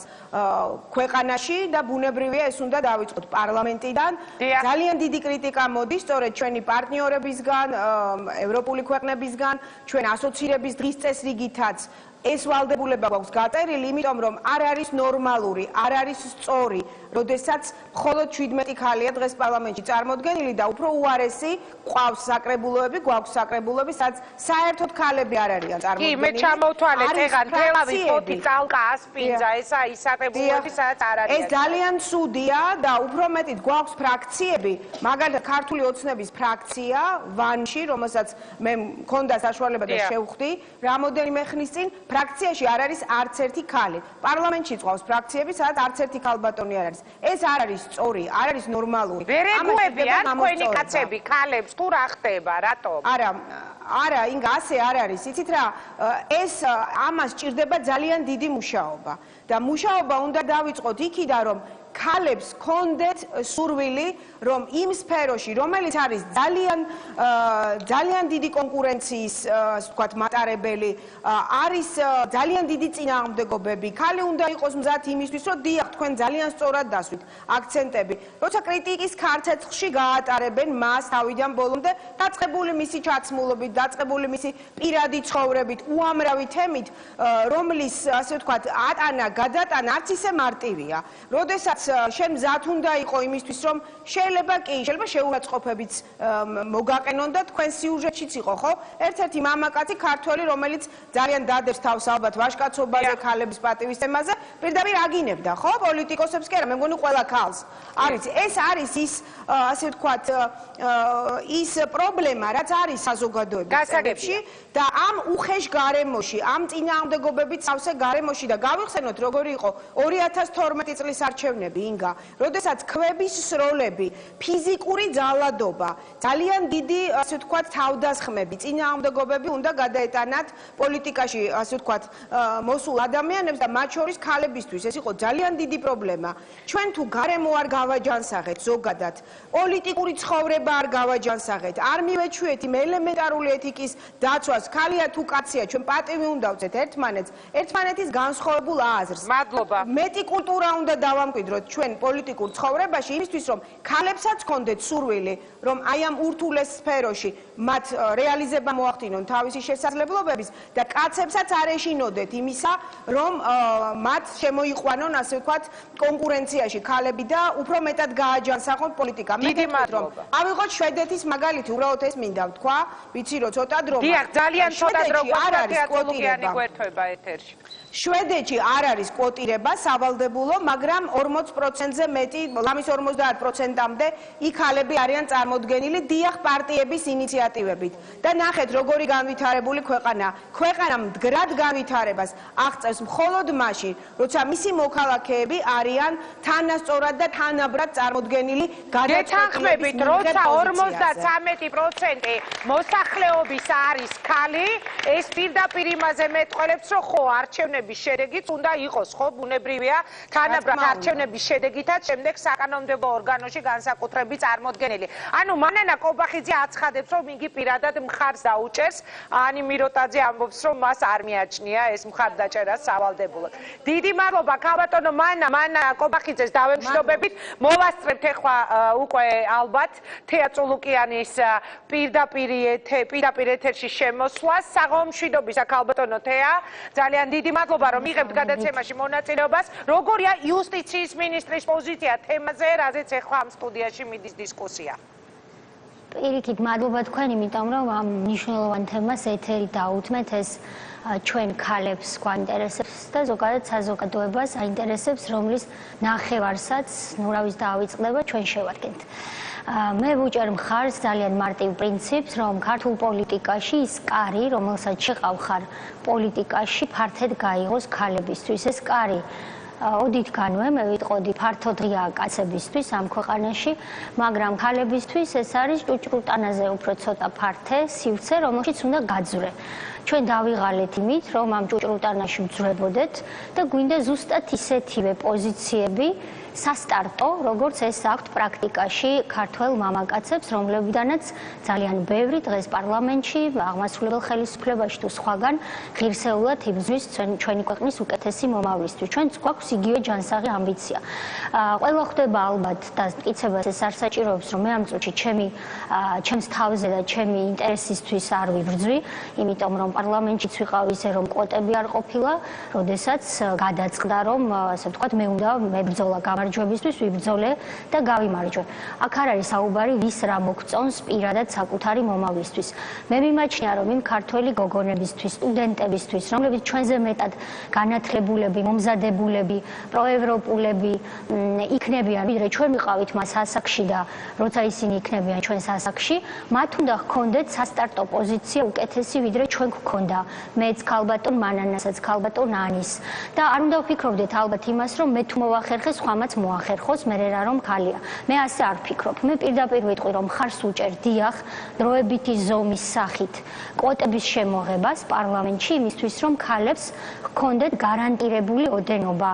ქვეყანაში და ბუნებრივია ეს უნდა დავიწყოთ პარლამენტიდან. ძალიან დიდი კრიტიკა მოდის სწორედ ჩვენი პარტნიორებისგან, ევროპული ქვეყნებისგან, ჩვენ ასოცირების დღის წესრიგითაც ეს ვალდებულება გვაქვს გაწერილი, იმიტომ რომ არ არის ნორმალური, არ არის სწორი, როდესაც მხოლოდ 17 ქალია დღეს პარლამენტში წარმოდგენილი და უფრო უარესი ყავს საკრებულოები, გვაქვს საკრებულოები, სადაც საერთოდ ქალები არ არიან წარმოდგენილი. კი, მე ჩამოვთვალეთ ეგან თელავი ფოთი წალკა ასპინძა, ესა ის საკრებულოები, სადაც არ არიან. ეს ძალიან ცუდია და უფრო მეტით გვაქვს ფრაქციები, მაგალითად ქართული ოცნების ფრაქცია ვანში, რომელსაც მე მქონდა საშუალება და შევხვდი რამოდენიმე ხნის წინ, ფრაქციაში არ არის არც ერთი ქალი. პარლამენტში წავს ფრაქციები, სადაც არც ერთი ქალბატონი არ არის. ეს არ არის სწორი, არ არის ნორმალური. ვერ ეგუებიან თქვენი კაცები ქალებს თუ რა ხდება, რატომ? არა, ინგა, ასე არ არის. იცით რა, ეს ამას ჭირდება ძალიან დიდი მუშაობა და მუშაობა უნდა დავიწყოთ იქიდან, რომ ქალებს კონდეთ სურვილი, რომ იმ სფეროში, რომელიც არის ძალიან დიდი კონკურენციის, ასე ვთქვათ, მატარებელი, არის ძალიან დიდი წინააღმდეგობები. ქალი უნდა იყოს მზად იმისთვის, რომ დიახ, თქვენ ძალიან სწორად დასვით აქცენტები. როცა კრიტიკის ქარცეცხლში გაატარებენ მას თავიდან ბოლომდე, დაწყებული მისი ჩაცმულობით, დაწყებული მისი პირადი ცხოვრებით, უამრავი თემით, რომლის, ასე ვთქვათ, ატანა, გადატანა არც ისე მარტივია. როდესაც შენ მზად უნდა იყო იმისთვის, რომ შეიძლება შეურაცხყოფებიც მოგაყენონ და თქვენ სიუჟეტშიც იყო, ხო? ერთ-ერთი მამაკაცი ქართველი, რომელიც ძალიან დადებს თავს ალბათ ვაჟკაცობაზე, ქალების პატივისცემაზე, პირდაპირ აგინებდა, ხო? პოლიტიკოსებს კი არა, მე მგონი ყველა ქალს. არის, ეს არის ის, ასე ვთქვათ, ის პრობლემა, რაც არის საზოგადოების წრეებში და ამ უხეშ გარემოში, ამ წინააღმდეგობებით სავსე გარემოში და გავიხსენოთ როგორი იყო 2012 წლის არჩევნები, ინგა, როდესაც ქვების სროლები, ფიზიკური ძალადობა, ძალიან დიდი, ასე ვთქვათ, თავდასხმები, წინააღმდეგობები უნდა გადაეტანათ პოლიტიკაში, ასე ვთქვათ, მოსულ ადამიანებს და მათ შორის ქალებისთვის. ეს იყო ძალიან დიდი პრობლემა. ჩვენ თუ გარემო არ გავაჯანსაღეთ ზოგადად, პოლიტიკური ცხოვრება არ გავაჯანსაღეთ, არ მივეჩვიეთ იმ ელემენტარული ეთიკის დაცვას, ქალია თუ კაცია, ჩვენ პატივი უნდა ვწეთ ერთმანეთის განსხვავებულ აზრს. მადლობა. მეტი კულტურა უნდა დავამკვიდროთ ჩვენ პოლიტიკურ ცხოვრებაში იმისთვის, რომ ქალებსაც ჰქონდეთ სურვილი, რომ აი ამ ურთულეს სფეროში მათ რეალიზება მოახდინონ თავისი შესაძლებლობების და კაცებსაც არ ეშინოდეთ იმისა, რომ მათ შემოიყვანონ, ასე ვთქვათ, კონკურენციაში ქალები და უფრო მეტად გააჯანსაღონ პოლიტიკა. დიდი მადლობა. ავიღოთ შვედეთის მაგალითი, უბრალოდ ეს მინდა ვთქვა, ვიცი რომ ცოტა დრო. დიახ, ძალიან ცოტა დრო გვაქვს თეატროლოგიანი გვერდება ეთერში. შვედეთში არ არის კვოტირება სავალდებულო, მაგრამ 40%-ზე მეტი, ლამის 50%-მდე იქ ქალები არიან წარმოდგენილი დიახ პარტიების ინიციატივებით. და ნახეთ, როგორი განვითარებული ქვეყანა. ქვეყანა მდგრად განვითარებას აღწევს მხოლოდ მაშინ, როცა მისი მოქალაქეები არიან თანასწორად და თანაბრად წარმოდგენილი გეთანხმებით, როცა 53% მოსახლეობის არის ქალი, ეს პირდაპირ იმაზე მეტყველებს, რომ ხო, არჩევნების შედეგიც უნდა იყოს, ხო, ბუნებრივია, თანაბრად არჩევნების შედეგითაც შემდეგ საკანონმდებლო ორგანოში განსაკუთრებით წარმოდგენილი. ანუ მანანა კობახიძე აცხადებს, რომ იგი პირადად მხარს დაუჭერს, ანი მიროტაძე ამბობს, რომ მას არ მიაჩნია ეს მხარდაჭერა სავალდებულოდ. დიდი მადლობა, ქალბატონო მანა კობახიძეს დავემშვიდობებით. მოვასწრებთ ახლა უკვე ალბათ თეა წულუკიანის პირდაპირ ეთერში შემოსვლას. საღამომშვიდობისა ქალბატონო თეა, ძალიან დიდი მადლობა, რომ იღებთ გადაცემაში მონაწილეობას. როგორია იუსტიციის მინისტრის პოზიცია თემაზე, რაზეც ახლა ამ სტუდიაში მიდის დისკუსია? პირიქით მადლობა თქვენ, იმიტომ რომ ამ მნიშვნელოვან თემას ეთერი დაუთმეთ, ეს ჩვენ ქალებს გვაინტერესებს და ზოგადად საზოგადოებას აინტერესებს, რომლის ნახევარსაც, ნუ რა ვიცი, დაავიწყდება, ჩვენ შევადგენთ. მე ვუჭერ მხარს ძალიან მარტივ პრინციპს, რომ ქართულ პოლიტიკაში ის კარი, რომელსაც შეყავ ხარ პოლიტიკაში, ფართედ გაიღოს ქალებისთვის. ეს კარი ოდითგანვე მე ვიტყოდი ფართოდ ღია კაცებისთვის ამ ქვეყანაში, მაგრამ ქალებისთვის ეს არის ჭუჭრუტანაზე უფრო ცოტა ფართე სივრცე, რომელშიც უნდა გაძვრე. ჩვენ დავიღალეთ იმით, რომ ამ ჭუჭრუტანაში ვძვრებოდეთ და გვინდა ზუსტად ისეთივე პოზიციები, სასტარტო, როგორც ეს აქვთ პრაქტიკაში ქართველ მამაკაცებს, რომლებიდანაც ძალიან ბევრი დღეს პარლამენტში, აღმასრულებელ ხელისუფლებაში თუ სხვაგან ღირსეულად იბრძვის ჩვენი ქვეყნის უკეთესი მომავლისთვის. ჩვენც გვაქვს იგივე ჯანსაღი ამბიცია. ყველა ხვდება ალბათ და მტკიცებას ეს არ საჭიროებს, რომ მე ამ წუთში ჩემს თავზე და ჩემი ინტერესისთვის არ ვიბრძვი, იმიტომ რომ პარლამენტშიც ვიყავ ისე, რომ კვოტები არ ყოფილა, როდესაც გადაწყდა, რომ ასე ვთქვათ, მე უნდა მებრძოლა გამარჯვებისთვის, ვიბრძოლე და გავიმარჯვე. აქ არ არის საუბარი ვის რა მოგწონს პირადად საკუთარი მომავლისთვის. მე მიმაჩნია, რომ იმ ქართველი გოგონებისთვის, სტუდენტებისთვის, რომლებიც ჩვენზე მეტად განათლებულები, მომზადებულები, პროევროპულები იქნებიან, ვიდრე ჩვენ ვიყავით მას ასაკში და როცა ისინი იქნებიან ჩვენს ასაკში, მათ უნდა ჰქონდეთ სასტარტო პოზიცია უკეთესი, ვიდრე ჩვენ გვქონდა. მეც ქალბატონ მანანასაც, ქალბატონ ანის. და არ უნდა ვფიქრობდეთ ალბათ იმას, რომ მე თუ მოვახერხე, სხვამაც მოახერხოს, მე რა რომ ხალია. მე ასე არ ვფიქრობ. მე პირდაპირ ვიტყვი, რომ ხარს უჭერ დიახ, დროებითი ზომის სახით კვოტების შემოღებას პარლამენტში იმისთვის, რომ ქალებს ჰქონდეთ გარანტირებული ოდენობა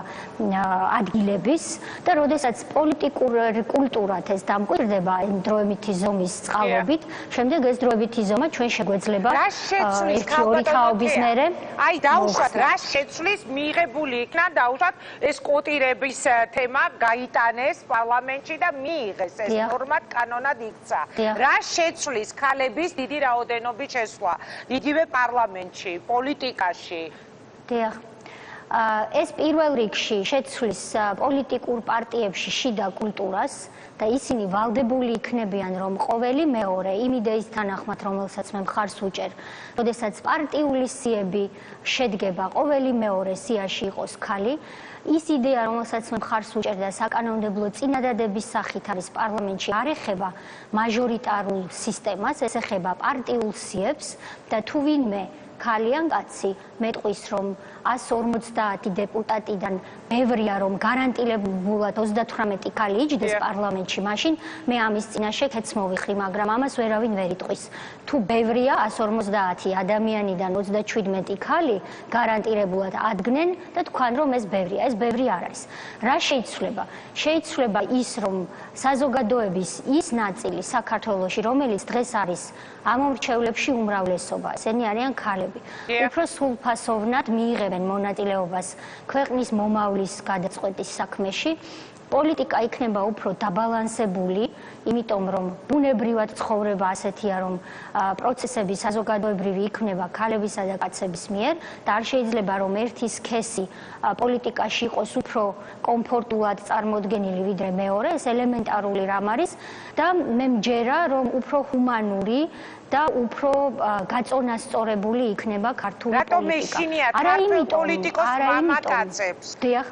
ადგილების და როდესაც პოლიტიკურ კულტურად ეს დამკვირდება დროებითი ზომის წყალობით, შემდეგ ეს დროებითი ზომა ჩვენ შეგვეძლება ერთი-ორი თაობის მერე. აი დაუშვათ, რა შეცვლის მიიღებული იქნა, დაუშვათ ეს კვოტირების თემა გაიტანეს პარლამენტში და მიიღეს ეს ნორმად კანონად იქცა. რა შეცვლის ქალების დიდი რაოდენობის შესვლა იგივე პარლამენტში, პოლიტიკაში? დიახ. ეს პირველ რიგში შეცვლის პოლიტიკურ პარტიებში შიდა კულტურას და ისინი ვალდებული იქნებიან, რომ ყოველი მეორე იმ იდეის თანახმად, რომელსაც მე მხარს ვუჭერ, როდესაც პარტიული სიები შედგება, ყოველი მეორე სიაში იყოს ქალი, ის იდეა, რომელსაც მე მხარს ვუჭერ და საკანონმდებლო წინადადების სახით არის პარლამენტში, არ ეხება მაჟორიტარულ სისტემას, ეს ეხება პარტიულ სიებს და თუ ვინმე ქალი ან კაცი მეტყვის, რომ 150 დეპუტატიდან ბევრია, რომ გარანტირებულად 38 ქალი იჯდეს პარლამენტში, მაშინ მე ამის წინაშე კეთს მოვიხრი, მაგრამ ამას ვერავინ ვერ იტყვის. თუ ბევრია 150 ადამიანიდან 37 ქალი გარანტირებულად ადგენენ და თქვენ, რომ ეს ბევრია, ეს ბევრი არ არის. რა შეიცვლება? შეიცვლება ის, რომ საზოგადოების ის ნაწილი საქართველოში, რომელიც დღეს არის ამომრჩევლებში უმრავლესობა, ესენი არიან ქალები. უფრო სრულფასოვნად მიიღებენ მონაწილეობას ქვეყნის მომავლის გადაწყვეტის საქმეში. პოლიტიკა იქნება უფრო დაბალანსებული, იმიტომ რომ ბუნებრივად ცხოვრება ასეთია, რომ პროცესები საზოგადოებრივი იქნება ქალებისა და კაცების მიერ და არ შეიძლება რომ ერთი სქესი პოლიტიკაში იყოს უფრო კომფორტულად წარმოდგენილი ვიდრე მეორე, ეს ელემენტარული რამ არის და მე მჯერა რომ უფრო ჰუმანური და უფრო გაწონასწორებული იქნება ქართული პოლიტიკა. რატომ ეშინიათ ქართულ პოლიტიკოს მამაკაცებს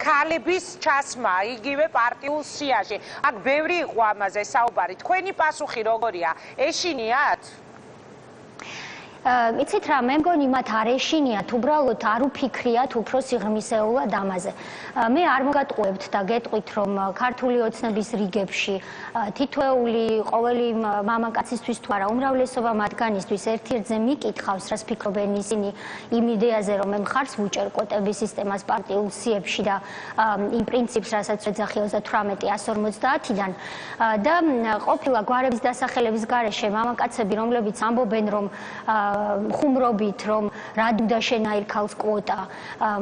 ქალების ჩასმა იგივე პარტიულ სიაში? აქ ბევრი იყო ამაზე საუბარი. თქვენი პასუხი როგორია? ეშინიათ? იცით რა, მე მგონი მათ არ ეშინიათ, უბრალოდ არ უფიქრიათ უფრო სიღრმისეულად ამაზე. მე არ მოგატყუებთ და გეტყვით, რომ ქართული ოცნების რიგებში თითოეული ყოველი მამაკაცისთვის თუ არა უმრავლესობა მათგანისთვის ერთ-ერთზე მიკითხავს, რას ფიქრობენ ისინი იმ იდეაზე, რომ მე მხარს ვუჭერ კვოტების სისტემას პარტიულ სიებში და იმ პრინციპს, რასაც ეძახი 38-150-დან და ყოფილა გვარების დასახელების გარეშე მამაკაცები, რომლებიც ამბობენ, რომ ხუმრობით, რომ რად უნდა შენაირ ქალს კვოტა,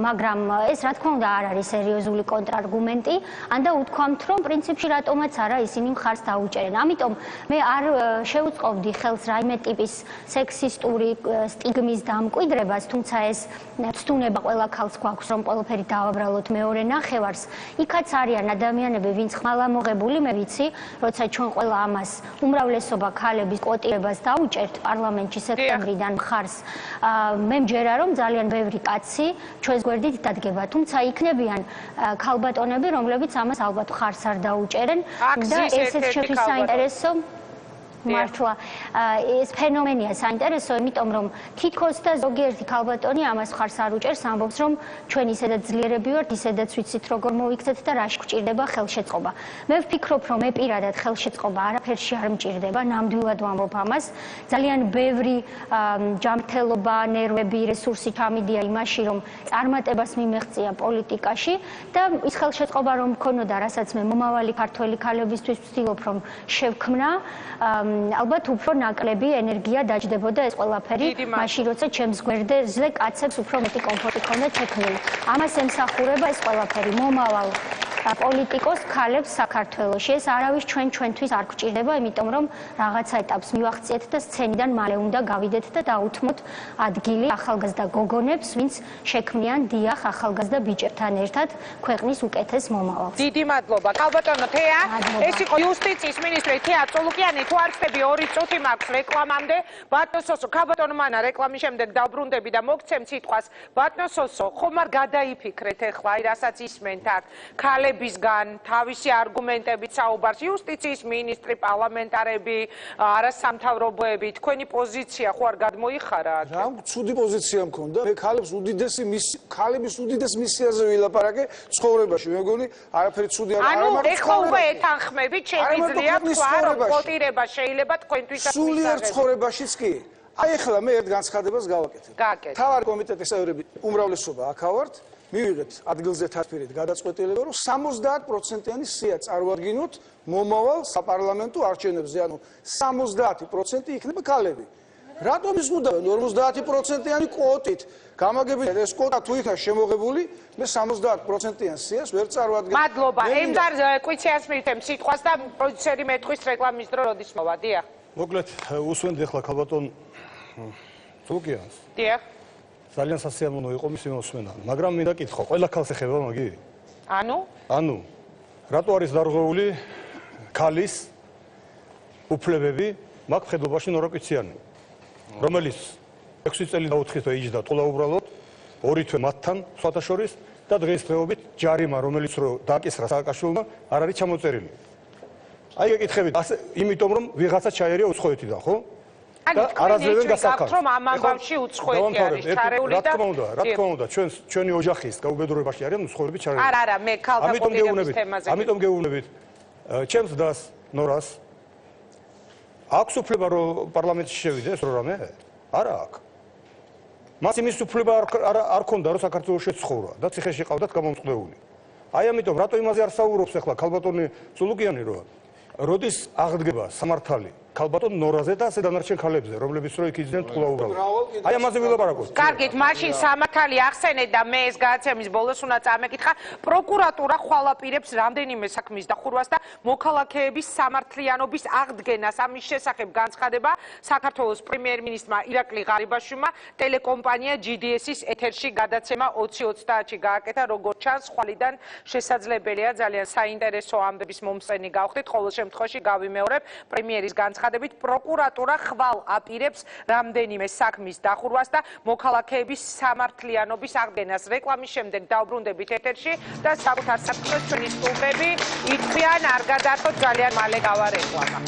მაგრამ ეს რა თქმა უნდა არ არის სერიოზული კონტრარგუმენტი, ან და უთქვამთ, რომ პრინციპში რატომაც არა ისინი მხარს დაუჭერენ. ამიტომ მე არ შევუწყობდი ხელს რაიმე ტიპის სექსისტური სტიგმის დამკვიდრებას, თუმცა ეს ცდუნება ყველა ქალს გვაქვს, რომ ყველაფერი დავაბრალოთ მეორე ნახევარს. იქაც არიან ადამიანები, ვინც ხმალამოღებული, მე ვიცი, როცა ჩვენ ყველა ამას უმრავლესობა ქალების კვოტირებას დაუჭერთ პარლამენტში სექტემბრიდან მხარს. მე მჯერა, რომ ძალიან ბევრი კაცი ჩვენს გვერდით დადგება, თუმცა იქნებიან ქალბატონები, რომლებიც ამას ალბათ მხარს არ დაუჭერენ და ესეც ჩემთვის საინტერესო მართლა ეს ფენომენია საინტერესო, იმიტომ რომ თითქოს და ზოგიერთი ქალბატონი ამას ხარს არ უჭერს, ამბობს რომ ჩვენ ისედაც ძლიერები ვართ, ისედაც ვიცით როგორ მოვიქცეთ და რაში გვჭირდება ხელშეწყობა. მე ვფიქრობ რომ მე პირადად ხელშეწყობა არაფერში არ მჭირდება, ნამდვილად ვამბობ ამას. ძალიან ბევრი ჯანმრთელობა, ნერვები, რესურსი ჩამიდია იმაში, რომ წარმატებას მიმეღწია პოლიტიკაში და ის ხელშეწყობა რომ მქონოდა, რასაც მე მომავალი ქართველი ქალებისთვის ვცდილობ რომ შევქმნა, ალბათ უფრო ნაკლები ენერგია დაჯდებოდა ეს ყველაფერი, მაშინ როცა ჩემს გვერდზე კაცებს უფრო მეტი კომფორტი ჰქონდათ შექმნილი. ამას ემსახურება ეს ყველაფერი მომავალ პოლიტიკოს ქალებს საქართველოში. ეს არავის ჩვენთვის არ გვჭირდება, იმიტომ რომ რაღაცა ეტაპს მივახციეთ და სცენიდან მალე უნდა გავიდეთ და დაუთმოთ ადგილი ახალგაზრდა გოგონებს, ვინც შექმნიან დიახ ახალგაზრდა ბიჭებთან ერთად ქვეყნის უკეთეს მომავალს. დიდი მადლობა. ქალბატონო თეა, ეს იყო იუსტიციის მინისტრი თეა წულუკიანი. თუ არ ხდები 2 წუთი მაქვს რეკლამამდე. ბატონო სოსო, ქალბატონო მანა რეკლამის შემდეგ დავბრუნდები და მოგცემ სიტყვას. ბატონო სოსო, ხომ არ გადაიფიქრეთ ახლა, აი რასაც ისმენთ აქ ქალებისგან თავისი არგუმენტებით საუბარს იუსტიციის მინისტრი, პარლამენტარები, არასამთავრობოები, თქვენი პოზიცია ხო არ გადმოიხარა? რა ცუდი პოზიცია მქონდა? მე ქალების უდიდეს მისიაზე ვილაპარაკე ცხოვრებაში. მე მგონი არაფერი ცუდი არ ანუ ეხლა უკვე ეთანხმებით, შეგვიძლია თქვა რომ კვოტირება შეიძლება თქვენთვისაც სულიერ ცხოვრებაშიც კი. აი ახლა მე ერთ განცხადებას გავაკეთებ. თავარი კომიტეტის წევრები უმრავლესობა აქავართ. მივიღეთ ადგილზე თათბირით გადაწყვეტილება, რომ 70%-იანი სია წარვადგინოთ მომავალ საპარლამენტო არჩევნებზე, ანუ 70% იქნება ქალები. რატომ ის უნდავენ 50%-იანი კვოტით? გამაგებინეთ ეს კვოტა თუ იქნა შემოღებული, მე 70%-იან სიას ვერ წარვადგენ. მადლობა. ემდარ კვიციანს მივთემ სიტყვას და პროდიუსერი მეტყვის რეკლამის დრო როდის მოვა? დიახ. მოკლედ უსვენდი ახლა ქალბატონ წულუკიანს. დიახ. ძალიან სასიამოვნო იყო მისი მოსმენა, მაგრამ მინდა კითხო, ყველა ქალს ეხება მაგი? ანუ რატო არის დარღვეული ქალის უფლებები მაგ მხედველობაში ნორა კვიციანი, რომელიც 6 წელი და 4 თვე იჯდა ტყულა უბრალოდ, 2 თვე მათთან სხვათა შორის და დღესდღეობით ჯარიმა, რომელიც რო დააკისრა სააკაშვილმა, არ არის ჩამოწერილი. აი ეკითხებით, იმიტომ რომ ვიღაცა ჩაერია უცხოეთიდან, ხო? არაძლევენ გასახავს. რომ ამ ამბავში უცხოეთი არის ჩარეული და რა თქმა უნდა, ჩვენი ოჯახის გაუბედურებაში არიან უცხოები ჩარეული. არა, მე ქალთა ყოფილების თემაზე. ამიტომ გეუბნებით ჩემს დას ნორას აქვს უფლება რომ პარლამენტში შევიდეს რო რამე? არა აქვს. მას იმის უფლება არ ქონდა რომ საქართველოში ცხოვრა და ციხეში ყავდათ გამომწყდეული. აი ამიტომ რატო იმაზე არ საუბრობს ახლა ქალბატონი წულუკიანი რომ როდის აღდგება სამართალი ქალბატონ ნორაზე და ასე დანარჩენ ქალებზე, რომლებიც რო იქ იძდნენ ტყულა უბრალოდ. აი ამაზე ვილაპარაკოთ. კარგით, მაშინ სამართალი ახსენეთ და მე ეს გადაცემის ბოლოს უნდა წამეკითხა, პროკურატურა ხვალაპირებს რამდენიმე საქმის დახურვას და მოქალაქეების სამართლიანობის აღდგენას. ამის შესახებ განცხადება საქართველოს პრემიერ-მინისტრმა ირაკლი ღარიბაშვილმა ტელეკომპანია GDS-ის ეთერში გადაცემა 20:30-ში გააკეთა, როგორც ჩანს, ხვალიდან შესაძლებელია ძალიან საინტერესო ამბების მომსწრენი გავხდით, ყოველ შემთხვევაში გავიმეორებ პრემიერის განცხადებას. პროკურატურა ხვალ აპირებს რამდენიმე საქმის დახურვას და მოქალაქეების სამართლიანობის აღდგენას. რეკლამის შემდეგ დავბრუნდებით ეთერში და საკუთარ საქმეს ჩვენი სტუმრები ითქვიან, არ გადაარჩოთ, ძალიან მალე გავა რეკლამა.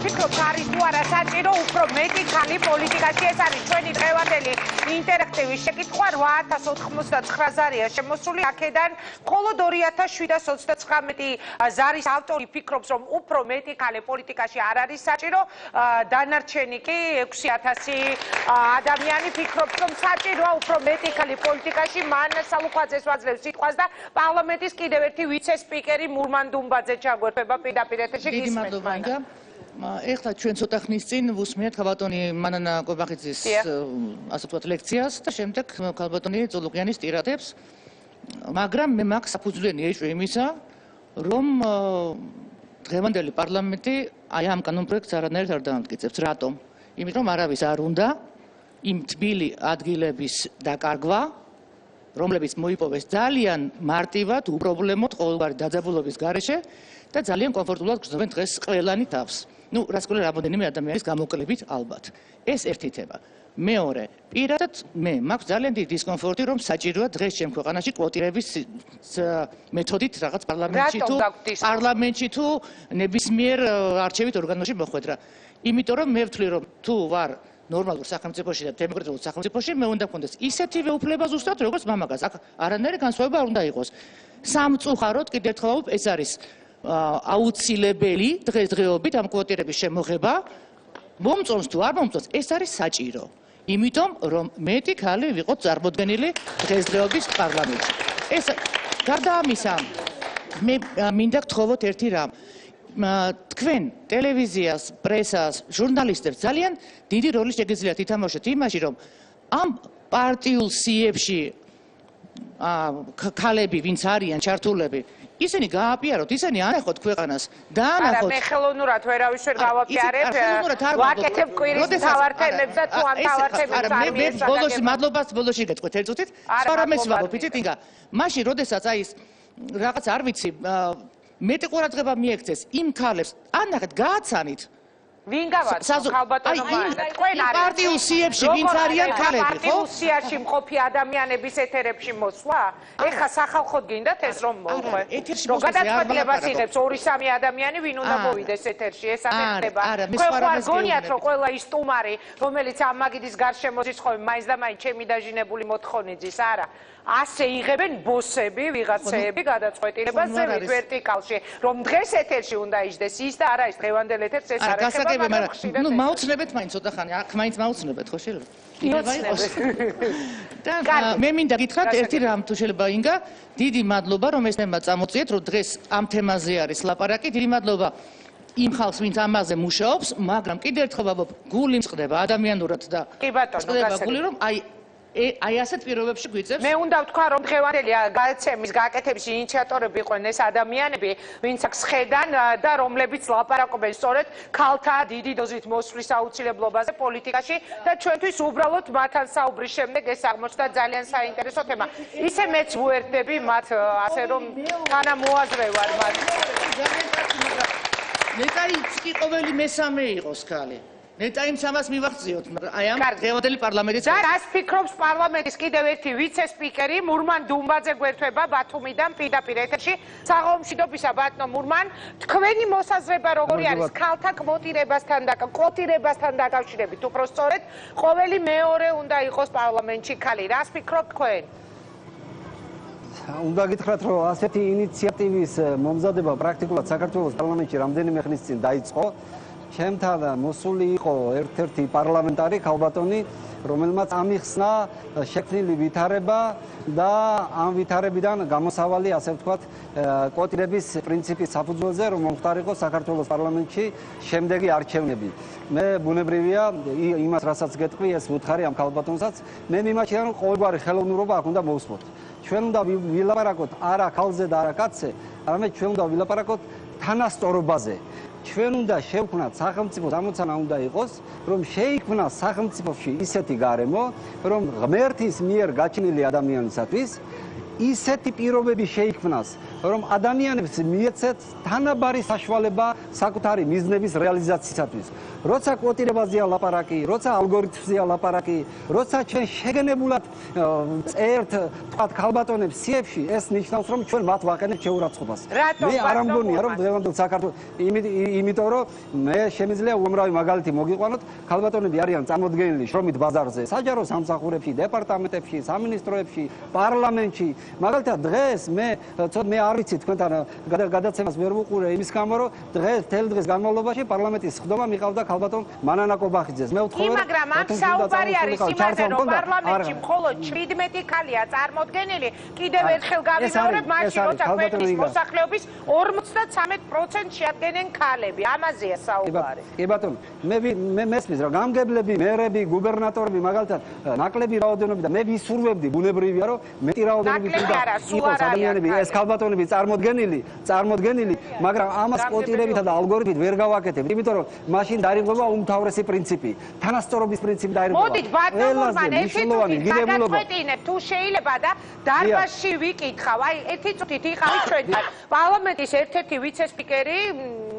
ფიქრობ, არის თუ არა საჭირო უფრო მეტი ქალი პოლიტიკაში? ეს არის ჩვენი დღევანდელი ინტერაქტივი შეკითხვა. 8099 ზარია შემოსული აქედან, მხოლოდ 2729 ზარის ავტორი ფიქრობს, რომ უფრო მეტი ქალი პოლიტიკაში არ არის საჭირო. დანარჩენი კი 6000 ადამიანი ფიქრობს, რომ საჭიროა უფრო მეტი ქალი პოლიტიკაში. მანა სალუქვაძეს ვაძლევს სიტყვას და პარლამენტის კიდევ ერთი ვიცე-სპიკერი მურმან დუმბაძე ჩაგვერდება პირდაპირ ეთერში. დიდი მადლობა ინგა. ეხლა ჩვენ ცოტა ხნის წინ ვუსმენთ ქალბატონი მანანა კობახიძის ასე ვთქვათ ლექციას და შემდეგ ქალბატონი წულუკიანის ტირადებს, მაგრამ მე მაქვს საფუძვლიანი ეჭვი იმისა, რომ დღევანდელი პარლამენტი აი ამ კანონპროექტს არანაირად არ დაამტკიცებს. რატომ? იმიტომ რომ არავის არ უნდა იმ თბილი ადგილების დაკარგვა, რომლებიც მოიპოვეს ძალიან მარტივად, უპრობლემოდ ყოველგვარი დაძაბულობის გარეშე და ძალიან კომფორტულად გრძნობენ დღეს ყველანი თავს. ნუ რასკოლა რამოდენიმე ადამიანის გამოკლებით ალბათ. ეს ერთი თემა. მეორე, პირადად მე მაქვს ძალიან დიდი დისკომფორტი, რომ საჭიროა დღეს ჩემ ქვეყანაში კვოტირების მეთოდით რაღაც პარლამენტში თუ ნებისმიერ არჩევით ორგანოში მოხვედრა. იმიტომ რომ მე ვთვლი რომ თუ ვარ ნორმალურ სახელმწიფოში და დემოკრატიულ სახელმწიფოში მე უნდა მქონდეს ისეთივე უფლება ზუსტად როგორც მამაკაცს. აქ არანაირი განსხვავება არ უნდა იყოს. სამწუხაროდ კიდევ ერთხელ ვამბობ, ეს არის აუცილებელი დღესდღეობით ამ კვოტირების შემოღება. მომწონს თუ არ მომწონს, ეს არის საჭირო. იმიტომ რომ მეტი ქალი ვიყოთ წარმოდგენილი დღესდღეობის პარლამენტში. ეს გარდა ამისა, მე მინდა გთხოვოთ ერთი რამ. თქვენ ტელევიზიას, პრესას, ჟურნალისტებს ძალიან დიდი როლი შეგიძლიათ ითამაშოთ იმაში, რომ ამ პარტიულ სიებში ქალები, ვინც არიან ჩართულები, ისინი გააპიაროთ, ისინი ანახოთ ქვეყანას, დაანახოთ. არა, მე ხელოვნურად ვერავის ვერ გავაპიარებ. ვაკეთებ კვირის მთავარ თემებს და თუ ამ მთავარ თემებს არ მიესწრებთ. ბოლოში მადლობას ბოლოში გეტყვით ერთ წუთით. სხვა რამეს ვამბობ, იცით ინგა. მაშინ როდესაც აი ეს რაღაც არ ვიცი, მეტი ყურადღება მიექცეს იმ ქალებს, ანახეთ, გააცანით. ვინ გავაცნო ხალბატონო თქვენ არის პარტიულ სიებში ვინც არიან ქალები, ხო? პარტიულ სიაში მყოფი ადამიანების ეთერებში მოსვლა? ეხა სახალხოდ გინდათ ეს რომ მოყვე? რომ გადაწყვეტილებას იღებს 2-3 ადამიანი ვინ უნდა მოვიდეს ეთერში, ეს არ ხდება. თქვენ არ გონიათ რომ ყველა ის სტუმარი, რომელიც ამ მაგიდის გარშემო ზისხობი, მაინც და მაინც ჩემი დაჟინებული მოთხოვნიძის, არა. ასე იღებენ ბოსები, ვიღაცეები გადაწყვეტილებას ზევით ვერტიკალში, რომ დღეს ეთერში უნდა იჯდეს ის და არა ის დღევანდელ ეთერს ეს არ ეხება, მაგრამ ნუ მაუცნებეთ მაინც ცოტა ხანი, აქ მაინც მაუცნებეთ, ხო შეიძლება? და მე მინდა გითხრათ ერთი რამ თუ შეიძლება ინგა, დიდი მადლობა რომ ეს თემა წამოწიეთ, რომ დღეს ამ თემაზე არის ლაპარაკი, დიდი მადლობა იმ ხალხს ვინც ამაზე მუშაობს, მაგრამ კიდევ ერთხელ ვამბობ, გული მწყდება ადამიანურად და მწყდება გული რომ აი ასეთ პირობებში გვიწევს. მე უნდა ვთქვა რომ დღევანდელი გადაცემის გაკეთების ინიციატორები იყვნენ ეს ადამიანები, ვინც აქ სხედან და რომლებიც ლაპარაკობენ სწორედ ქალთა დიდი დოზით მოსვლის აუცილებლობაზე პოლიტიკაში და ჩვენთვის უბრალოდ მათთან საუბრის შემდეგ ეს აღმოჩნდა ძალიან საინტერესო თემა. ისე მეც ვუერთდები მათ ასე რომ თანამოაზრევარ მათ. ნეტაიც კი ყოველი მესამე იყოს ქალი. ნეტაიმს ამას მივახციოთ, მაგრამ აი ამ დღევანდელი პარლამენტის და რას ფიქრობს პარლამენტის კიდევ ერთი ვიცე-სპიკერი მურმან დუმბაძე გვერდება ბათუმიდან პირდაპირ ეთერში. საღამომშვიდობისა ბატონო მურმან, თქვენი მოსაზრება როგორი არის ქალთა კვოტირებასთან დაკავშირებით? უпростоრედ ყოველი მეორე უნდა იყოს პარლამენტში ქალი. რას ფიქრობთ თქვენ? უნდა გითხრათ, რომ ასეთი ინიციატივის მომზადება პრაქტიკულად საქართველოს პარლამენტში რამდენიმე ხნის წინ დაიწყო. ჩემთან მოსული იყო ერთ-ერთი პარლამენტარი ქალბატონი, რომელმაც ამიხსნა შექმნილი ვითარება და ამ ვითარებიდან გამოსავალი, ასე ვთქვათ, კვოტირების პრინციპის საფუძველზე, რომ მომხდარიყო საქართველოს პარლამენტში შემდეგი არჩევნები. მე ბუნებრივია იმას, რასაც გეტყვი, ეს ვუთხარი ამ ქალბატონსაც, მე მიმაჩნია, რომ ყოველგვარი ხელოვნურობა აქ უნდა მოვსვოთ. ჩვენ უნდა ვილაპარაკოთ არა ქალზე და არა კაცზე, არამედ ჩვენ უნდა ვილაპარაკოთ თანასწორობაზე. ჩვენ უნდა შევქმნათ სახელმწიფო ამოცანა უნდა იყოს, რომ შეიქმნას სახელმწიფოში ისეთი გარემო, რომ ღმერთის მიერ გაჩნილი ადამიანისათვის ისეთი პირობები შეიქმნას, რომ ადამიანებს მიეცეთ თანაბარი საშუალება საკუთარი მიზნების რეალიზაციისათვის. როცა კვოტირებაზეა ლაპარაკი, როცა ალგორითმზეა ლაპარაკი, როცა ჩვენ შეგენებულად წერთ, თქვათ ქალბატონებს სიებში, ეს ნიშნავს, რომ ჩვენ მათ ვაყენებთ შეურაცხყოფას. მე არ ამგონია, რომ დღევანდელ საქართველოს იმიტომ რომ მე შემიძლია უამრავი მაგალითი მოგიყვანოთ, ქალბატონები არიან წარმოდგენილი შრომით ბაზარზე, საჯარო სამსახურებში, დეპარტამენტებში, სამინისტროებში, პარლამენტში. მაგალითად დღეს მე არ ვიცი თქვენთან გადაცემას ვერ ვუყურე იმის გამო, რომ დღეს მთელი დღის განმავლობაში პარლამენტის ხდომა მიყავდა ქალბატონ მანანა კობახიძეს. მე ვთხოვე, მაგრამ ამ საუბარი არის იმაზე, რომ პარლამენტში მხოლოდ 17 ქალია წარმოდგენილი. კიდევ ერთხელ გავიმეორებ, მაშინ როცა ქვეყნის მოსახლეობის 53% შეადგენენ ქალები. ამაზეა საუბარი. კი ბატონო, მე მესმის, რომ გამგებლები, მერები, გუბერნატორები მაგალითად ნაკლები რაოდენობით და მე ვისურვებდი, ბუნებრივია, რომ მეტი რაოდენობით იყოს ადამიანები ეს ქალბატონები წარმოდგენილი, მაგრამ ამას კვოტირებითა და ალგორითმით ვერ გავაკეთებთ, იმიტომ რომ მაშინ დაირღვევა უმთავრესი პრინციპი, თანასწორობის პრინციპი დაირღვევა. მოდით ბატონ მურმან, ერთი წუთით გაგაკვეტინებ, თუ შეიძლება და დარბაზში ვიკითხავ, აი ერთი წუთით იყავით ჩვენთან. პარლამენტის ერთ-ერთი ვიცე-სპიკერი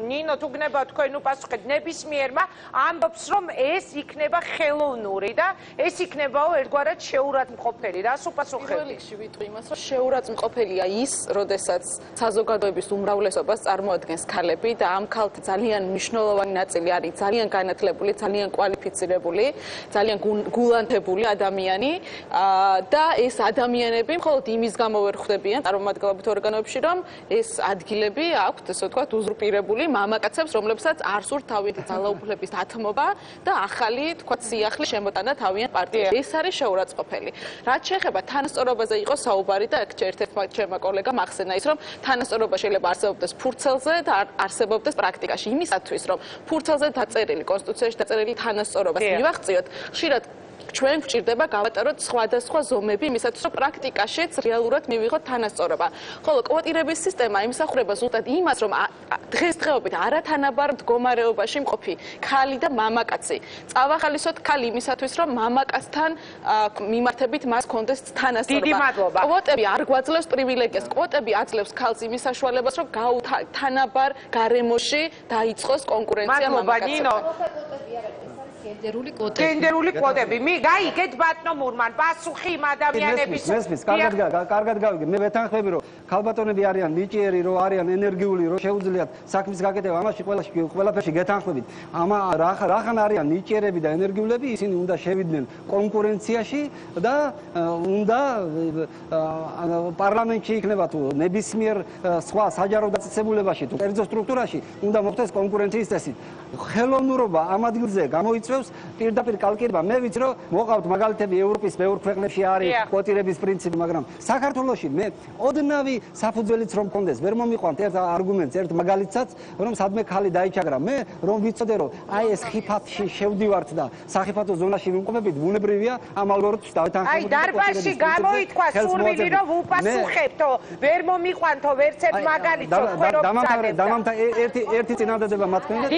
ნინო თუ გნება თქვენ უპასუხეთ ნებისმიერმა ამბობს რომ ეს იქნება ხელოვნური და ეს იქნებაო ერთგვარად შეურაცხმყოფელი. რას უპასუხებთ? პირველ რიგში ვიტყვი იმას, რომ შეურაცხმყოფელია ის, როდესაც საზოგადოების უმრავლესობას წარმოადგენს ქალები და ამ ქალთა ძალიან მნიშვნელოვანი ნაწილი არის ძალიან განათლებული, ძალიან კვალიფიცირებული, ძალიან გულანთებული ადამიანი და ეს ადამიანები მხოლოდ იმის გამო ვერ ხვდებიან წარმომადგენლობით ორგანოებში, რომ ეს ადგილები აქვთ, ასე ვთქვათ, უზურპირებული მამაკაცებს, რომლებსაც არ სურთ თავიანთი ძალაუფლების დათმობა და ახალი, თქვათ, სიახლე შემოტანა თავიანთ პარტიაში. ეს არის შეურაცხმყოფელი. რაც შეეხება თანასწორობაზე იყო საუბარი და ერთ-ერთმა ჩემმა კოლეგამ ახსენა ის, რომ თანასწორობა შეიძლება არსებობდეს ფურცელზე და არსებობდეს პრაქტიკაში. იმისათვის, რომ ფურცელზე დაწერილი კონსტიტუციაში დაწერილი თანასწორობას მივაღწიოთ, ხშირად ჩვენ გვჭირდება გავატაროთ სხვადასხვა ზომები იმისათვის, რომ პრაქტიკაშიც რეალურად მივიღოთ თანასწორობა. ხოლო კვოტირების სისტემა იმსახურება ზუსტად იმას, რომ დღესდღეობით არათანაბარ მდგომარეობაში მყოფი ქალი და მამაკაცი წავახალისოთ ქალი იმისათვის, რომ მამაკაცთან მიმართებით მას კონდეს თანასწორობა. დიდი მადლობა. კვოტები არ გვაძლევს პრივილეგიას, კვოტები აძლევს ქალს იმის საშუალებას, რომ თანაბარ გარემოში დაიწყოს კონკურენცია მამაკაცებთან. გენდერული კვოტები. გაიგეთ ბატონ მურმან, პასუხი იმ ადამიანების. მესმის, კარგად გავიგე. მე ვეთანხმები, რომ ქალბატონები არიან ნიჭიერი, რომ არიან ენერგიული, რომ შეუძლიათ საქმის გაკეთება, ამაში ყველაფერში გეთანხმებით. რახან არიან ნიჭიერები და ენერგიულები, ისინი უნდა შევიდნენ კონკურენციაში და უნდა პარლამენტში იქნება თუ ნებისმიერ სხვა საჯარო დაწესებულებაში თუ კერძო სტრუქტურაში უნდა მოხდეს კონკურენციის წესი. ხელოვნურობა ამ ადგილზე გამოიწვევს პირდაპირ კალკირება. მე ვიცი რომ მოყავთ მაგალითები ევროპის ბევრ ქვეყნებში არის კვოტირების პრინციპი, მაგრამ საქართველოში მე ოდნავი საფუძველიც რომ მქონდეს, ვერ მომიყვანთ ერთ არგუმენტს, ერთ მაგალითსაც, რომ სადმე ქალი დაიჩაგრა. მე რომ ვიცოდე რომ აი ეს ხიფათში შევდივართ და სახიფათო ზონაში ვიმყოფებით, ბუნებრივია ამ ალგორითმს დავეთანხმებოდი. აი დარბაზში გამოითქვა სურვილი რომ უპასუხებთო, ვერ მომიყვანთო ვერც ერთ მაგალითს თქვენ რომ დამამთავრე ერთი წინადადება მათქნიდან.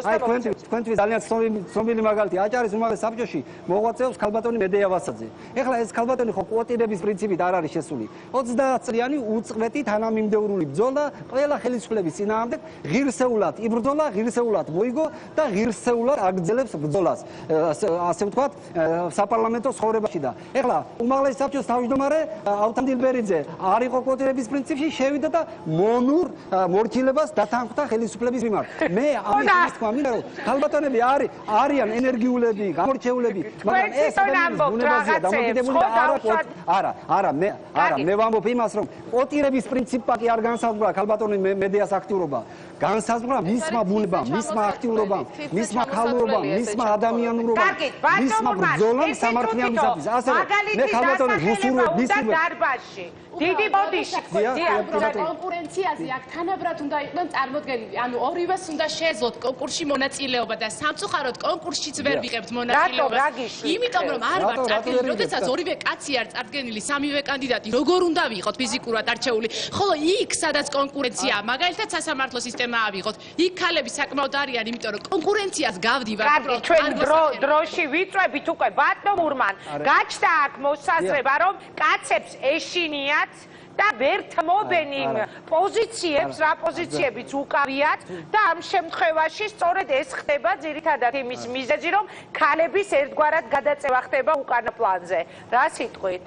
აი თქვენთვის ძალიან ცნობილი მაგალითი აჭარის უმაღლეს საბჭოში მოღვაწეობს ქალბატონი მედეა ვასაძე. ეხლა ეს ქალბატონი ხო კვოტირების პრინციპით არ არის შესული. 30 წლიანი უწყვეტი თანამიმდევრული ბრძოლა ყველა ხელისუფლების წინააღმდეგ ღირსეულად იბრძოლა, ღირსეულად მოიგო და ღირსეულად აგრძელებს ბრძოლას. ასე ვთქვათ, საპარლამენტო ცხოვრებაში და ეხლა უმაღლეს საბჭოს თავმჯდომარე ავთან დილბერიძე არ იყო კვოტირების პრინციპში, შევიდა და მონურ მორჩილებას დათანხმდა ხელისუფლების მიმართ. მე ამის თქვა მინდა რომ ქალბატონები არიან ენერგიულები, გამორჩეულები, მაგრამ ეს ბუნებაზეა დამოკიდებული და არა, მე ვამბობ იმას, რომ კვოტირების პრინციპი კი არ განსაზღვრა ქალბატონის მედეას აქტიურობა. განსაზღვრა მისმა ბუნებამ, მისმა აქტიურობამ, მისმა ქალურობამ, მისმა ადამიანურობამ, მისმა ბრძოლამ სამართლიანობისათვის. ასე რომ მე ქალბატონებს ვუსურვებ მისივე დარბაზში. დიდი ბოდიში კონკურენციაზე აქ თანაბრად უნდა იყვნენ წარმოდგენილი. ანუ ორივეს უნდა შეეძლოთ კონკურსში მონაწილეობა და სამწუხაროდ კონკურსშიც ვერ ვიღებთ მონაწილეობას. იმიტომ რომ არ ვართ წარდგენილი, როდესაც ორივე კაცი არ წარდგენილი, სამივე კანდიდატი როგორ უნდა ვიყოთ ფიზიკურად არჩეული. ხოლო იქ სადაც კონკურენციაა, მაგალითად სასამართლო სისტემა ავიღოთ. იქ ქალები საკმაოდ არიან, იმიტომ რომ კონკურენციას გავდივართ. კარგი, ჩვენ დროში ვიწვევით უკვე ბატონ მურმან. გაჩნდა აქ მოსაზრება, რომ კაცებს ეშინიათ და ვერ თმობენ იმ პოზიციებს, რა პოზიციებიც უკავიათ და ამ შემთხვევაში სწორედ ეს ხდება ძირითადად იმის მიზეზი, რომ ქალების ერთგვარად გადაწევა ხდება უკანა პლანზე. რა სიტყვით?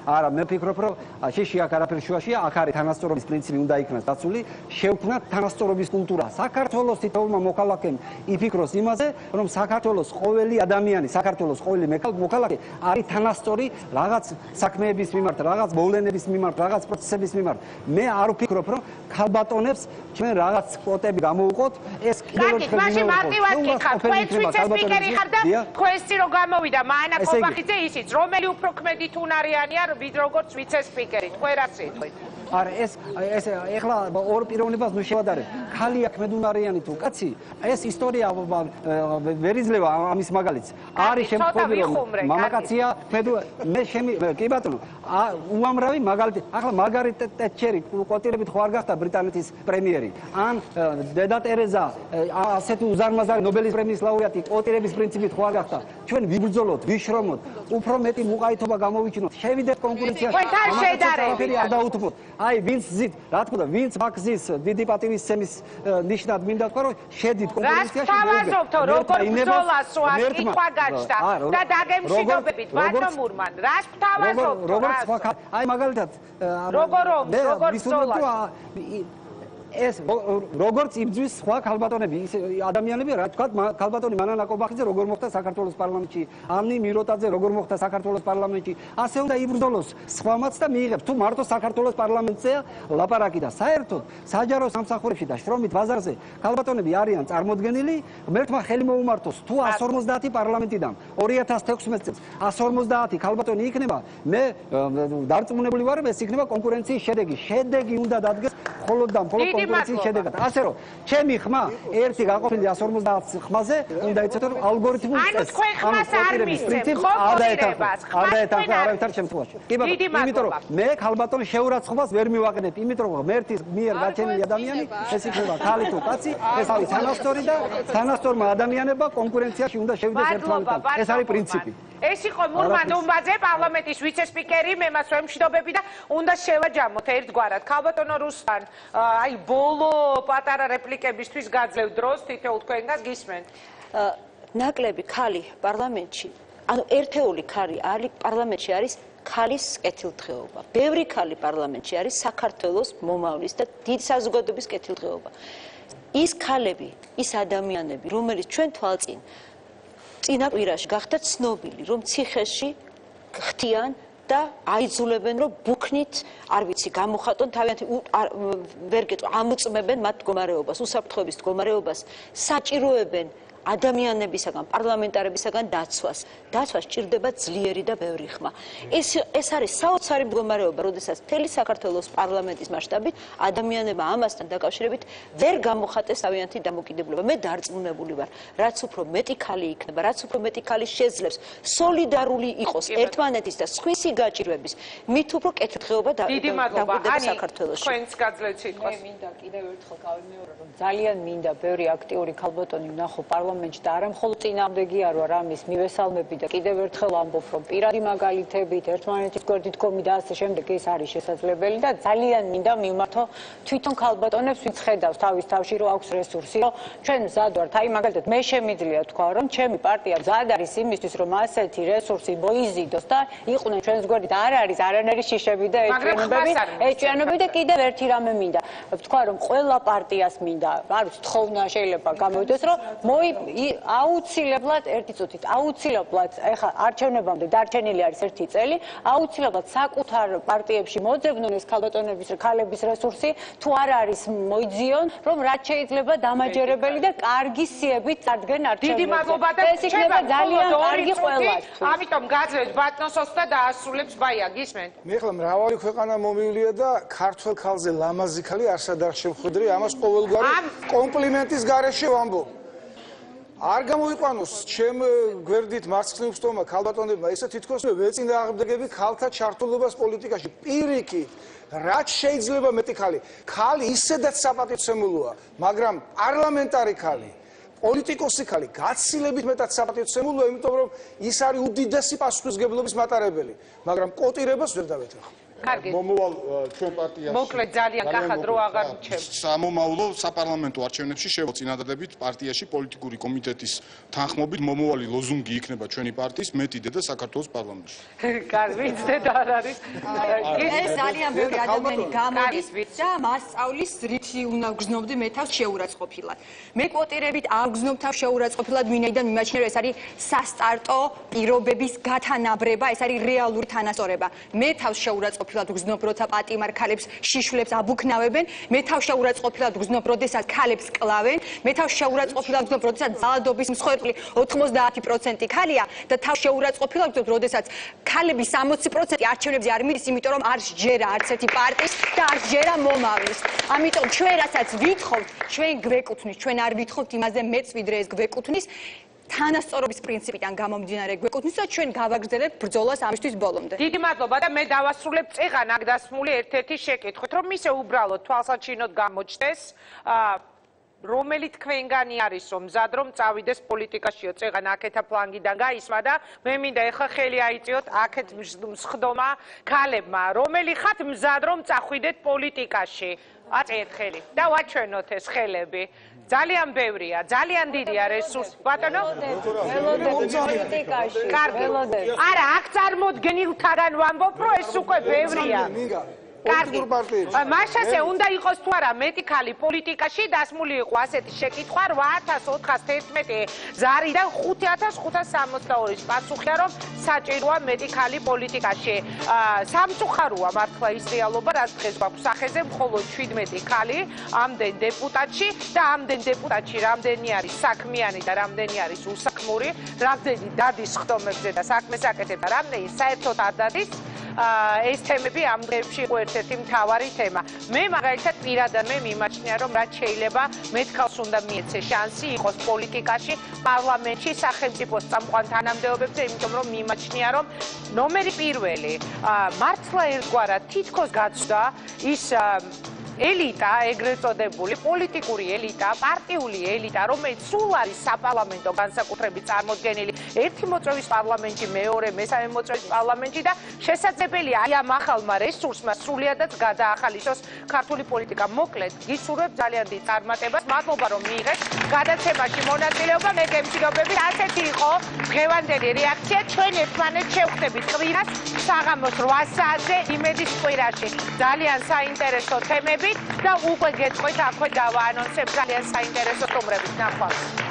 არა, მე ვფიქრობ, რომ შეში აქ არაფერ შუაშია, აქ არის თანასწორობის პრინციპი უნდა იქნას დაცული, შევქმნათ თანასწორობის კულტურა. საქართველოს თითოეულმა მოქალაქემ იფიქროს იმაზე, რომ საქართველოს ყოველი ადამიანი, საქართველოს ყოველი მოქალაქე არის თანასწორი რაღაც საქმეების მიმართ, რაღაც მოვლენების მიმართ, რაღაც პროცესების მიმართ. მე არ ვფიქრობ, რომ ქალბატონებს ჩვენ რაღაც კვოტები გამოვუყოთ, ეს კიდევ ერთხელ მაშინ მარტივად გიხარ, თქვენც ვიცე-სპიკერი ხარ და თქვენსი რო გამოვიდა მანა ყობახიძე ისიც, რომელი უფრო ქმედი თუნარიანია ვიდრე როგორც ვიცე-სპიკერი, თქვენ რა სიტყვით? არა ეს ეხლა ორ პიროვნებას ნუ შევადარებ. ხალი აქ მედუნარიანი თუ კაცი, ეს ისტორია ვერ იძლევა ამის მაგალითს. არის შემთხვევები რომ მამაკაცია მე კი ბატონო, უამრავი მაგალითი. ახლა მარგარეტ ტეტჩერი კოტირებით ხო არ გახდა ბრიტანეთის პრემიერი. ან დედა ტერეზა ასეთი უზარმაზარი ნობელის პრემიის ლაურეატი კოტირების პრინციპით ხო არ გახდა. ჩვენ ვიბრძოლოთ, ვიშრომოთ, უფრო მეტი მუყაითობა გამოვიჩინოთ. შევიდეთ კონკურენციაში. თქვენთან შედარებით. არ დაუთმოთ. აი ვინც ზით, რა თქმა უნდა, ვინც მაგზის დიდი პატივისცემის ნიშნად მინდა თქვა რომ შედით კონკურენციაში. რას თავაზობთო, როგორ ბრძოლას ვარ, კითხვა გაჩნდა და დაგემშვიდობებით, ბატონ მურმან, რას თავაზობთო? როგორც აი მაგალითად როგორ ბრძოლას ეს როგორც იბძვის სხვა ქალბატონები, ადამიანები, რა თქვა, ქალბატონი მანანა კობახიძე როგორ მოხდა საქართველოს პარლამენტში, ანი მიროტაძე როგორ მოხდა საქართველოს პარლამენტში, ასე უნდა იბრძოლოს სხვამაც და მიიღებს. თუ მარტო საქართველოს პარლამენტზეა ლაპარაკი და საერთოდ საჯარო სამსახურებში და შრომით ბაზარზე ქალბატონები არიან წარმოდგენილი, ღმერთმა ხელი მოუმართოს, თუ 150 პარლამენტიდან 2016 წელს 150 ქალბატონი იქნება, მე დარწმუნებული ვარ, ეს იქნება კონკურენციის შედეგი. შედეგი უნდა დადგეს მხოლოდ და მხოლოდ კონკურენციის შედეგად. ასე რომ, ჩემი ხმა ერთი გაყოფილი 150 ხმაზე უნდა იცოდეთ რომ ალგორითმული წესს არავითარ შემთხვევაში. კი ბატონო, იმიტომ რომ მე ქალბატონის შეურაცხყოფას ვერ მივაყენებ, იმიტომ რომ ღმერთის მიერ გაჩენილი ადამიანი ეს იქნება ქალი თუ კაცი, ეს არის თანასწორი და თანასწორმა ადამიანებმა კონკურენციაში უნდა შევიდეს ერთმანეთთან. ეს არის პრინციპი. ეს იყო მურმან დუმბაძე, პარლამენტის ვიცე-სპიკერი, მე მას ვემშვიდობები და უნდა შევაჯამოთ ერთგვარად. ქალბატონო რუსლან, აი ბოლო პატარა რეპლიკებისთვის გაძლევ დროს თითოეულ თქვენგანს გისმენთ. ნაკლები ქალი პარლამენტში, ანუ ერთეული ქალი პარლამენტში არის ქალის კეთილდღეობა. ბევრი ქალი პარლამენტში არის საქართველოს მომავლის და დიდი საზოგადოების კეთილდღეობა. ის ქალები, ის ადამიანები, რომელიც ჩვენ თვალწინ წინაპირაში გახდა ცნობილი, რომ ციხეში ხთიან და აიძულებენ რომ ბუქნით, არ ვიცი, გამოხატონ თავიანთი ვერ გეტყვი, ამოწმებენ მათ მდგომარეობას, უსაფრთხოების მდგომარეობას, საჭიროებენ ადამიანებისაგან, პარლამენტარებისაგან დაცვას. დაცვას ჭირდება ძლიერი და ბევრი ხმა. ეს არის საოცარი მდგომარეობა, როდესაც მთელი საქართველოს პარლამენტის მასშტაბით ადამიანებმა ამასთან დაკავშირებით ვერ გამოხატეს თავიანთი დამოკიდებულება. მე დარწმუნებული ვარ, რაც უფრო მეტი ქალი იქნება, რაც უფრო მეტი ქალი შეძლებს სოლიდარული იყოს ერთმანეთის და სხვისი გაჭირვების, მით უფრო კეთილდღეობა დაგვიდება საქართველოში. თქვენს გაძლევთ სიტყვას. მე მინდა კიდევ ერთხელ გავიმეორო, რომ ძალიან მინდა ბევრი აქტიური ქალბატონი ვნახო პარლამენტში და არა მხოლოდ წინააღმდეგი არ ვარ ამის მივესალმები და კიდევ ერთხელ ამბობ რომ პირადი მაგალითებით ერთმანეთის გვერდით გომი და ასე შემდეგ ეს არის შესაძლებელი და ძალიან მინდა მივმართო თვითონ ქალბატონებს ვინც ხედავს თავის თავში რომ აქვს რესურსი რომ ჩვენ მზად ვართ აი მაგალითად მე შემიძლია თქვა რომ ჩემი პარტია მზად არის იმისთვის რომ ასეთი რესურსი მოიზიდოს და იყვნენ ჩვენს გვერდით არ არის არანაირი შიშები და ეჭვიანობები და კიდევ ერთი რამე მინდა ვთქვა რომ ყველა პარტიას მინდა არ ვიცი თხოვნა შეიძლება გამოვიდეს რომ აუცილებლად ერთი წუთით აუცილებლად ეხლა არჩევნებამდე დარჩენილი არის ერთი წელი აუცილებლად საკუთარ პარტიებში მოძებნონ ეს ქალბატონების ქალების რესურსი თუ არ არის მოიძიონ რომ რაც შეიძლება დამაჯერებელი და კარგი სიებით წარდგენ არჩევნებზე დიდი მადლობა და ეს იქნება ძალიან კარგი ყველასთვის ამიტომ გაძლევთ ბატონსოს და დაასრულებს ბაია გისმენთ მე ხლა მრავალი ქვეყანა მომივლია და ქართველ ქალზე ლამაზი ქალი არსად არ შემხვედრი ამას ყოველგვარი კომპლიმენტის გარეშე ვამბობ არ გამოიყვანოს ჩემ გვერდით მარცხნივ სტომა ქალბატონებმა ესე თითქოს მე ვეწინააღმდეგები ქალთა ჩართულობას პოლიტიკაში პირიქით რაც შეიძლება მეტი ქალი ისედაც საპატივცემულოა მაგრამ პარლამენტარი ქალი პოლიტიკოსი ქალი გაცილებით მეტად საპატივცემულოა იმიტომ რომ ის არის უდიდესი პასუხისმგებლობის მატარებელი მაგრამ კოტირებას ვერ დავეთანხმ კარგი მომავალ ჩვენ პარტიაში მოკლედ ძალიან კახა დრო აღარ რჩევ სამომავლო საპარლამენტო არჩევნებში შევწინადადებით პარტიაში პოლიტიკური კომიტეტის თანხმობით მომავალი ლოზუნგი იქნება ჩვენი პარტიის მეტი დედა საქართველოს პარლამენტში კარგი დედა არ არის ეს ძალიან ბევრი ადამიანი გამოდის და მას სწავლის რითი უნდა გრძნობდი მე თავს შეურაცხყოფილად მე კვოტირებით არ გრძნობ თავს შეურაცხყოფილად ვინაიდან მიმაჩნია რომ ეს არის სასტარტო პირობების გათანაბრება ეს არის რეალური თანასწორება მე თავს შეურაცხყოფილად ყოფილად გზნობ, როცა პატიმარ ქალებს შიშვლებს აბუქნავებენ, მე თავშეურაც ყოფილად გზნობ, როდესაც ქალებს კლავენ, მე თავშეურაც ყოფილად გზნობ, როდესაც ძალადობის მსხვერპლი 90% ქალია და თავშეურაც ყოფილად გზნობ, როდესაც ქალების 60% არჩევნებზე არ მიდის, იმიტომ რომ არ შეჯერა არც ერთი პარტიის და არ შეჯერა მომავლის. ამიტომ ჩვენ რასაც ვითხოვთ, ჩვენ გვეკუთვნის, ჩვენ არ ვითხოვთ იმაზე მეც ვიდრე ეს გვეკუთვნის. თანასწორობის პრინციპიდან გამომდინარე გვეკუთვნის და ჩვენ გავაგრძელებთ ბრძოლას ამისთვის ბოლომდე. დიდი მადლობა და მე დავასრულებ წეღან აქ დასმული ერთ-ერთი შეკითხვით, რომ ისე უბრალოდ თვალსაჩინოდ გამოჩნდეს, რომელი თქვენგანი არის რომ მზად რომ წავიდეს პოლიტიკაშიო წეღან აქეთა ფლანგიდან გაისმა და მე მინდა ეხლა ხელი აიწიოთ აქეთ მსხდომა ქალებმა, რომელი ხართ მზად რომ წახვიდეთ პოლიტიკაში. აწიეთ ხელი და ვაჩვენოთ ეს ხელები. ძალიან ბევრია, ძალიან დიდია რესურსი. ბატონო? პოლიტიკაში. კარგი. არა, აქ წარმოდგენილთაგან ვამბობ, რომ ეს უკვე ბევრია. კარგი. მაშასე უნდა იყოს თუ არა მეტი ქალი პოლიტიკაში დასმული იყო ასეთი შეკითხვა 8411 ზარიდან 5562-ის პასუხია რომ საჭიროა მეტი ქალი პოლიტიკაში. სამწუხაროა მართლა ის რეალობა, რაც დღეს გვაქვს სახეზე, მხოლოდ 17 ქალი ამდენ დეპუტატში და ამდენ დეპუტატში რამდენი არის საქმიანი და რამდენი არის უსაქმური, რამდენი დადის ხდომებზე და საქმეს აკეთებს და რამდენი საერთოდ არ დადის. ეს თემები ამ დღეებში იყო ერთ-ერთი მთავარი თემა. მე მაგალითად პირადად მე მიმაჩნია, რომ რაც შეიძლება მეტქალს უნდა მიეცე შანსი იყოს პოლიტიკაში, პარლამენტში, სახელმწიფოს წამყვან თანამდებობებზე, იმიტომ რომ მიმაჩნია, რომ ნომერი პირველი მართლა ერთგვარად თითქოს გაცვდა ის ელიტა, ეგრეთ წოდებული პოლიტიკური ელიტა, პარტიული ელიტა, რომელიც სულ არის საპარლამენტო განსაკუთრებით წარმოდგენილი ერთი მოწვევის პარლამენტში, მეორე, მესამე მოწვევის პარლამენტში და შესაძლებელია აი ამ ახალმა რესურსმა სრულიადაც გადაახალისოს ქართული პოლიტიკა. მოკლედ, გისურვებ ძალიან დიდ წარმატებას. მადლობა რომ მიიღეთ გადაცემაში მონაწილეობა. მე გემშვიდობებით. ასეთი იყო დღევანდელი რეაქცია. ჩვენ ერთმანეთს შევხვდებით კვირას საღამოს 8 საათზე იმედის კვირაში. ძალიან საინტერესო თემები და უკვე გეტყვით აქვე დავაანონსებ ძალიან საინტერესო სტუმრების ნახვას.